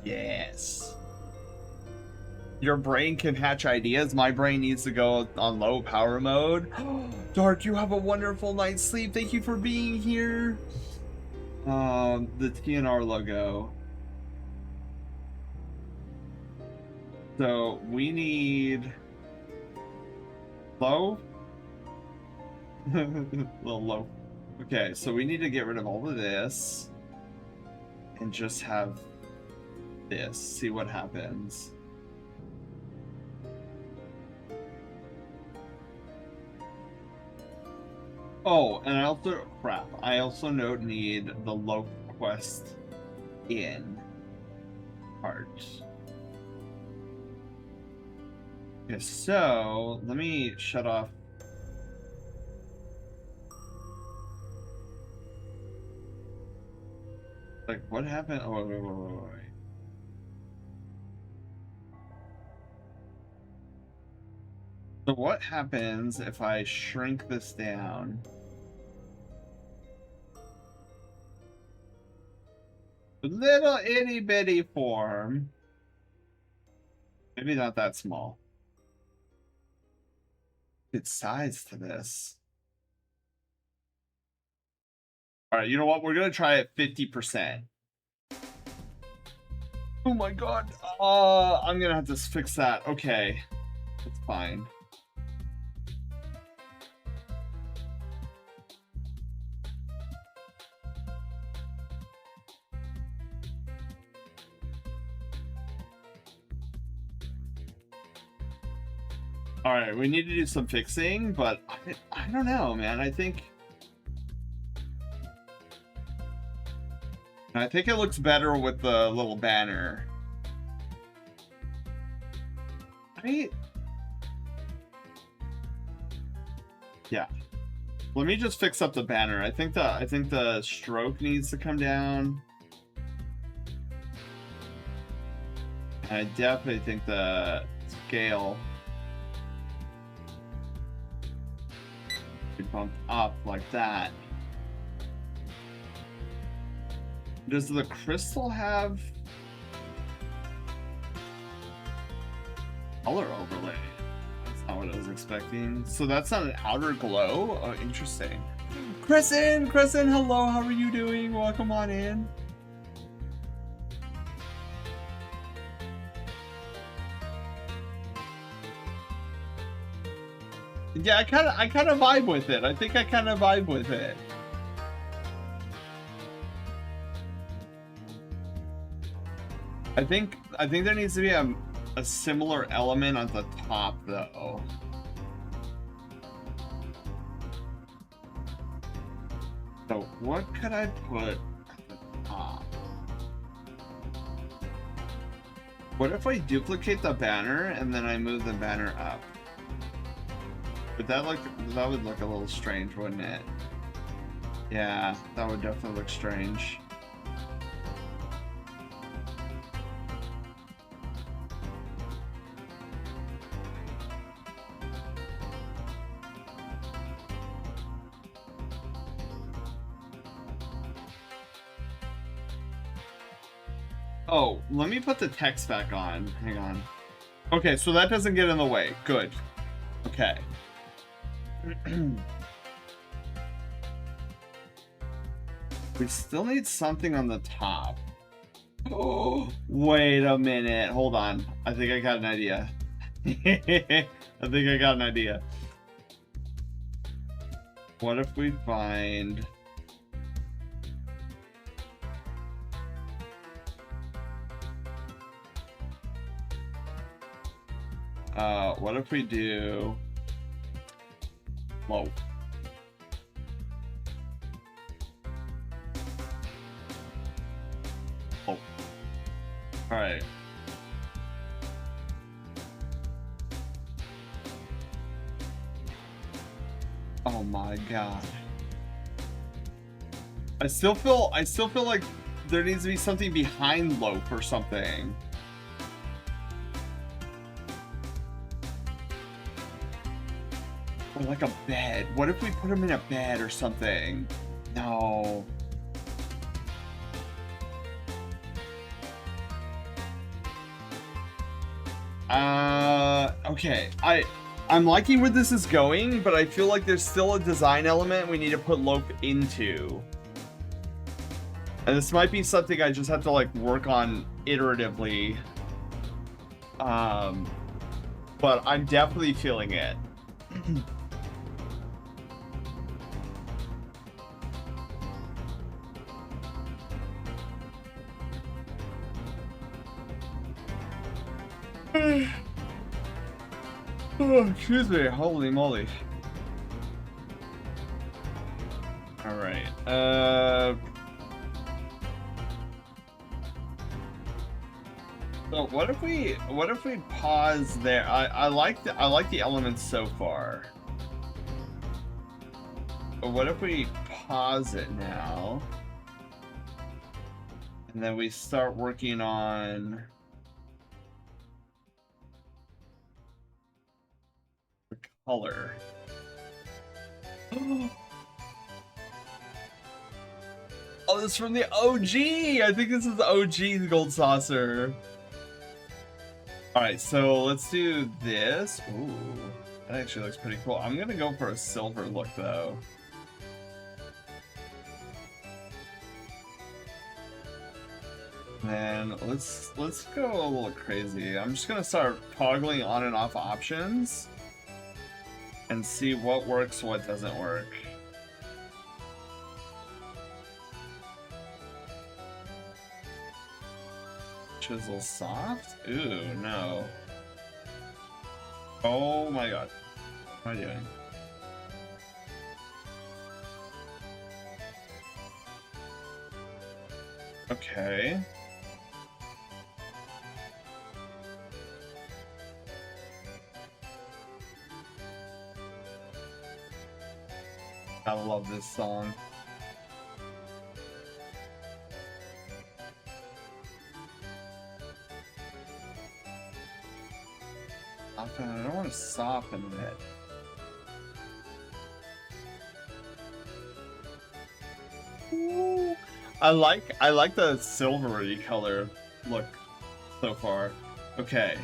Yes. Your brain can hatch ideas. My brain needs to go on low power mode. Dark, you have a wonderful night's sleep. Thank you for being here. The TNR logo. So we need low. A little low. Okay, so we need to get rid of all of this and just have this. See what happens. Oh, and I also I also need the low quest in part. Okay, so let me shut off. Like, what happened? Oh, wait. So what happens if I shrink this down? Little itty bitty form. Maybe not that small. Good size to this. Alright, you know what? We're gonna try it 50%. Oh my god. I'm gonna have to fix that. Okay. It's fine. Alright, we need to do some fixing, but I don't know, man. I think it looks better with the little banner. Right? Yeah. Let me just fix up the banner. I think the stroke needs to come down. And I definitely think the scale should bump up like that. Does the crystal have color overlay? That's not what I was expecting. So that's not an outer glow? Oh, interesting. Kristen, hello, how are you doing? Welcome on in. Yeah, I kind of vibe with it. I think I kind of vibe with it. I think there needs to be a similar element on the top though. So what could I put at the top? What if I duplicate the banner and then I move the banner up? But that would look a little strange, wouldn't it? Yeah, that would definitely look strange. Oh, let me put the text back on. Hang on. Okay, so that doesn't get in the way. Good. Okay. We still need something on the top. Oh, wait a minute. Hold on. I think I got an idea. What if we find... what if we do... Whoa. Oh. Alright. Oh my god. I still feel like there needs to be something behind Loaf or something. Or like a bed. What if we put him in a bed or something? No. Okay. I'm liking where this is going, but I feel like there's still a design element we need to put Loaf into. And this might be something I just have to like work on iteratively. But I'm definitely feeling it. Oh, excuse me, holy moly. Alright, so what if we pause there? I like the elements so far. But what if we pause it now? And then we start working on the color. Oh, this is from the OG! I think this is the OG Gold Saucer. Alright, so let's do this. Ooh, that actually looks pretty cool. I'm gonna go for a silver look though. Man, let's go a little crazy. I'm just gonna start toggling on and off options and see what works, what doesn't work. Chisel soft? Ooh, no. Oh my god. What am I doing? Okay. I love this song. I don't want to soften it. Ooh. I like the silvery color look so far. Okay.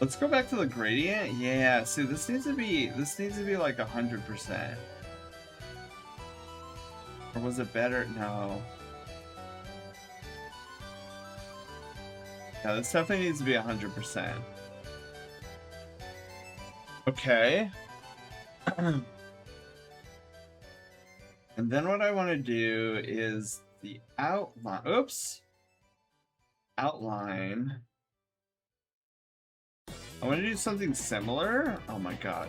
Let's go back to the gradient. Yeah, see this needs to be like 100%. Or was it better? No. Yeah, this definitely needs to be 100%. Okay. And then what I want to do is the outline. Oops. Outline. I want to do something similar. Oh my god.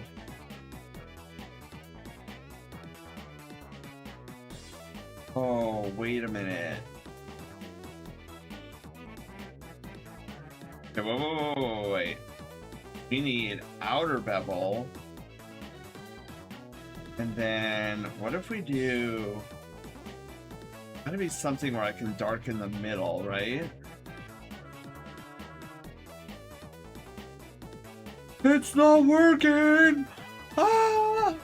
Oh, wait a minute. Okay, wait. We need outer bevel. And then, what if we do... Gotta be something where I can darken the middle, right? It's not working! Ah!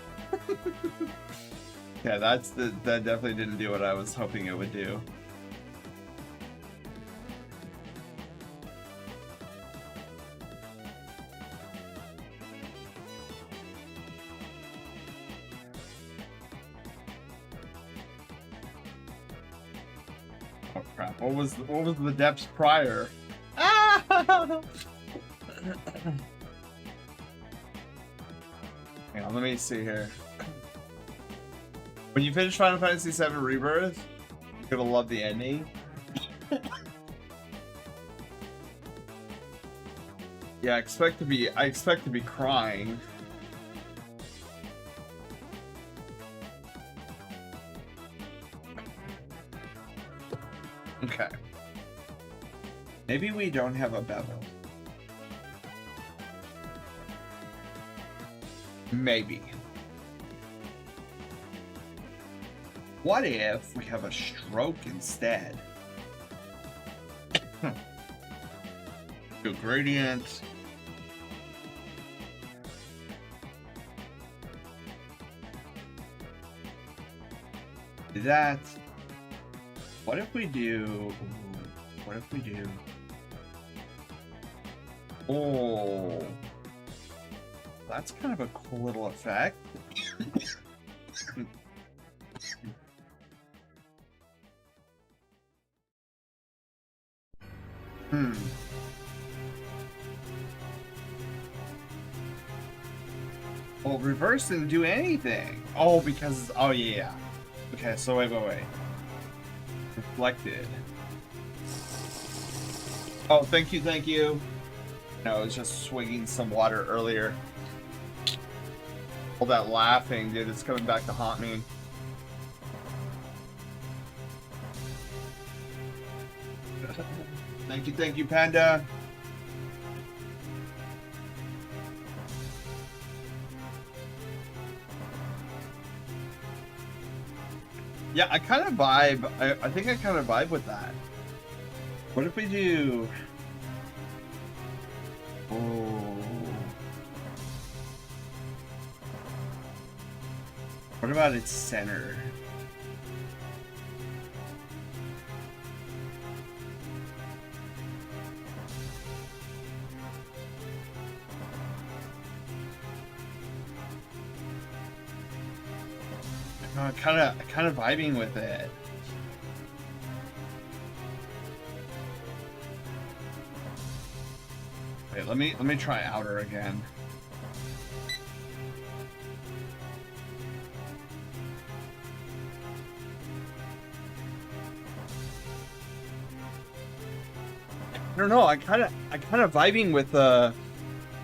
Yeah, that definitely didn't do what I was hoping it would do. Oh crap! What was the depths prior? Ah! Hang on, let me see here. When you finish Final Fantasy VII Rebirth, you're gonna love the ending. Yeah, I expect to be crying. Okay. Maybe we don't have a bevel. Maybe. What if we have a stroke instead? Do gradient. Do that. What if we do... What if we do... Oh... That's kind of a cool little effect. Well, reverse didn't do anything. Oh, because... Oh, yeah. Okay, so wait. Reflected. Oh, thank you. No, I was just swinging some water earlier. All that laughing, dude, it's coming back to haunt me. Thank you, Panda. Yeah, I kind of vibe. I think I kind of vibe with that. What if we do... Oh... What about its center? I'm kind of vibing with it. Wait, let me try outer again. I don't know. I kind of vibing with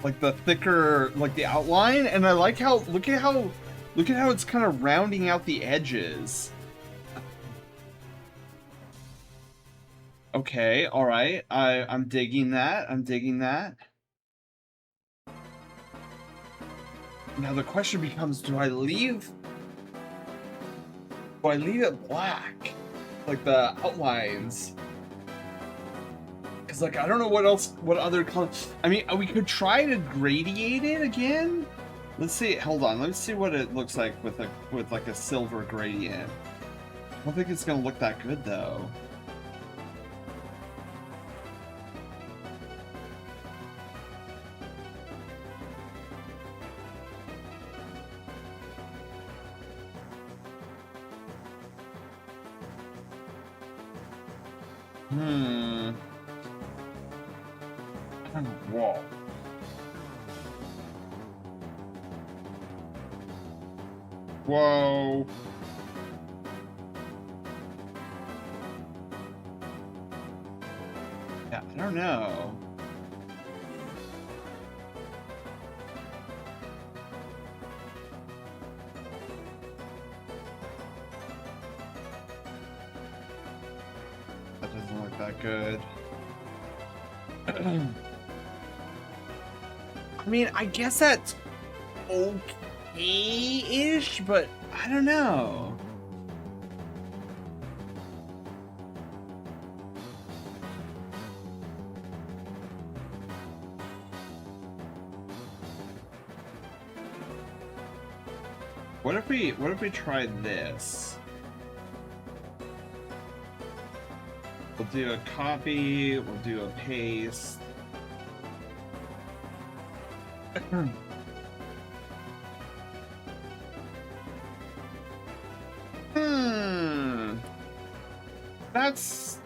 like the thicker, like the outline, and I like how look at how it's kind of rounding out the edges. Okay, all right. I'm digging that. Now the question becomes: do I leave But I leave it black, like the outlines. Cause like I don't know what other color. I mean, we could try to gradiate it again. Let's see. Hold on. Let's see what it looks like with like a silver gradient. I don't think it's gonna look that good though. Whoa. Whoa. Yeah, I don't know. That doesn't look that good. I mean, I guess that's okay-ish, but I don't know. What if we tried this? We'll do a copy, we'll do a paste. That's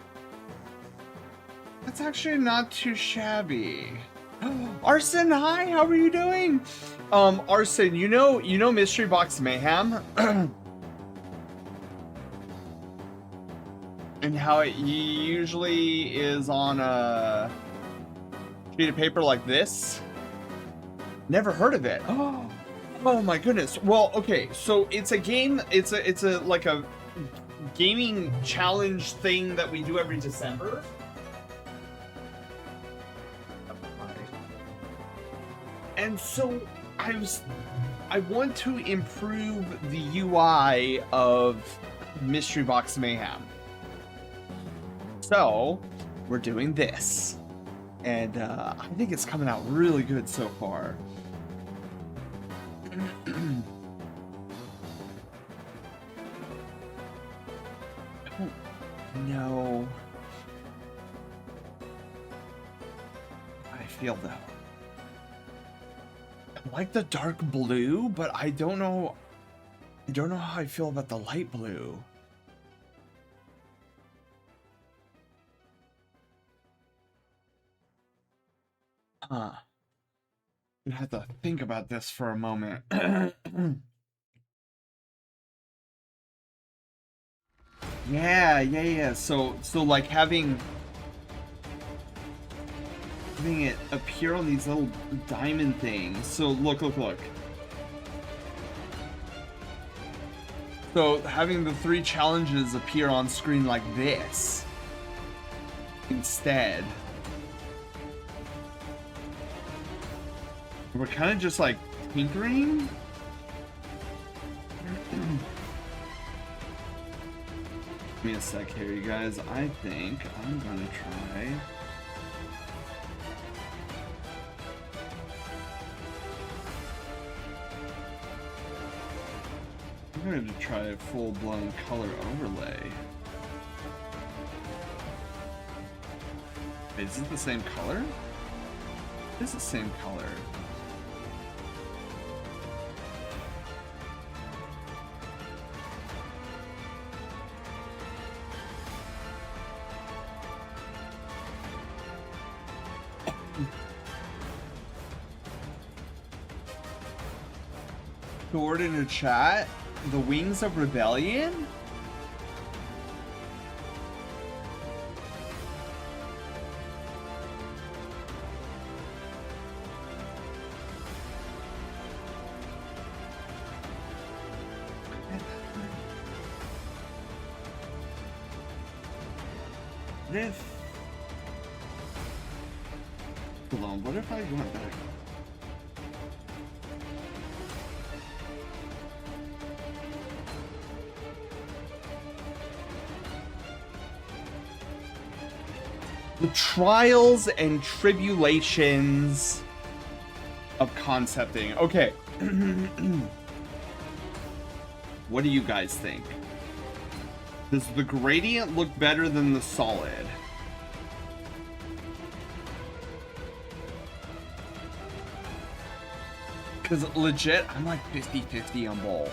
actually not too shabby. Arson, hi, how are you doing? Arson, you know Mystery Box Mayhem? And how it usually is on a sheet of paper like this? Never heard of it. Oh my goodness. Well, okay, so it's a game, it's a like a gaming challenge thing that we do every December. And so I want to improve the UI of Mystery Box Mayhem. So we're doing this. And I think it's coming out really good so far. No. I feel though. I like the dark blue, but I don't know how I feel about the light blue. Huh. I have to think about this for a moment. Yeah. So like having it appear on these little diamond things. So look. So having the 3 challenges appear on screen like this instead. We're kind of just like tinkering. Give me a sec here, you guys. I think I'm gonna try. I'm going to try a full-blown color overlay. Wait, is it the same color? It is the same color. Stored in a chat? The Wings of Rebellion? Hold on, what if I went back? The trials and tribulations of concepting. Okay. What do you guys think? Does the gradient look better than the solid? Because legit, I'm like 50-50 on both.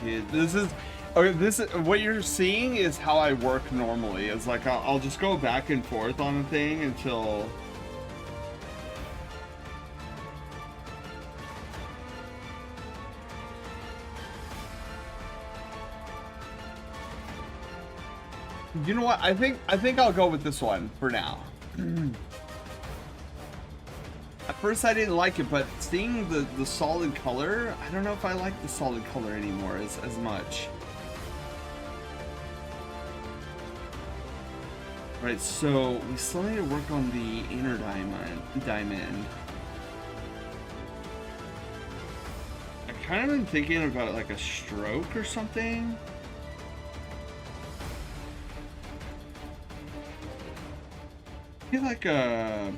Dude, this is... Okay, this is, what you're seeing is how I work normally. It's like I'll just go back and forth on a thing until... You know what? I think I'll go with this one for now. At first I didn't like it, but seeing the solid color, I don't know if I like the solid color anymore as much. Right, so we still need to work on the inner diamond. I kind of been thinking about like a stroke or something. I feel like a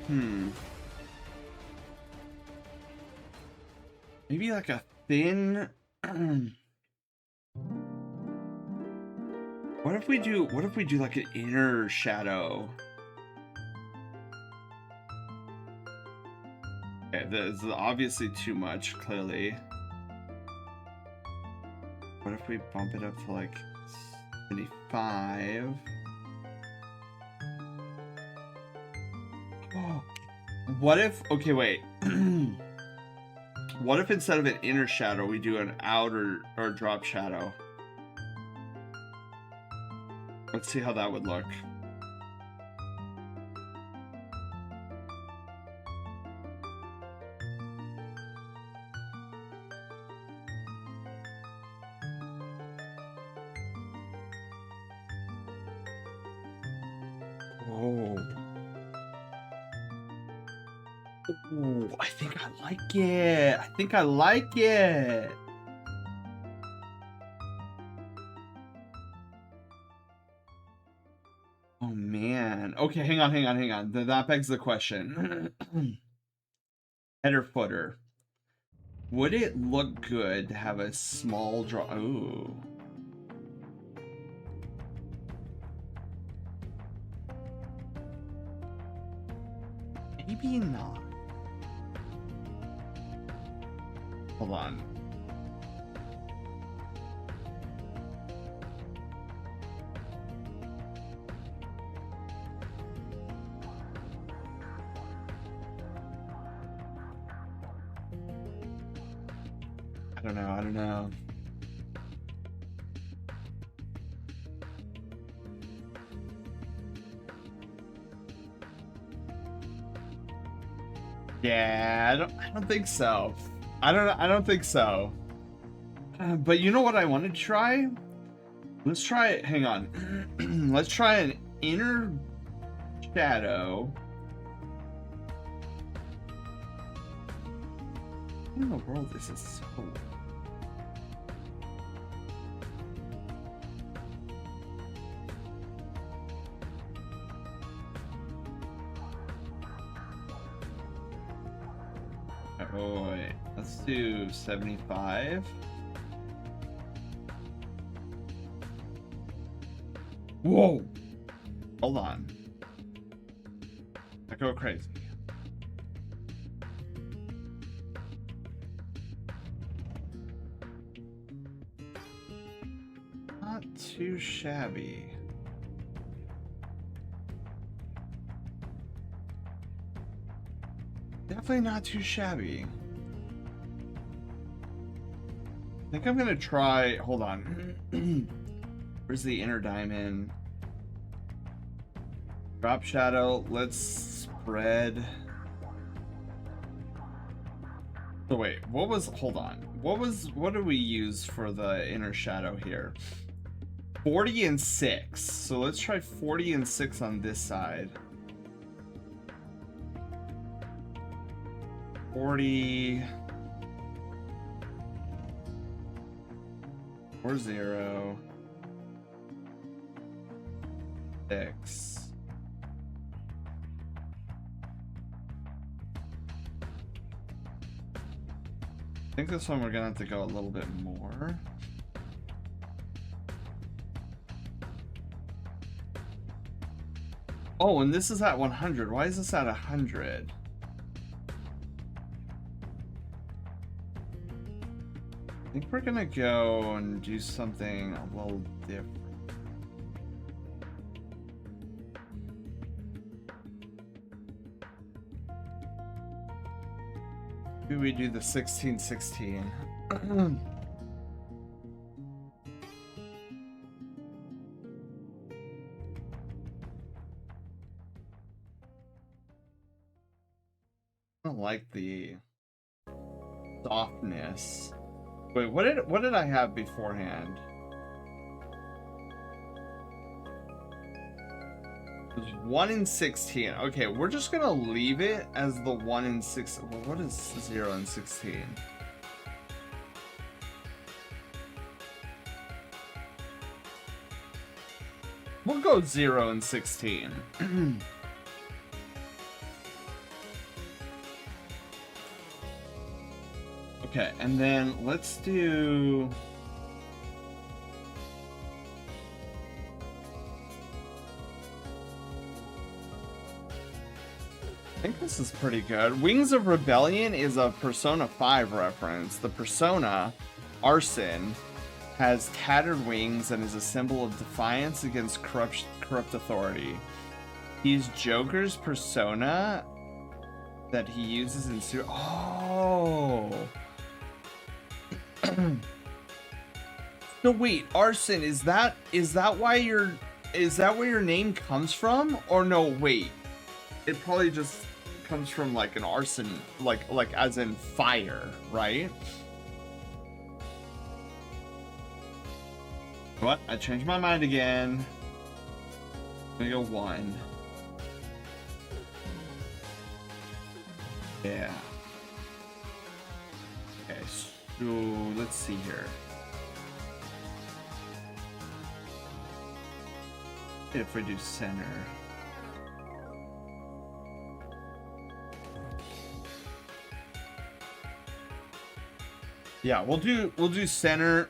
maybe like a thin what if we do like an inner shadow? Okay, this is obviously too much, clearly. What if we bump it up to like 75? Oh. What if, okay, wait. What if instead of an inner shadow, we do an outer or drop shadow? Let's see how that would look. Oh. Ooh, I think I like it. I think I like it. Oh man. Okay, hang on. That begs the question. Header footer. Would it look good to have a small draw? Ooh. Maybe not. Hold on. I don't know. Yeah, I don't think so. I don't think so. But you know what I want to try? Let's try it. Hang on. Let's try an inner shadow. What in the world is this so? Oh wait, let's do 75. Whoa! Hold on. I go crazy. Not too shabby. Definitely not too shabby. I think I'm gonna try. Hold on. Where's the inner diamond? Drop shadow. Let's spread. So wait, what was? Hold on. What do we use for the inner shadow here? 40 and 6. So let's try 40 and 6 on this side. 40. 4, 0, 6. I think this one we're gonna have to go a little bit more. Oh, and this is at 100. Why is this at 100? I think we're gonna go and do something a little different. Maybe we do the 1616. I don't like the softness. Wait, what did I have beforehand? It was 1 in 16. Okay, we're just gonna leave it as the 1 in 6. Well, what is 0 in 16? We'll go 0 in 16. Okay, and then let's do... I think this is pretty good. Wings of Rebellion is a Persona 5 reference. The persona, Arson, has tattered wings and is a symbol of defiance against corrupt authority. He's Joker's persona that he uses in Oh! So wait, Arson, is that why where your name comes from? Or no, wait. It probably just comes from like an arson, like as in fire, right? What? I changed my mind again. I'm gonna go 1. Yeah. Okay, so let's see here. If we do center. Yeah, we'll do center.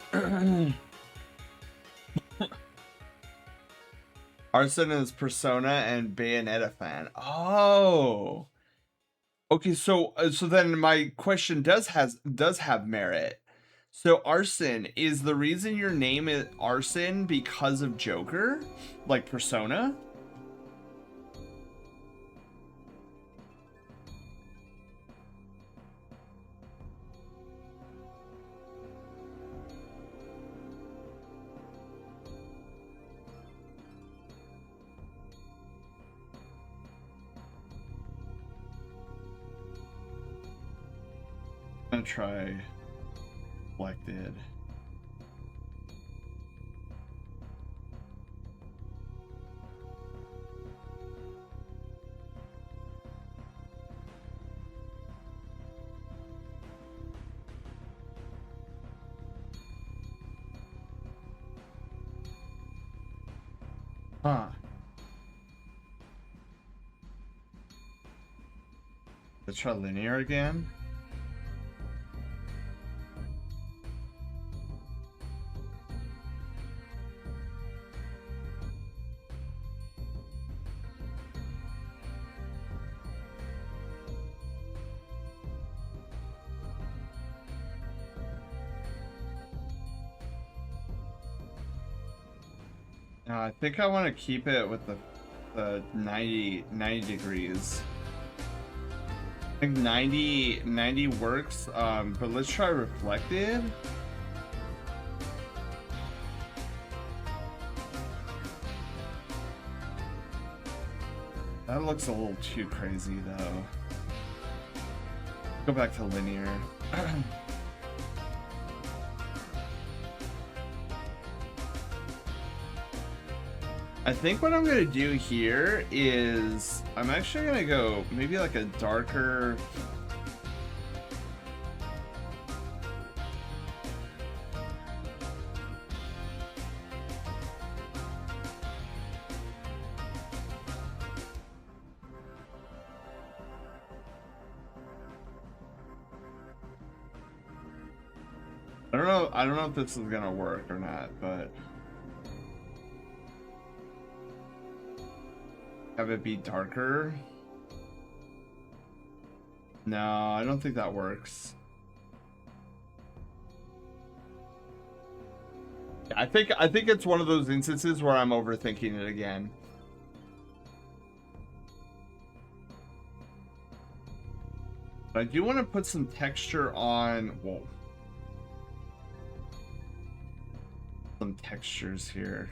Arson is Persona and Bayonetta fan. Oh. Okay, so then my question does have merit. So Arson, is the reason your name is Arson because of Joker? Like Persona? I'm gonna try selected. Huh. Let's try linear again. I think I want to keep it with the 90 degrees. I think 90 works, but let's try reflected. That looks a little too crazy though. Go back to linear. I think what I'm gonna do here is I'm actually gonna go maybe like a darker. I don't know if this is gonna work or not, but have it be darker. No, I don't think that works. I think it's one of those instances where I'm overthinking it again. But I do want to put some texture on. Whoa. Some textures here.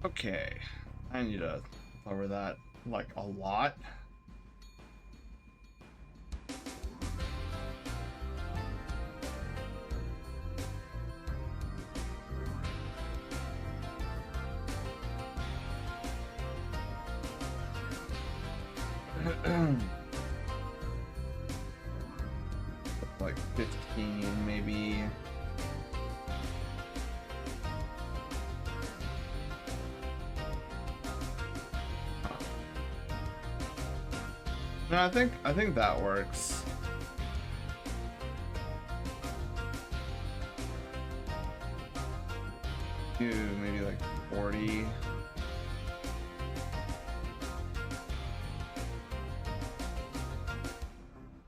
Okay, I need to lower that like a lot. Like 15 maybe. No, I think that works. Maybe like 40.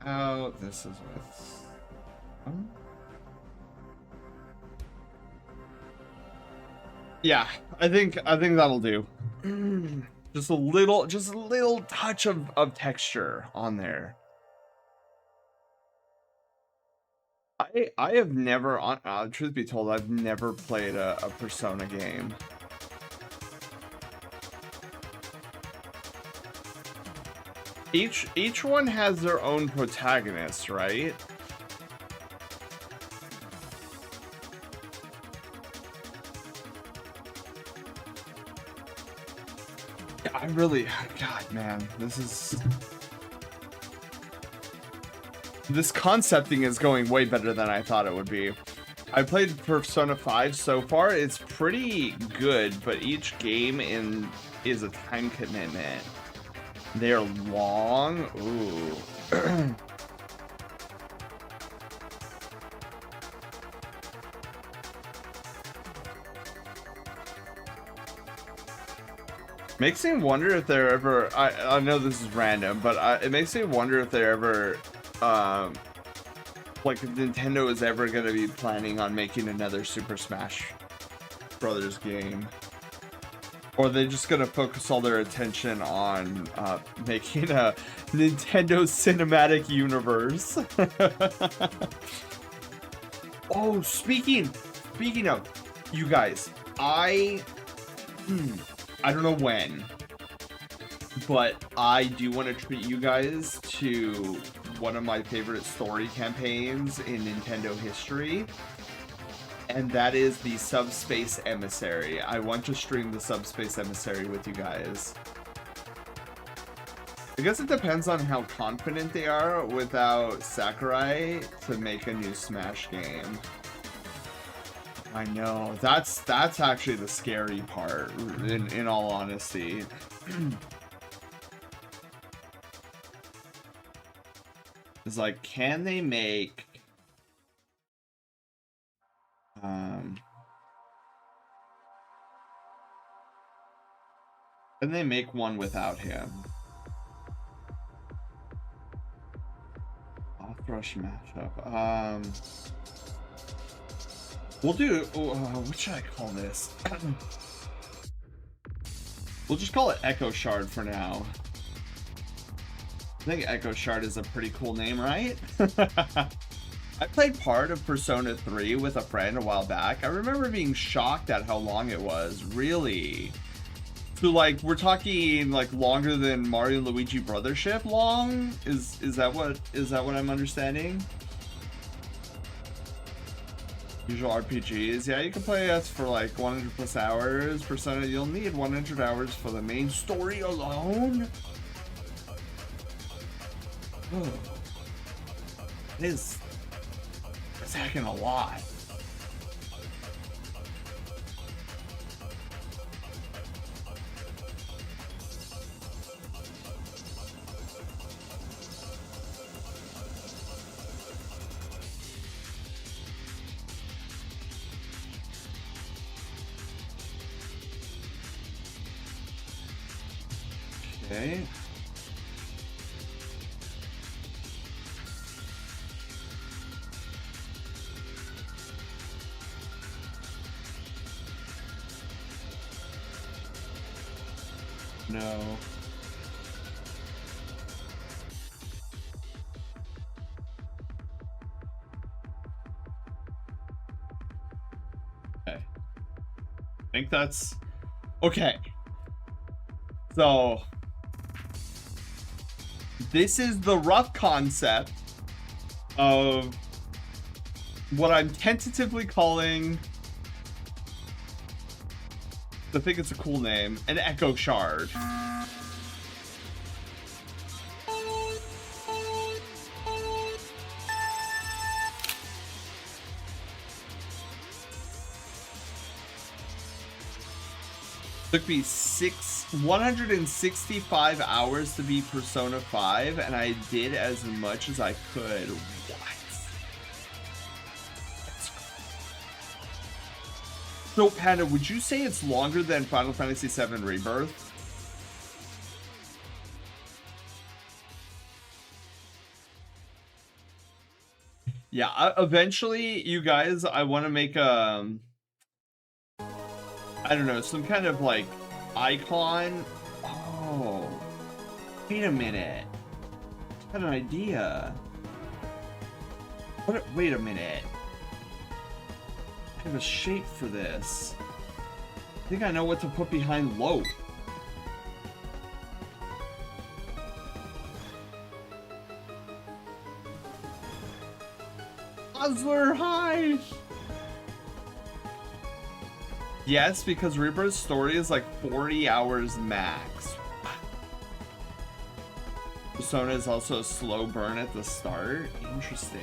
Oh, this is with. Yeah, I think that'll do. Just a little touch of texture on there. I have never, truth be told, I've never played a Persona game. Each one has their own protagonist, right? I really, God, man, this concepting is going way better than I thought it would be. I played Persona 5 so far. It's pretty good, but each game is a time commitment. They're long. Ooh. Makes me wonder if they're ever. I know this is random, but it makes me wonder if they're ever, like if Nintendo is ever gonna be planning on making another Super Smash Brothers game, or are they just gonna focus all their attention on making a Nintendo Cinematic Universe? Oh, speaking of, you guys, I don't know when, but I do want to treat you guys to one of my favorite story campaigns in Nintendo history, and that is the Subspace Emissary. I want to stream the Subspace Emissary with you guys. I guess it depends on how confident they are without Sakurai to make a new Smash game. I know, that's actually the scary part, in all honesty. It's like, can they make can they make one without him? Off-rush matchup. We'll do, what should I call this? We'll just call it Echo Shard for now. I think Echo Shard is a pretty cool name, right? I played part of Persona 3 with a friend a while back. I remember being shocked at how long it was, really. So like, we're talking like longer than Mario and Luigi Brothership long? Is that what I'm understanding? Usual RPGs, yeah, you can play us for like 100 plus hours. Persona, you'll need 100 hours for the main story alone. Oh. It is That's heckin' a lot. Okay. No. Okay. I think that's okay. So this is the rough concept of what I'm tentatively calling, I think it's a cool name, an Echo Shard. Took me 165 hours to beat Persona 5, and I did as much as I could. What? So, Panda, would you say it's longer than Final Fantasy VII Rebirth? Yeah, eventually, you guys, I want to make I don't know, some kind of like icon. Oh, wait a minute. I had an idea. What? Wait a minute. I have a shape for this. I think I know what to put behind Lope. Osler, hi! Yes, because Rebirth's story is like 40 hours max. Persona is also a slow burn at the start. Interesting.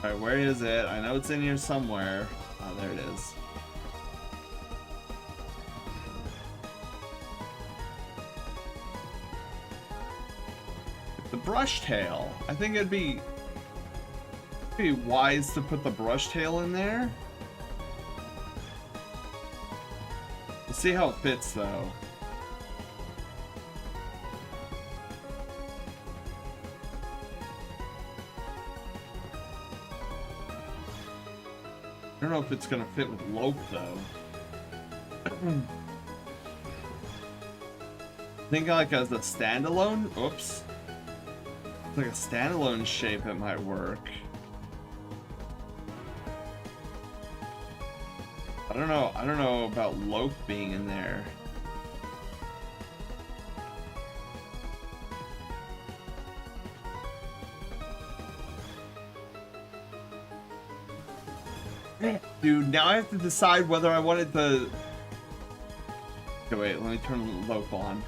Alright, where is it? I know it's in here somewhere. Oh, there it is. The brush tail. I think it'd be wise to put the brush tail in there. Let's see how it fits though. I don't know if it's gonna fit with Lope though. I think like as a standalone, oops. Like a standalone shape it might work. I don't know about Lope being in there. Dude, now I have to decide whether I wanted to... Okay, wait, let me turn Lope on.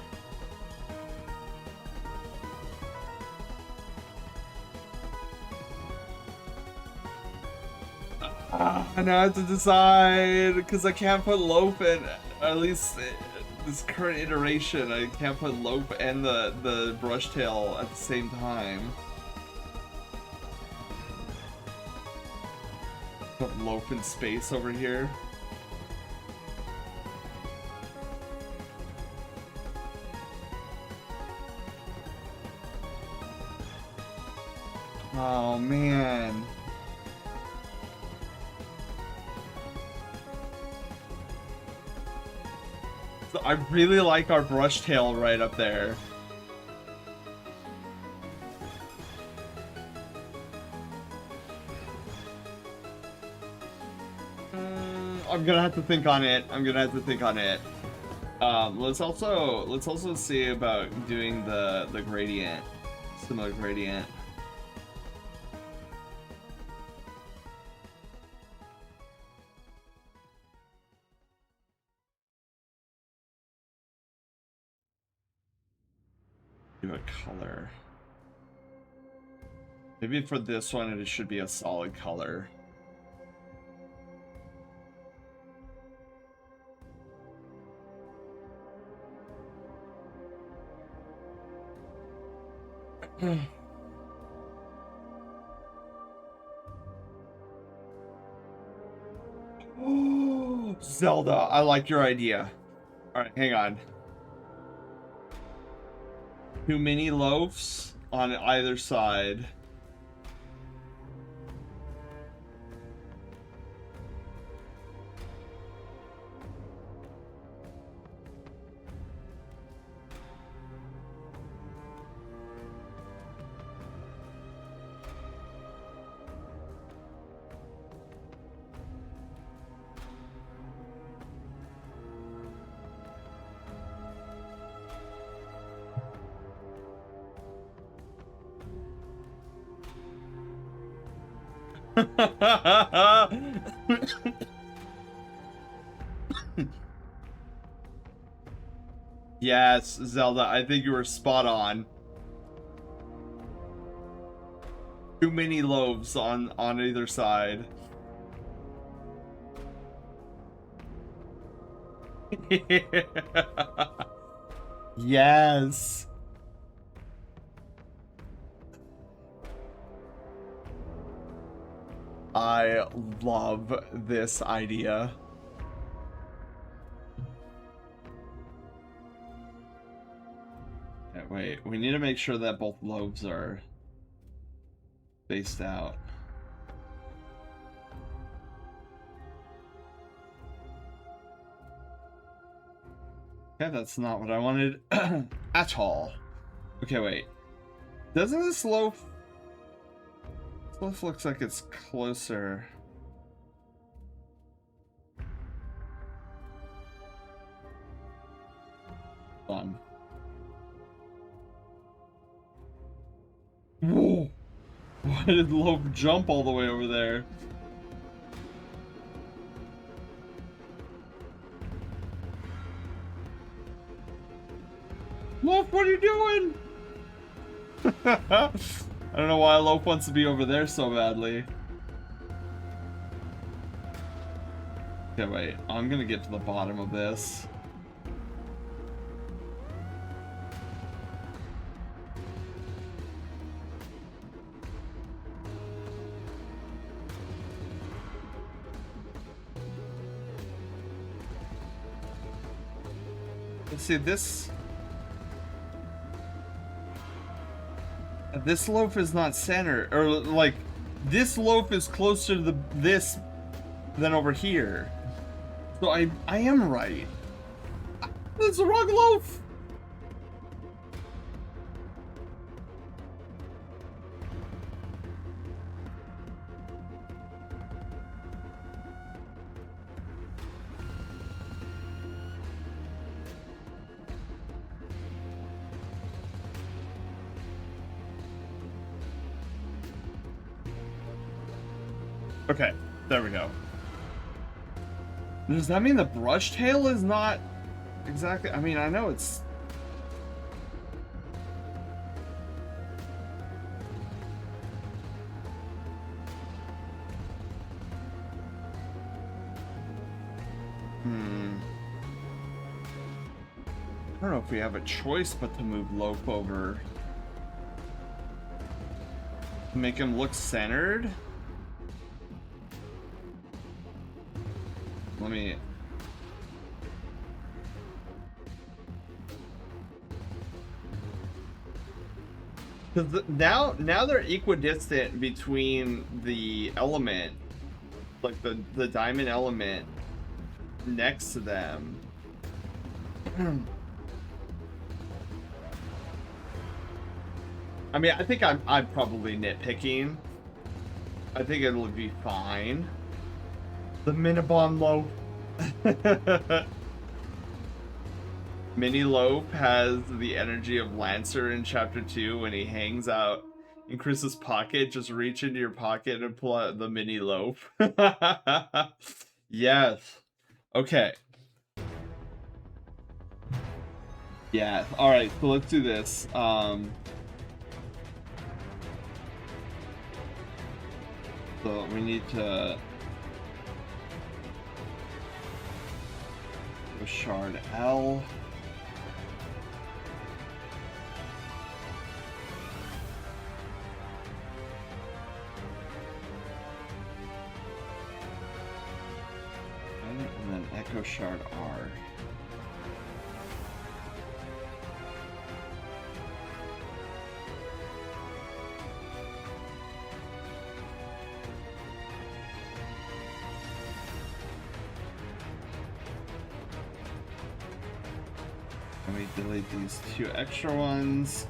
And I have to decide, because I can't put Lope in, at least this current iteration, I can't put Lope and the brush tail at the same time. Put Lope in space over here. Oh man. So I really like our brush tail right up there. I'm gonna have to think on it. Let's also see about doing the gradient, similar gradient. Do a color. Maybe for this one, it should be a solid color. Zelda, I like your idea. All right, hang on. 2 mini loaves on either side. Yes, Zelda, I think you were spot on. 2 mini loaves on either side. Yes. I love this idea. Okay, wait, we need to make sure that both loaves are spaced out. Okay, that's not what I wanted at all. Okay, wait. Doesn't this loaf... This loaf looks like it's closer. Whoa! Why did the loaf jump all the way over there? Loaf, what are you doing? I don't know why Loaf wants to be over there so badly. Okay, wait. I'm gonna get to the bottom of this. Let's see, this loaf is not centered, or like this loaf is closer to this than over here. So I am right. That's the wrong loaf. Okay, there we go. Does that mean the brush tail is not exactly... I mean, I know it's... I don't know if we have a choice but to move Loaf over. To make him look centered? Let me... Because now they're equidistant between the element, like the diamond element next to them. I mean, I think I'm probably nitpicking. I think it'll be fine. The Minibomb Loaf. Mini Loaf has the energy of Lancer in Chapter 2 when he hangs out in Chris's pocket. Just reach into your pocket and pull out the Mini Loaf. Yes. Okay. Yeah. All right. So let's do this. So we need to go shard L. And then echo shard R. And we delete these two extra ones.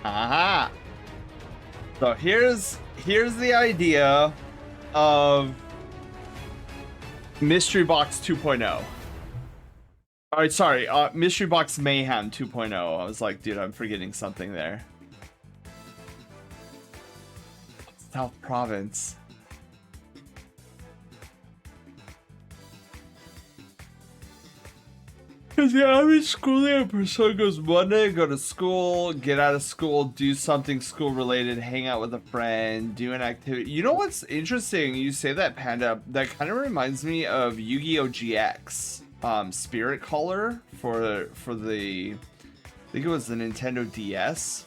Aha! So here's the idea of Mystery Box 2.0. Alright, sorry, Mystery Box Mayhem 2.0. I was like, dude, I'm forgetting something there. South Province. Because the average schooling person goes Monday, go to school, get out of school, do something school related, hang out with a friend, do an activity. You know what's interesting? You say that, Panda. That kind of reminds me of Yu-Gi-Oh! GX. Spirit Caller for the, I think it was the Nintendo DS.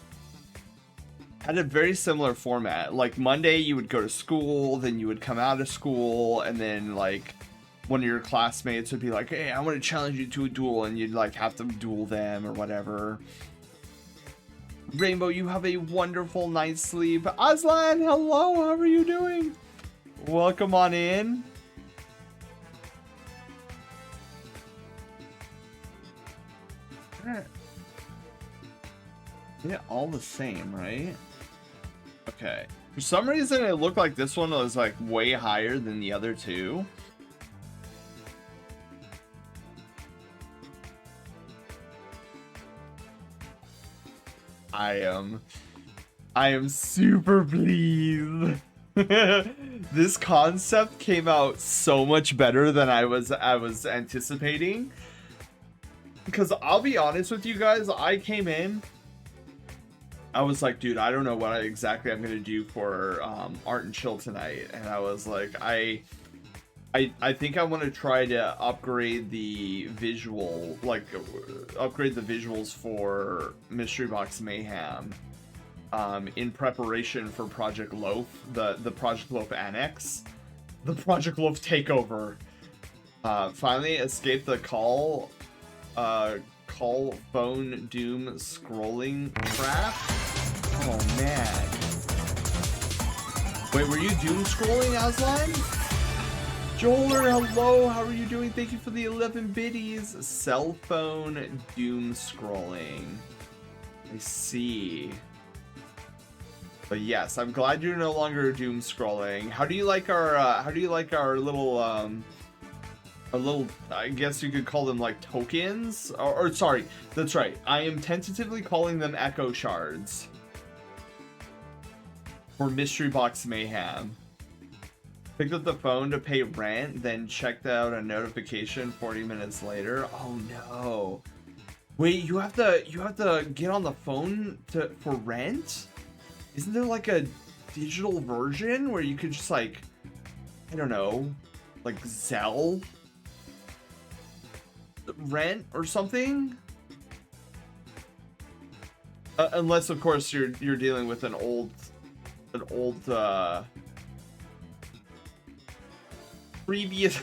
Had a very similar format. Like Monday you would go to school, then you would come out of school, and then like one of your classmates would be like, hey, I want to challenge you to a duel, and you'd like have to duel them or whatever. Rainbow, you have a wonderful night's sleep. Aslan, hello, how are you doing? Welcome on in. Yeah, all the same, right? Okay. For some reason, it looked like this one was like way higher than the other two. I am super pleased. This concept came out so much better than I was anticipating. Because I'll be honest with you guys, I came in, I was like, dude, I don't know what exactly I'm gonna do for Art and Chill tonight, and I was like, I think I want to try to upgrade the visual, like upgrade the visuals for Mystery Box Mayhem, in preparation for Project Loaf, the Project Loaf Annex, the Project Loaf Takeover. Finally escaped the call phone doom scrolling trap. Oh man. Wait, were you doom scrolling, Aslan? Joler, hello, how are you doing? Thank you for the 11 biddies. Cell phone doom scrolling. I see. But yes, I'm glad you're no longer doom scrolling. How do you like our little I guess you could call them like tokens? Or sorry, that's right. I am tentatively calling them echo shards for Mystery Box Mayhem. Picked up the phone to pay rent, then checked out a notification 40 minutes later. Oh no. Wait, you have to get on the phone for rent? Isn't there like a digital version where you could just like, I don't know, like Zelle rent or something? Unless of course you're dealing with an old previous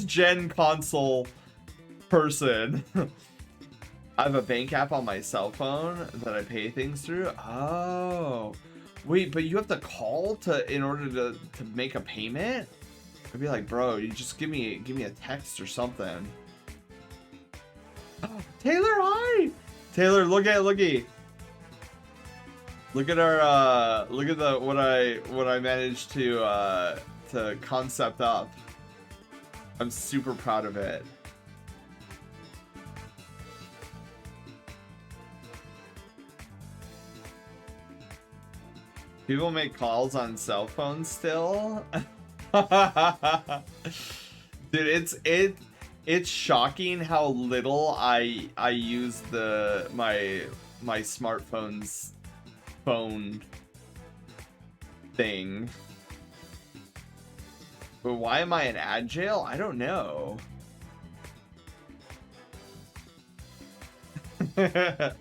gen console person. I have a bank app on my cell phone that I pay things through. Oh, wait, but you have to call in order to make a payment? I'd be like, bro, you just give me a text or something. Oh, Taylor, hi. Taylor, look at our look at the what I managed to concept up. I'm super proud of it. People make calls on cell phones still? Dude, it's shocking how little I use my smartphone's phone thing. But why am I in ad jail? I don't know. I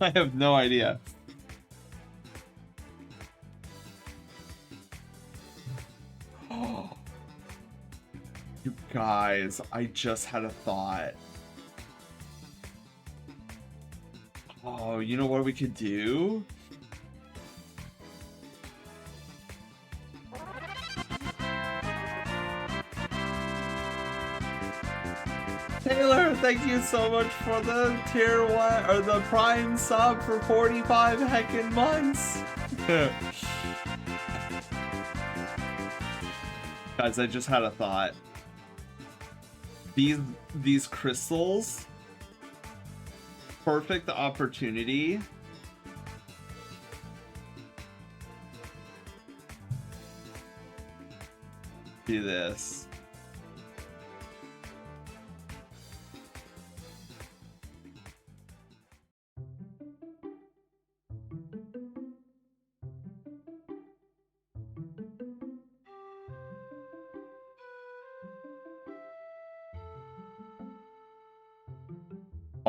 have no idea. You guys, I just had a thought. Oh, you know what we could do? Taylor, thank you so much for the tier 1 or the prime sub for 45 heckin' months. Guys, I just had a thought. These crystals, perfect opportunity do this.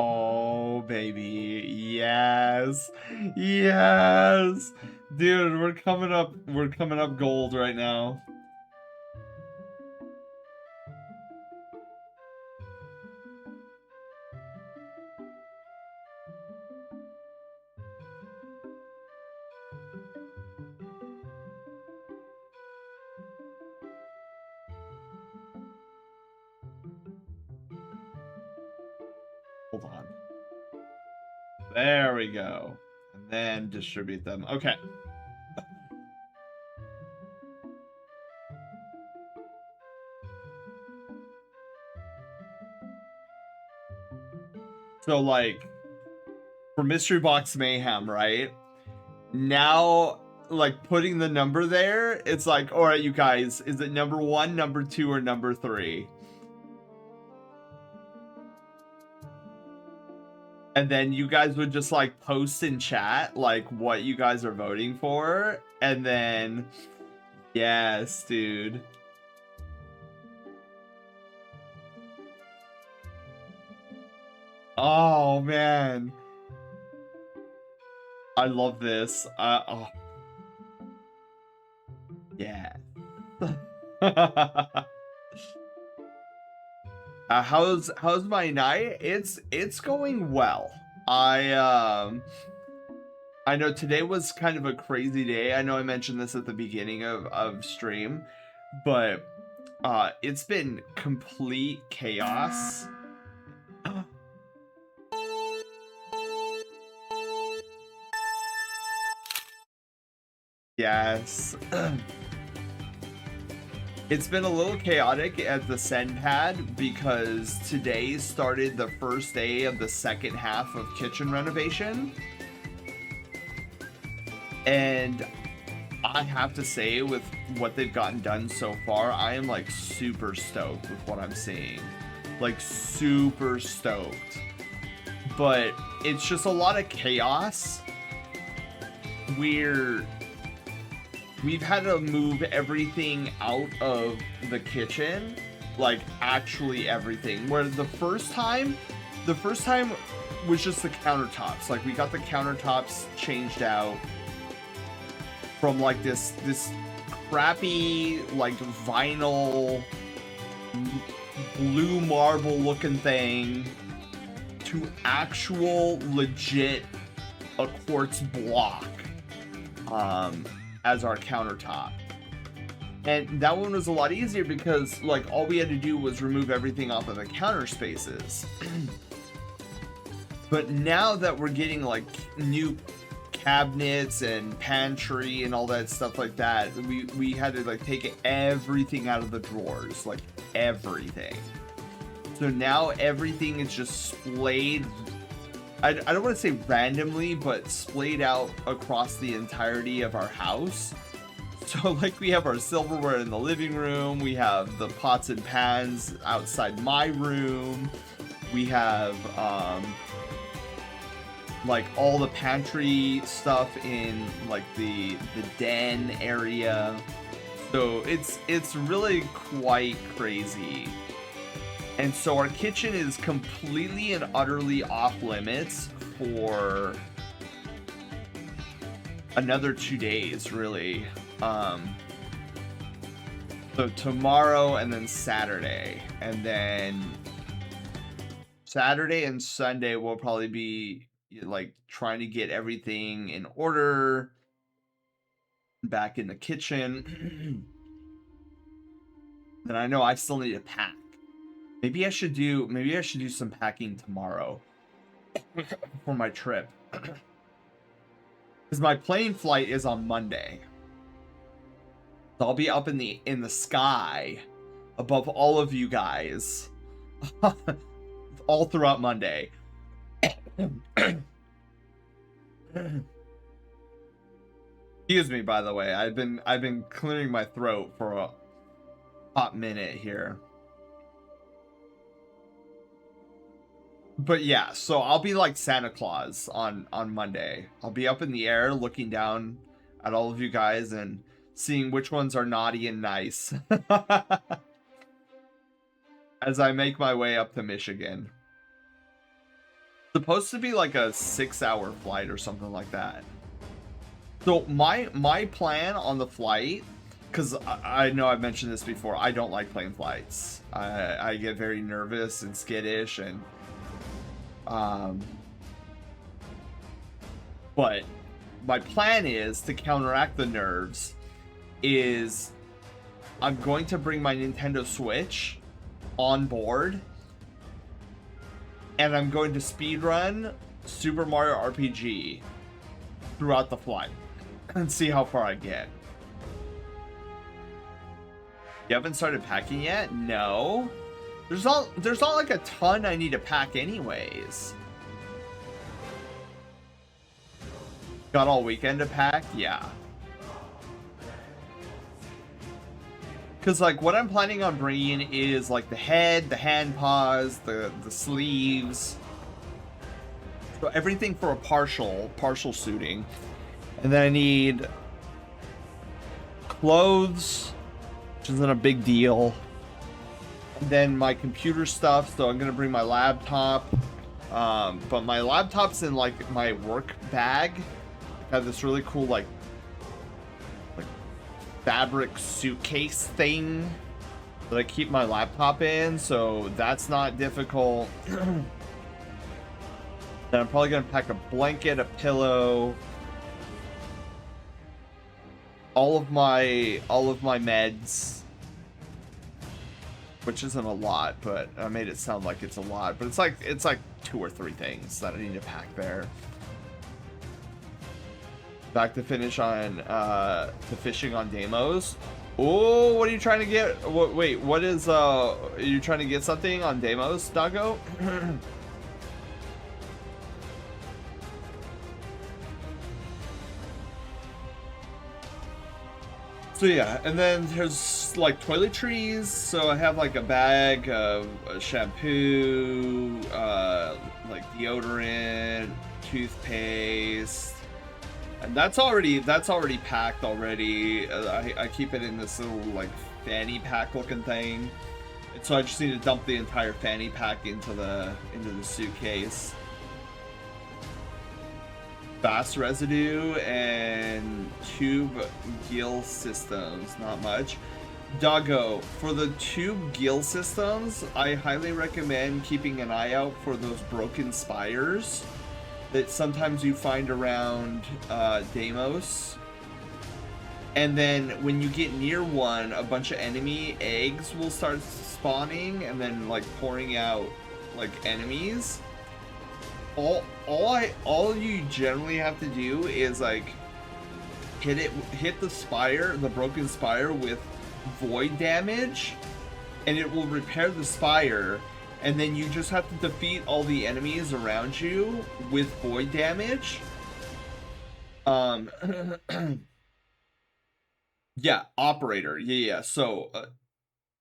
Oh baby, yes, yes, dude, we're coming up gold right now. Hold on. There we go. And then distribute them. Okay. So, like, for Mystery Box Mayhem, right? Now, like, putting the number there, it's like, all right, you guys, is it number 1, number 2, or number 3? And then you guys would just like post in chat like what you guys are voting for, and then yes, dude. Oh man, I love this. Oh yeah. How's my night? It's going well. I know today was kind of a crazy day. I know I mentioned this at the beginning of stream, but it's been complete chaos. Yes. It's been a little chaotic at the send pad because today started the first day of the second half of kitchen renovation. And I have to say, with what they've gotten done so far, I am like super stoked with what I'm seeing. Like super stoked. But it's just a lot of chaos. We've had to move everything out of the kitchen, like actually everything. Where the first time was just the countertops. Like we got the countertops changed out from like this crappy like vinyl blue marble looking thing to actual legit a quartz block. As our countertop, and that one was a lot easier because like all we had to do was remove everything off of the counter spaces. But now that we're getting like new cabinets and pantry and all that stuff like that, we had to like take everything out of the drawers, like everything. So now everything is just splayed. I don't want to say randomly, but splayed out across the entirety of our house. So like we have our silverware in the living room, we have the pots and pans outside my room, we have like all the pantry stuff in like the den area. So it's really quite crazy. And so our kitchen is completely and utterly off limits for another 2 days, really. So tomorrow and then Saturday. And then Saturday and Sunday will probably be like trying to get everything in order back in the kitchen. Then I know I still need to pack. Maybe I should do some packing tomorrow for my trip. Because my plane flight is on Monday. So I'll be up in the sky above all of you guys all throughout Monday. Excuse me, by the way. I've been clearing my throat for a hot minute here. But yeah, so I'll be like Santa Claus on Monday. I'll be up in the air looking down at all of you guys and seeing which ones are naughty and nice as I make my way up to Michigan. Supposed to be like a 6-hour flight or something like that. So my plan on the flight, because I know I've mentioned this before, I don't like plane flights. I get very nervous and skittish, and but my plan is to counteract the nerves is I'm going to bring my Nintendo Switch on board, and I'm going to speedrun Super Mario RPG throughout the flight and see how far I get. You haven't started packing yet? No. There's not like a ton I need to pack anyways. Got all weekend to pack? Yeah. Because like what I'm planning on bringing is like the head, the hand paws, the sleeves. So everything for a partial suiting. And then I need clothes, which isn't a big deal. And then my computer stuff, so I'm gonna bring my laptop. But my laptop's in like my work bag. I have this really cool like fabric suitcase thing that I keep my laptop in, so that's not difficult. Then I'm probably gonna pack a blanket, a pillow, all of my meds, which isn't a lot, but I made it sound like it's a lot, but it's like 2 or 3 things that I need to pack there. Back to finish on to fishing on Deimos. Oh, what are you trying to get? Wait, what is are you trying to get something on Deimos, Doggo? So yeah, and then there's like toiletries. So I have like a bag of shampoo, like deodorant, toothpaste, and that's already packed already. I keep it in this little like fanny pack looking thing, and so I just need to dump the entire fanny pack into the suitcase. Bass residue and tube gill systems, not much. Doggo, for the tube gill systems, I highly recommend keeping an eye out for those broken spires that sometimes you find around Deimos. And then when you get near one, a bunch of enemy eggs will start spawning and then like pouring out like enemies. All you generally have to do is like hit the spire, the broken spire, with void damage, and it will repair the spire, and then you just have to defeat all the enemies around you with void damage. Yeah, operator. Yeah. So,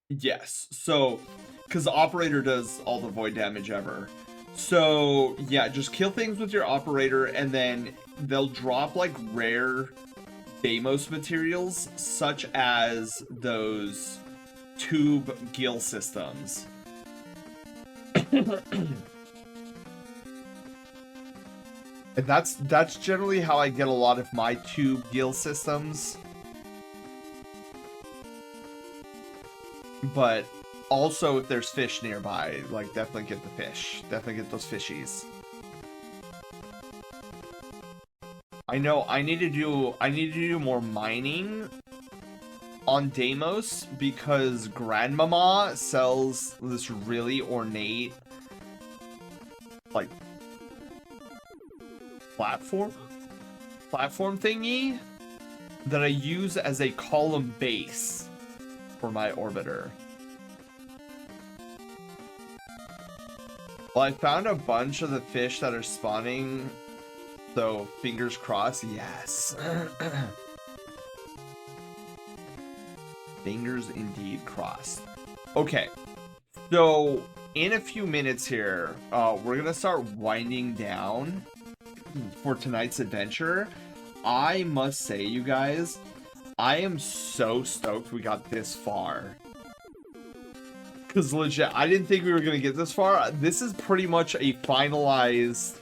yes. So, because the operator does all the void damage ever. So, yeah, just kill things with your operator, and then they'll drop, like, rare Deimos materials, such as those tube gill systems. And that's generally how I get a lot of my tube gill systems. But also, if there's fish nearby, like, definitely get the fish. Definitely get those fishies. I know I need to do more mining on Deimos because Grandmama sells this really ornate, like, platform thingy that I use as a column base for my orbiter. Well, I found a bunch of the fish that are spawning, so fingers crossed. Yes. Fingers indeed crossed. Okay, so in a few minutes here, we're gonna start winding down for tonight's adventure. I must say, you guys, I am so stoked we got this far. Because legit, I didn't think we were gonna get this far. This is pretty much a finalized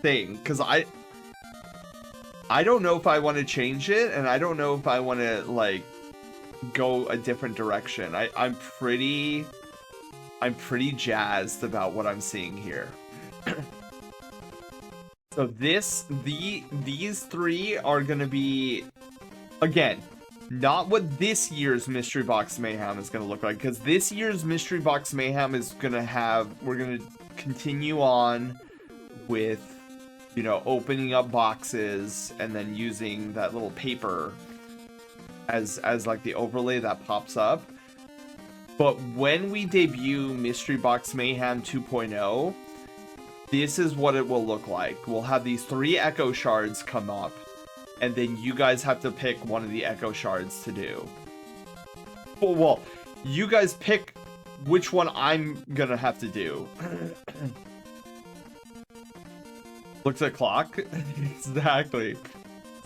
thing. Because I don't know if I want to change it, and I don't know if I want to, like, go a different direction. I'm pretty jazzed about what I'm seeing here. So these three are gonna be, again, not what this year's Mystery Box Mayhem is gonna look like, because this year's Mystery Box Mayhem is gonna have, we're gonna continue on with, you know, opening up boxes and then using that little paper as like the overlay that pops up. But when we debut Mystery Box Mayhem 2.0, this is what it will look like. We'll have these 3 Echo Shards come up, and then you guys have to pick one of the Echo Shards to do. Well, you guys pick which one I'm gonna have to do. Looks at clock. Exactly.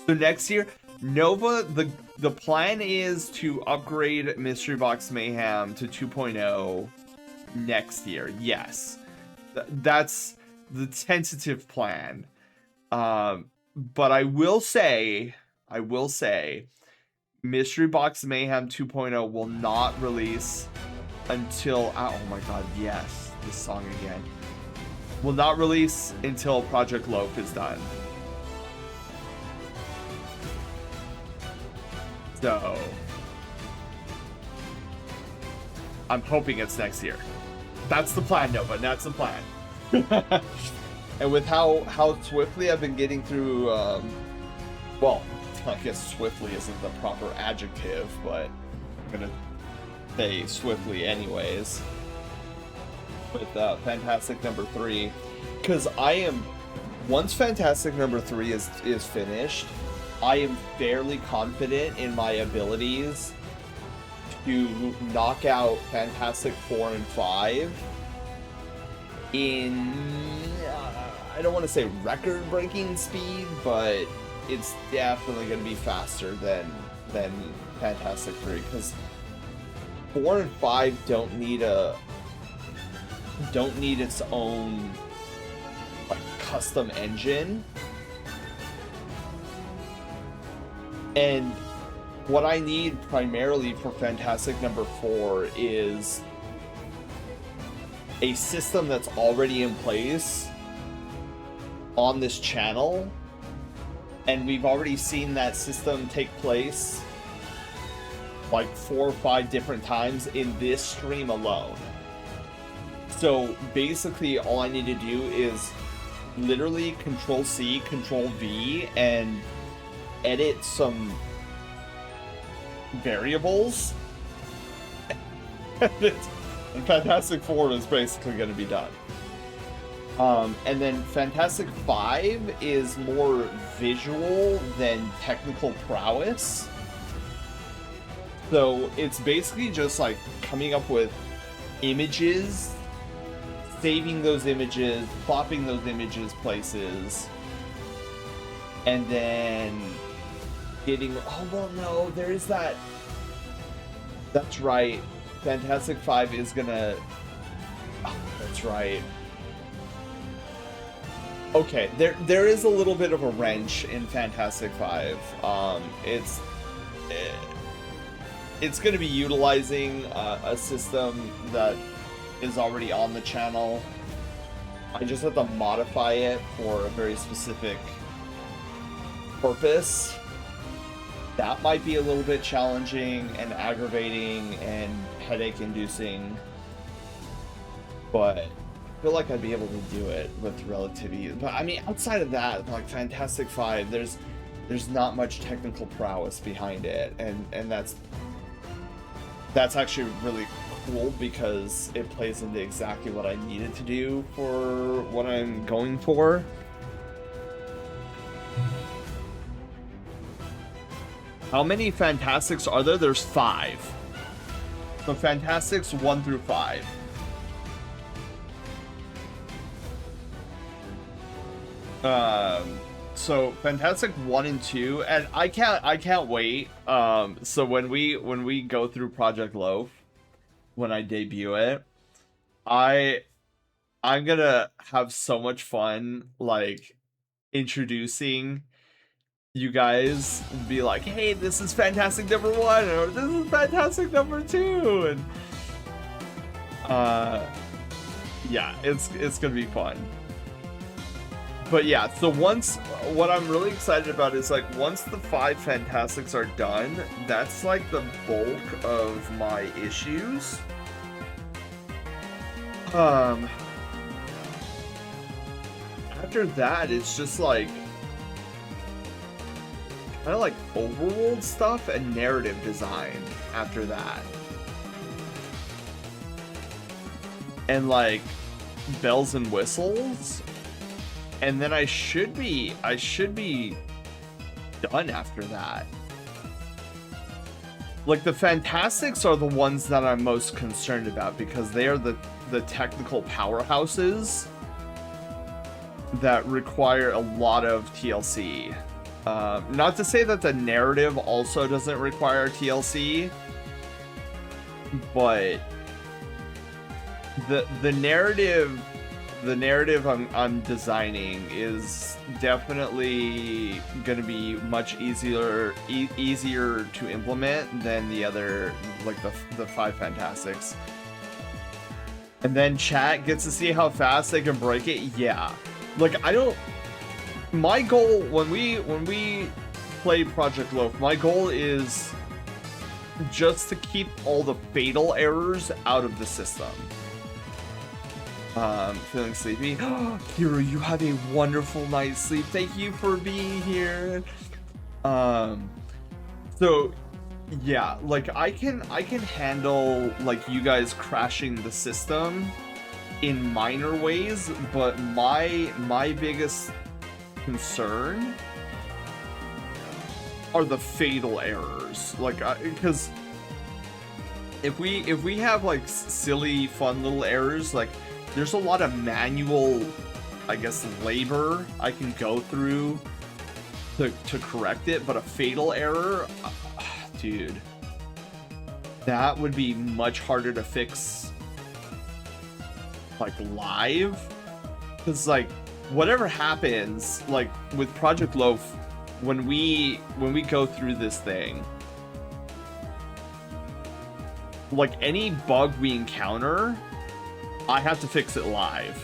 So next year, Nova, the plan is to upgrade Mystery Box Mayhem to 2.0 next year. Yes. That's the tentative plan. But I will say, Mystery Box Mayhem 2.0 will not release until, oh my god, yes, this song again. Will not release until Project Loaf is done. So, I'm hoping it's next year. That's the plan, Nova. That's the plan. And with how swiftly I've been getting through, well, I guess swiftly isn't the proper adjective, but I'm gonna say swiftly anyways. With Fantastic number 3, because once Fantastic number 3 is finished, I am fairly confident in my abilities to knock out Fantastic 4 and 5 in, I don't want to say record-breaking speed, but it's definitely going to be faster than Fantastic 3, because 4 and 5 don't need its own, like, custom engine. And what I need primarily for Fantastic number 4 is a system that's already in place on this channel, and we've already seen that system take place like 4 or 5 different times in this stream alone. So basically all I need to do is literally Control-C, Control-V, and edit some variables. And Fantastic 4 is basically going to be done. And then Fantastic Five is more visual than technical prowess. So it's basically just like coming up with images, saving those images, plopping those images places, and then getting, oh well no, there is that, that's right, Fantastic Five is gonna, oh, that's right. Okay, there is a little bit of a wrench in Fantastic Five. It's going to be utilizing a system that is already on the channel. I just have to modify it for a very specific purpose. That might be a little bit challenging and aggravating and headache-inducing, but I feel like I'd be able to do it with relativity. But I mean, outside of that, like Fantastic Five, there's not much technical prowess behind it, and that's actually really cool because it plays into exactly what I needed to do for what I'm going for. How many Fantastics are there? There's 5. So Fantastics 1 through 5. So Fantastic 1 and 2, and I can't wait. So when we go through Project Loaf, when I debut it, I'm gonna have so much fun, like introducing you guys, and be like, hey, this is Fantastic number 1, or this is Fantastic number 2, and yeah, it's gonna be fun. But yeah, so what I'm really excited about is like once the 5 Fantastics are done, that's like the bulk of my issues. After that, it's just like kind of like overworld stuff and narrative design after that. And like bells and whistles. And then I should be done after that. Like the Fantastics are the ones that I'm most concerned about because they are the technical powerhouses that require a lot of TLC. Not to say that the narrative also doesn't require TLC, but the narrative I'm designing is definitely going to be much easier to implement than the other, like the 5 Fantastics. And then chat gets to see how fast they can break it. Yeah, like my goal when we play Project Loaf, my goal is just to keep all the fatal errors out of the system. Feeling sleepy. Hero, you have a wonderful night's sleep. Thank you for being here. So yeah, like I can handle like you guys crashing the system in minor ways, but my biggest concern are the fatal errors. Like because if we have like silly fun little errors, like there's a lot of manual, I guess, labor I can go through to correct it, but a fatal error, dude, that would be much harder to fix, like, live. Because, like, whatever happens, like, with Project Loaf, when we go through this thing, like, any bug we encounter, I have to fix it live.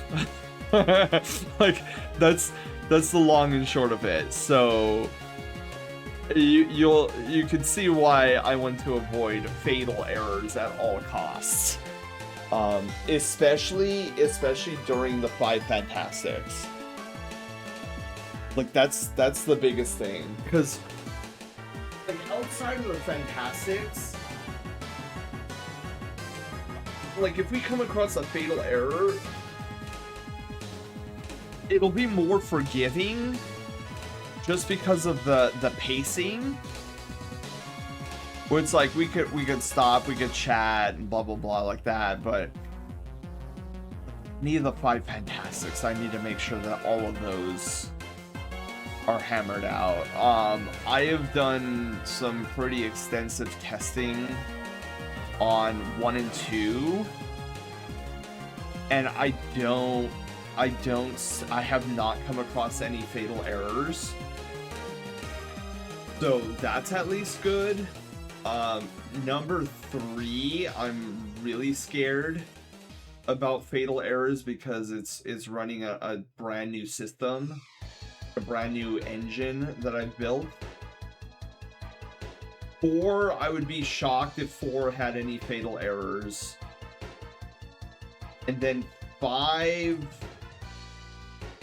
Like that's the long and short of it. So you can see why I want to avoid fatal errors at all costs. Especially during the 5 Fantastics. Like that's the biggest thing, because like outside of the Fantastics, like if we come across a fatal error, it'll be more forgiving just because of the pacing. Where it's like we could stop, we could chat and blah blah blah like that, but neither of the 5 Fantastics, I need to make sure that all of those are hammered out. I have done some pretty extensive testing on 1 and 2, and I have not come across any fatal errors. So that's at least good. Number 3, I'm really scared about fatal errors because it's running a brand new system, a brand new engine that I've built. 4, I would be shocked if 4 had any fatal errors. And then 5,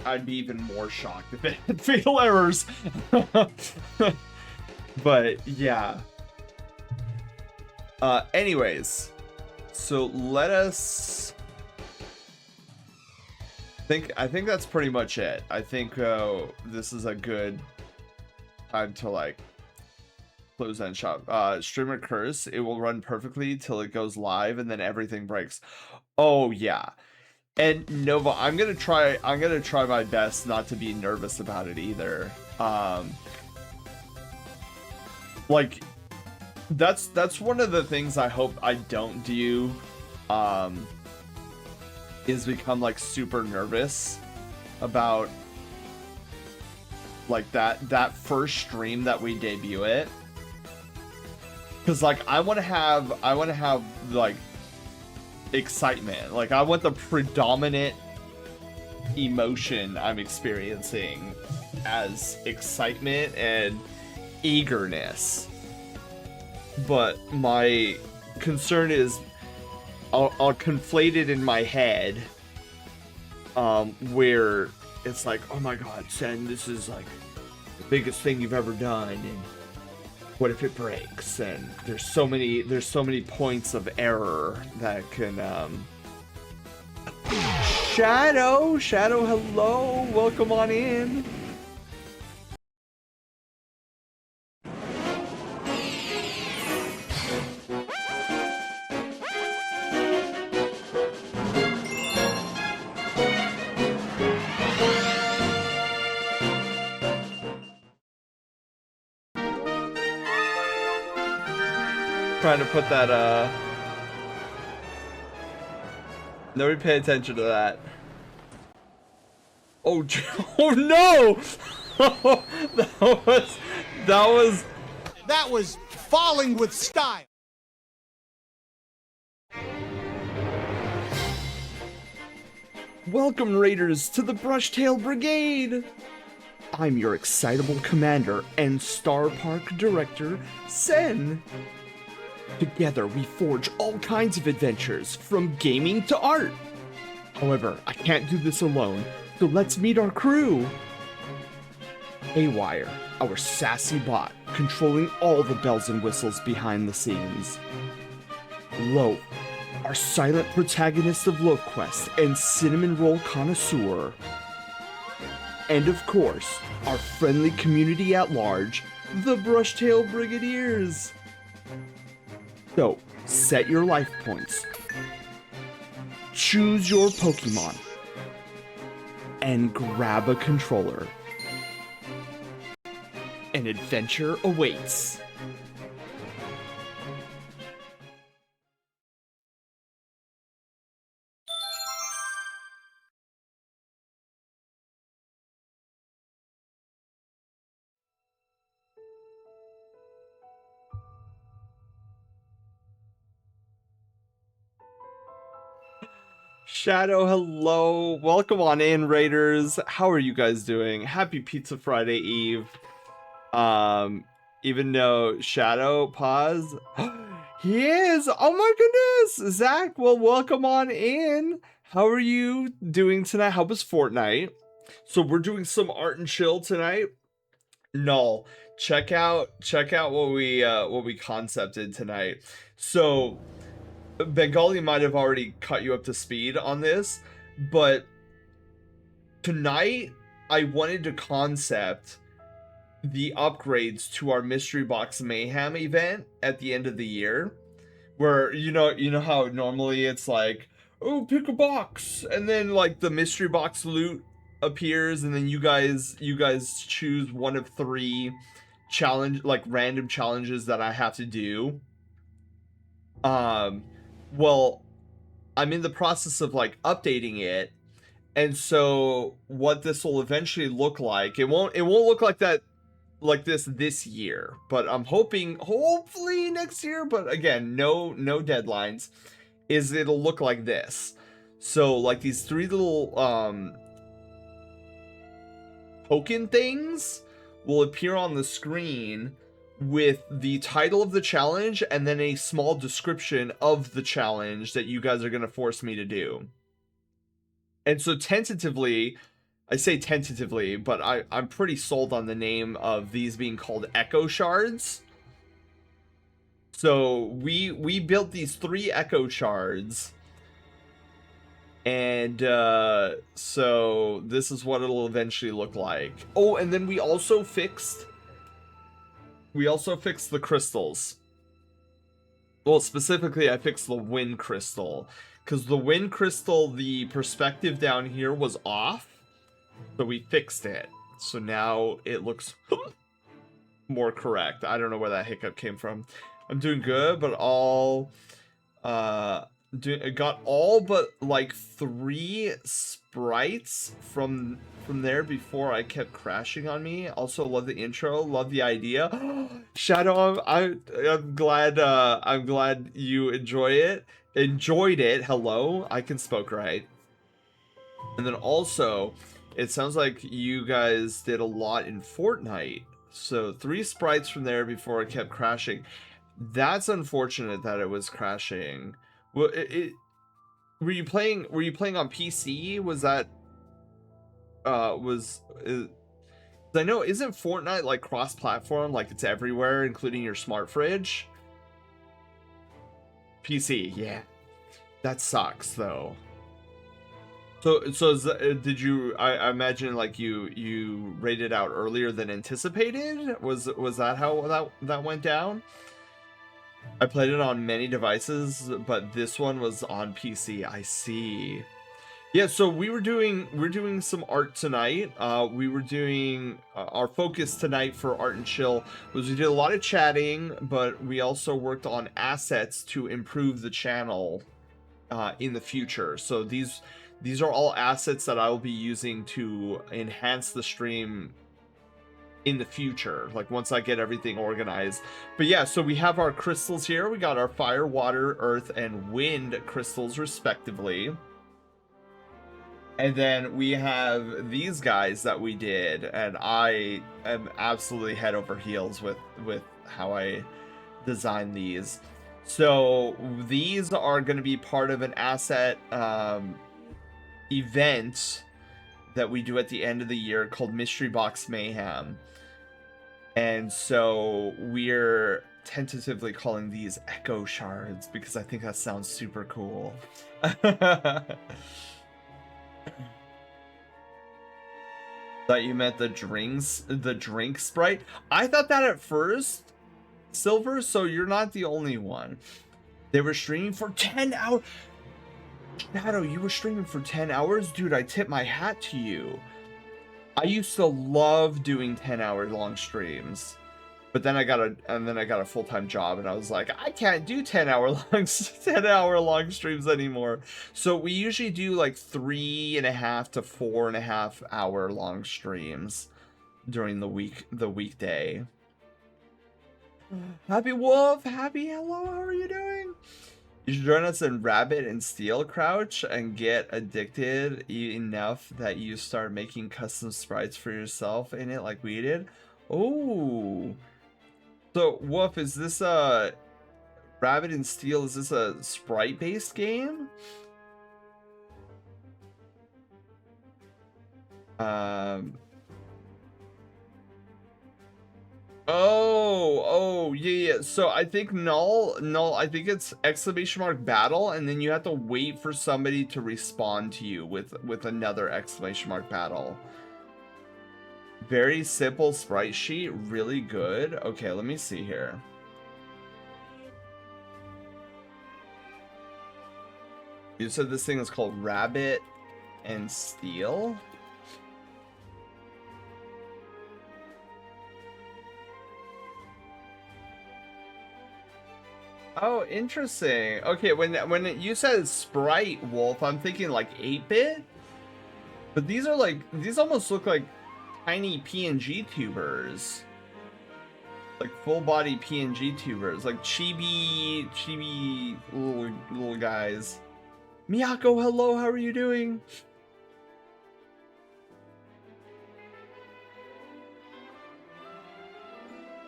I'd be even more shocked if it had fatal errors. But yeah. Anyways, so let us I think that's pretty much it. I think this is a good time to like close and shop. Streamer curse, it will run perfectly till it goes live and then everything breaks. Oh yeah. And Nova, I'm gonna try my best not to be nervous about it either. Like that's one of the things I hope I don't do, is become like super nervous about like that first stream that we debut it. Cause like I wanna have like excitement. Like I want the predominant emotion I'm experiencing as excitement and eagerness. But my concern is I'll conflate it in my head, where it's like, oh my god, Sen, this is like the biggest thing you've ever done, and what if it breaks? And there's so many points of error that can Shadow, hello, welcome on in. Trying to put that nobody pay attention to that. Oh, oh no! That was falling with style. Welcome, Raiders, to the Brushtail Brigade! I'm your excitable commander and Star Park director, Sen. Together, we forge all kinds of adventures, from gaming to art. However, I can't do this alone, so let's meet our crew. Haywire, our sassy bot, controlling all the bells and whistles behind the scenes. Loaf, our silent protagonist of Loaf Quest and cinnamon roll connoisseur. And of course, our friendly community at large, the Brushtail Brigadiers. So, set your life points, choose your Pokemon, and grab a controller. An adventure awaits. Shadow, hello. Welcome on in, Raiders. How are you guys doing? Happy Pizza Friday Eve. Even though Shadow, pause. He is! Oh my goodness! Zach, well, welcome on in. How are you doing tonight? How was Fortnite? So we're doing some art and chill tonight. No, check out what we concepted tonight. So Bengali might have already caught you up to speed on this, but tonight I wanted to concept the upgrades to our Mystery Box Mayhem event at the end of the year, where you know how normally it's like, oh, pick a box, and then like the mystery box loot appears, and then you guys choose one of 3 random challenges that I have to do. Well, I'm in the process of like updating it, and so what this will eventually look like, it won't look like that, like this year, but I'm hopefully next year, but again, no deadlines, is it'll look like this. So like these 3 little token things will appear on the screen with the title of the challenge and then a small description of the challenge that you guys are going to force me to do. And so tentatively, I say tentatively, but I'm pretty sold on the name of these being called Echo Shards. So we built these 3 Echo Shards, and so this is what it'll eventually look like. Oh, and then we also fixed the crystals. Well, specifically, I fixed the wind crystal, because the wind crystal, the perspective down here was off. So we fixed it. So now it looks more correct. I don't know where that hiccup came from. I'm doing good, but got all but like 3 sprites from there before I kept crashing on me. Also love the intro, love the idea. Shadow, I'm glad you enjoyed it. Hello, I can spoke right. And then also, it sounds like you guys did a lot in Fortnite. So 3 sprites from there before it kept crashing. That's unfortunate that it was crashing. Well, were you playing on PC? Was that I know, isn't Fortnite like cross-platform, like it's everywhere, including your smart fridge? PC, yeah. That sucks though. So did you? I imagine like you rated out earlier than anticipated. Was that how that went down? I played it on many devices, but this one was on PC. I see. Yeah, so we're doing some art tonight. We were doing our focus tonight for Art and Chill was we did a lot of chatting, but we also worked on assets to improve the channel in the future. So these are all assets that I will be using to enhance the stream in the future, like once I get everything organized. But yeah, so we have our crystals here. We got our fire, water, earth, and wind crystals respectively. And then we have these guys that we did, and I am absolutely head over heels with how I designed these. So these are going to be part of an asset event that we do at the end of the year called Mystery Box Mayhem. And so we're tentatively calling these Echo Shards because I think that sounds super cool. Thought you meant the drink sprite. I thought that at first, Silver, so you're not the only one. They were streaming for 10 hours. Shadow, you were streaming for 10 hours? Dude, I tip my hat to you. I used to love doing 10-hour long streams. But then I got a full-time job, and I was like, I can't do 10-hour long streams anymore. So we usually do like 3.5 to 4.5 hour long streams during the weekday. Happy Wolf, happy hello, how are you doing? You should join us in Rabbit and Steel Crouch and get addicted enough that you start making custom sprites for yourself in it like we did. Oh. So, Wolf, is this a Rabbit and Steel? Is this a sprite-based game? Oh, Oh, yeah. So I think null, I think it's exclamation mark battle, and then you have to wait for somebody to respond to you with another exclamation mark battle. Very simple sprite sheet, really good. Okay, let me see here. You said this thing is called Rabbit and Steel? Oh, interesting. Okay, when you said Sprite Wolf, I'm thinking like 8-bit. But these are like, these almost look like tiny PNG tubers. Like full body PNG tubers, like chibi little guys. Miyako, hello, how are you doing?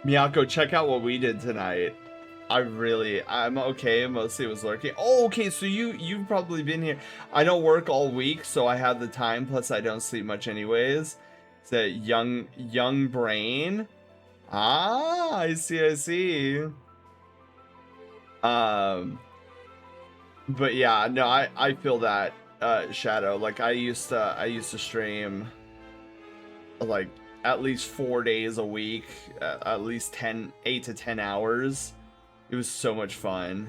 Miyako, check out what we did tonight. I'm okay, mostly was lurking. Oh, okay, so you've probably been here. I don't work all week, so I have the time, plus I don't sleep much anyways. It's a young brain. Ah, I see. But yeah, no, I feel that, Shadow. Like I used to stream like at least 4 days a week, at least 8 to 10 hours. It was so much fun.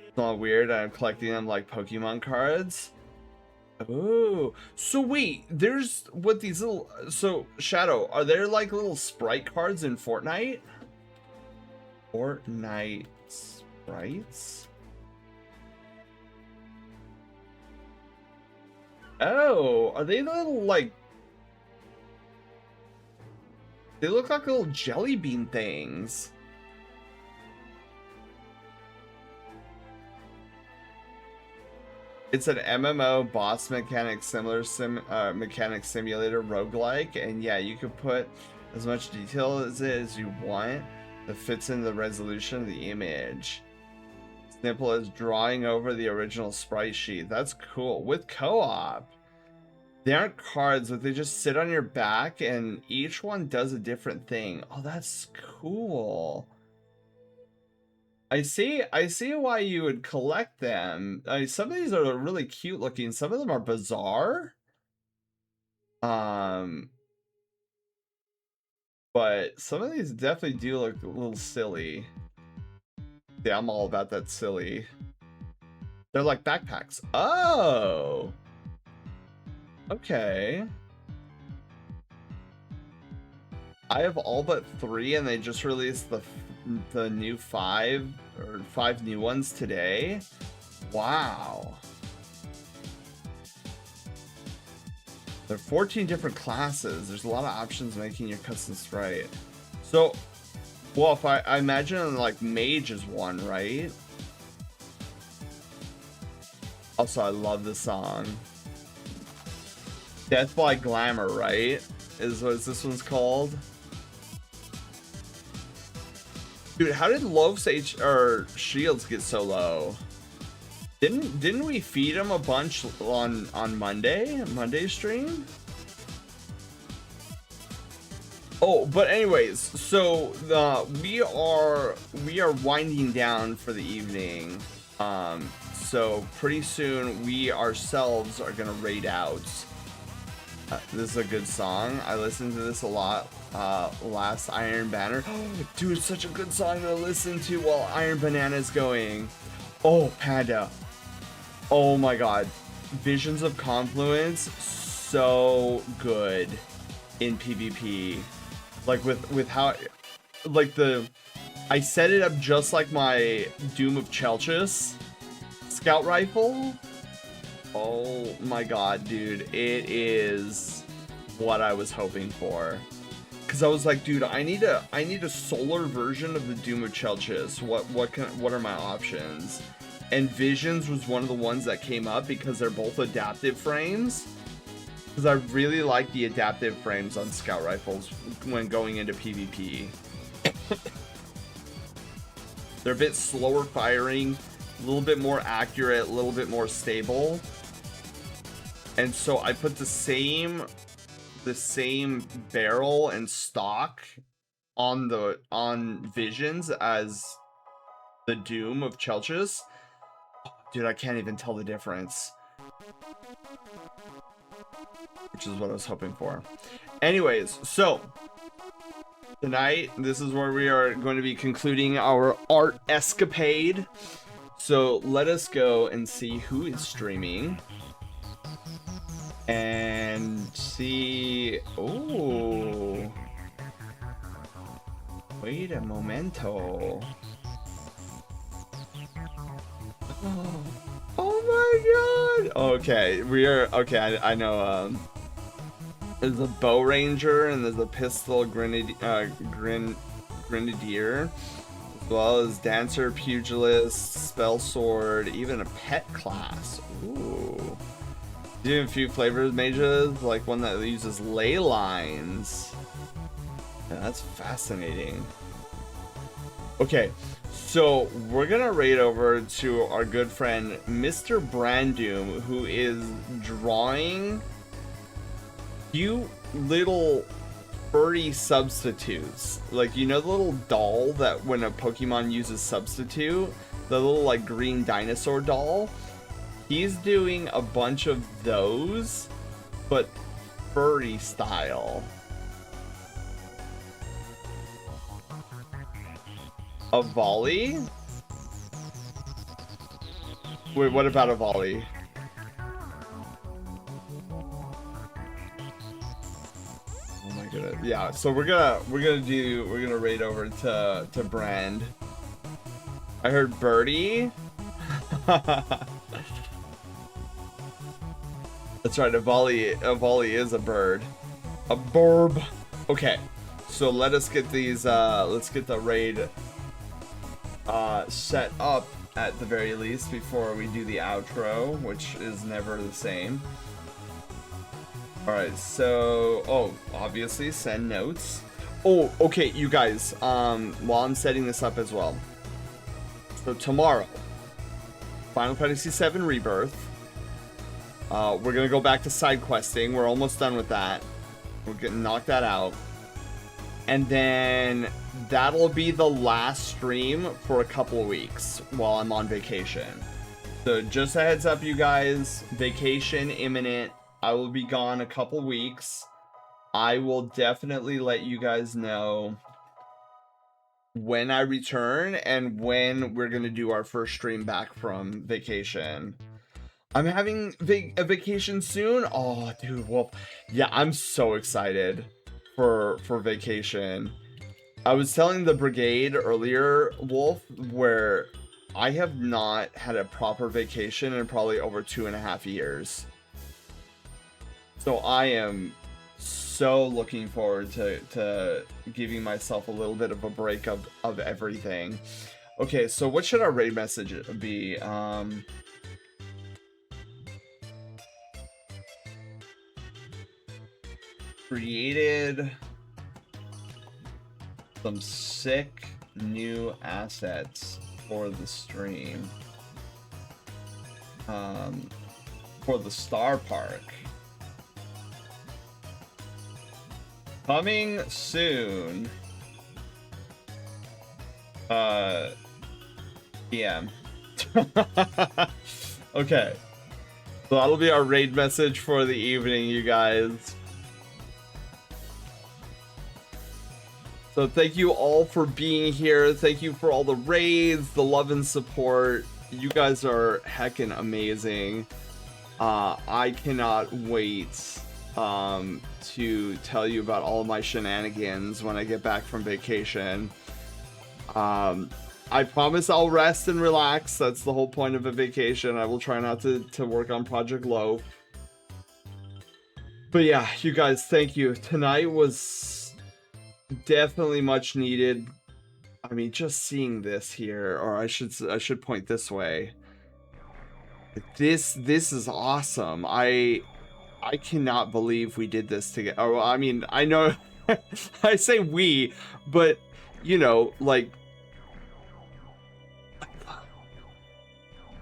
It's not weird. I'm collecting them like Pokemon cards. Oh, so wait, there's what these little, so Shadow, are there like little sprite cards in Fortnite? Fortnite sprites? Oh, are they little like, they look like little jelly bean things. It's an MMO boss mechanic similar mechanic simulator roguelike, and yeah, you can put as much detail as you want that fits in the resolution of the image. Simple as drawing over the original sprite sheet. That's cool. With co-op, they aren't cards, but they just sit on your back, and each one does a different thing. Oh, that's cool. I see why you would collect them. Some of these are really cute looking. Some of them are bizarre. But some of these definitely do look a little silly. Yeah, I'm all about that silly. They're like backpacks. Oh. Okay. I have all but 3, and they just released the new 5 or 5 new ones today. Wow. There are 14 different classes. There's a lot of options making your custom sprite. So, well, if I imagine like mage is one, right? Also, I love this song. Death by Glamour, right? Is what this one's called. Dude, how did Loaf's shields get so low? Didn't we feed him a bunch on Monday stream? Oh, but anyways, so we are winding down for the evening. So pretty soon we ourselves are gonna raid out. This is a good song. I listened to this a lot last Iron Banner. Dude, it's such a good song to listen to while Iron Banana is going. Oh, Panda. Oh my god. Visions of Confluence, so good in PvP. Like with how, like I set it up just like my Doom of Chelchis scout rifle. Oh my god, dude, it is what I was hoping for. Cause I was like, dude, I need a solar version of the Doom of Chelchis. What are my options? And Visions was one of the ones that came up because they're both adaptive frames. Because I really like the adaptive frames on scout rifles when going into PvP. They're a bit slower firing, a little bit more accurate, a little bit more stable. And so I put the same barrel and stock on Visions as the Doom of Chelchis. Oh, dude, I can't even tell the difference. Which is what I was hoping for. Anyways, so tonight, this is where we are going to be concluding our art escapade. So let us go and see who is streaming. And see... Oh. Wait a momento. Oh my god! Okay, we are... Okay, I know, there's a bow ranger and there's a pistol grenadier, as well as dancer, pugilist, spell sword, even a pet class. Ooh. Doing a few flavors mages, like one that uses ley lines. Yeah, that's fascinating. Okay, so we're gonna raid over to our good friend Mr. Brandoom, who is drawing cute little furry substitutes. Like, you know the little doll that when a Pokemon uses substitute, the little like green dinosaur doll? He's doing a bunch of those, but furry style. A volley? Wait, what about a volley? Oh my goodness. Yeah, so we're gonna raid over to Brand. I heard birdie. That's right, a volley is a bird. A burb. Okay. So let us get these let's get the raid set up at the very least before we do the outro, which is never the same. Alright, so obviously send notes. Oh, okay, you guys, while I'm setting this up as well. So tomorrow, Final Fantasy VII Rebirth. We're gonna go back to side questing. We're almost done with that. We're gonna knock that out. And then that'll be the last stream for a couple of weeks while I'm on vacation. So just a heads up, you guys, vacation imminent. I will be gone a couple weeks. I will definitely let you guys know when I return and when we're gonna do our first stream back from vacation. I'm having a vacation soon. Oh, dude, well, yeah, I'm so excited for vacation. I was telling the brigade earlier, Wolf, where I have not had a proper vacation in probably over 2.5 years. So I am so looking forward to giving myself a little bit of a break of everything. Okay, so what should our raid message be? Created some sick new assets for the stream. For the Star Park. Coming soon. PM. Okay. So that'll be our raid message for the evening, you guys. So thank you all for being here. Thank you for all the raids, the love and support. You guys are heckin' amazing. I cannot wait to tell you about all of my shenanigans when I get back from vacation. I promise I'll rest and relax. That's the whole point of a vacation. I will try not to work on Project Low. But yeah, you guys, thank you. Tonight was definitely much needed. I mean, just seeing this here, or I should point this way. This is awesome. I cannot believe we did this together. Oh, I mean, I know I say we, but you know, like,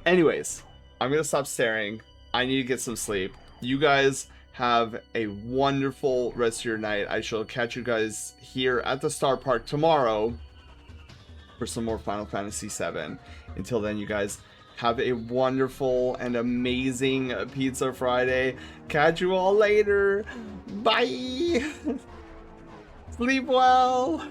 anyways, I'm gonna stop staring. I need to get some sleep. You guys Have a wonderful rest of your night. I shall catch you guys here at the Star Park tomorrow for some more Final Fantasy VII. Until then, you guys have a wonderful and amazing Pizza Friday. Catch you all later. Bye. Sleep well.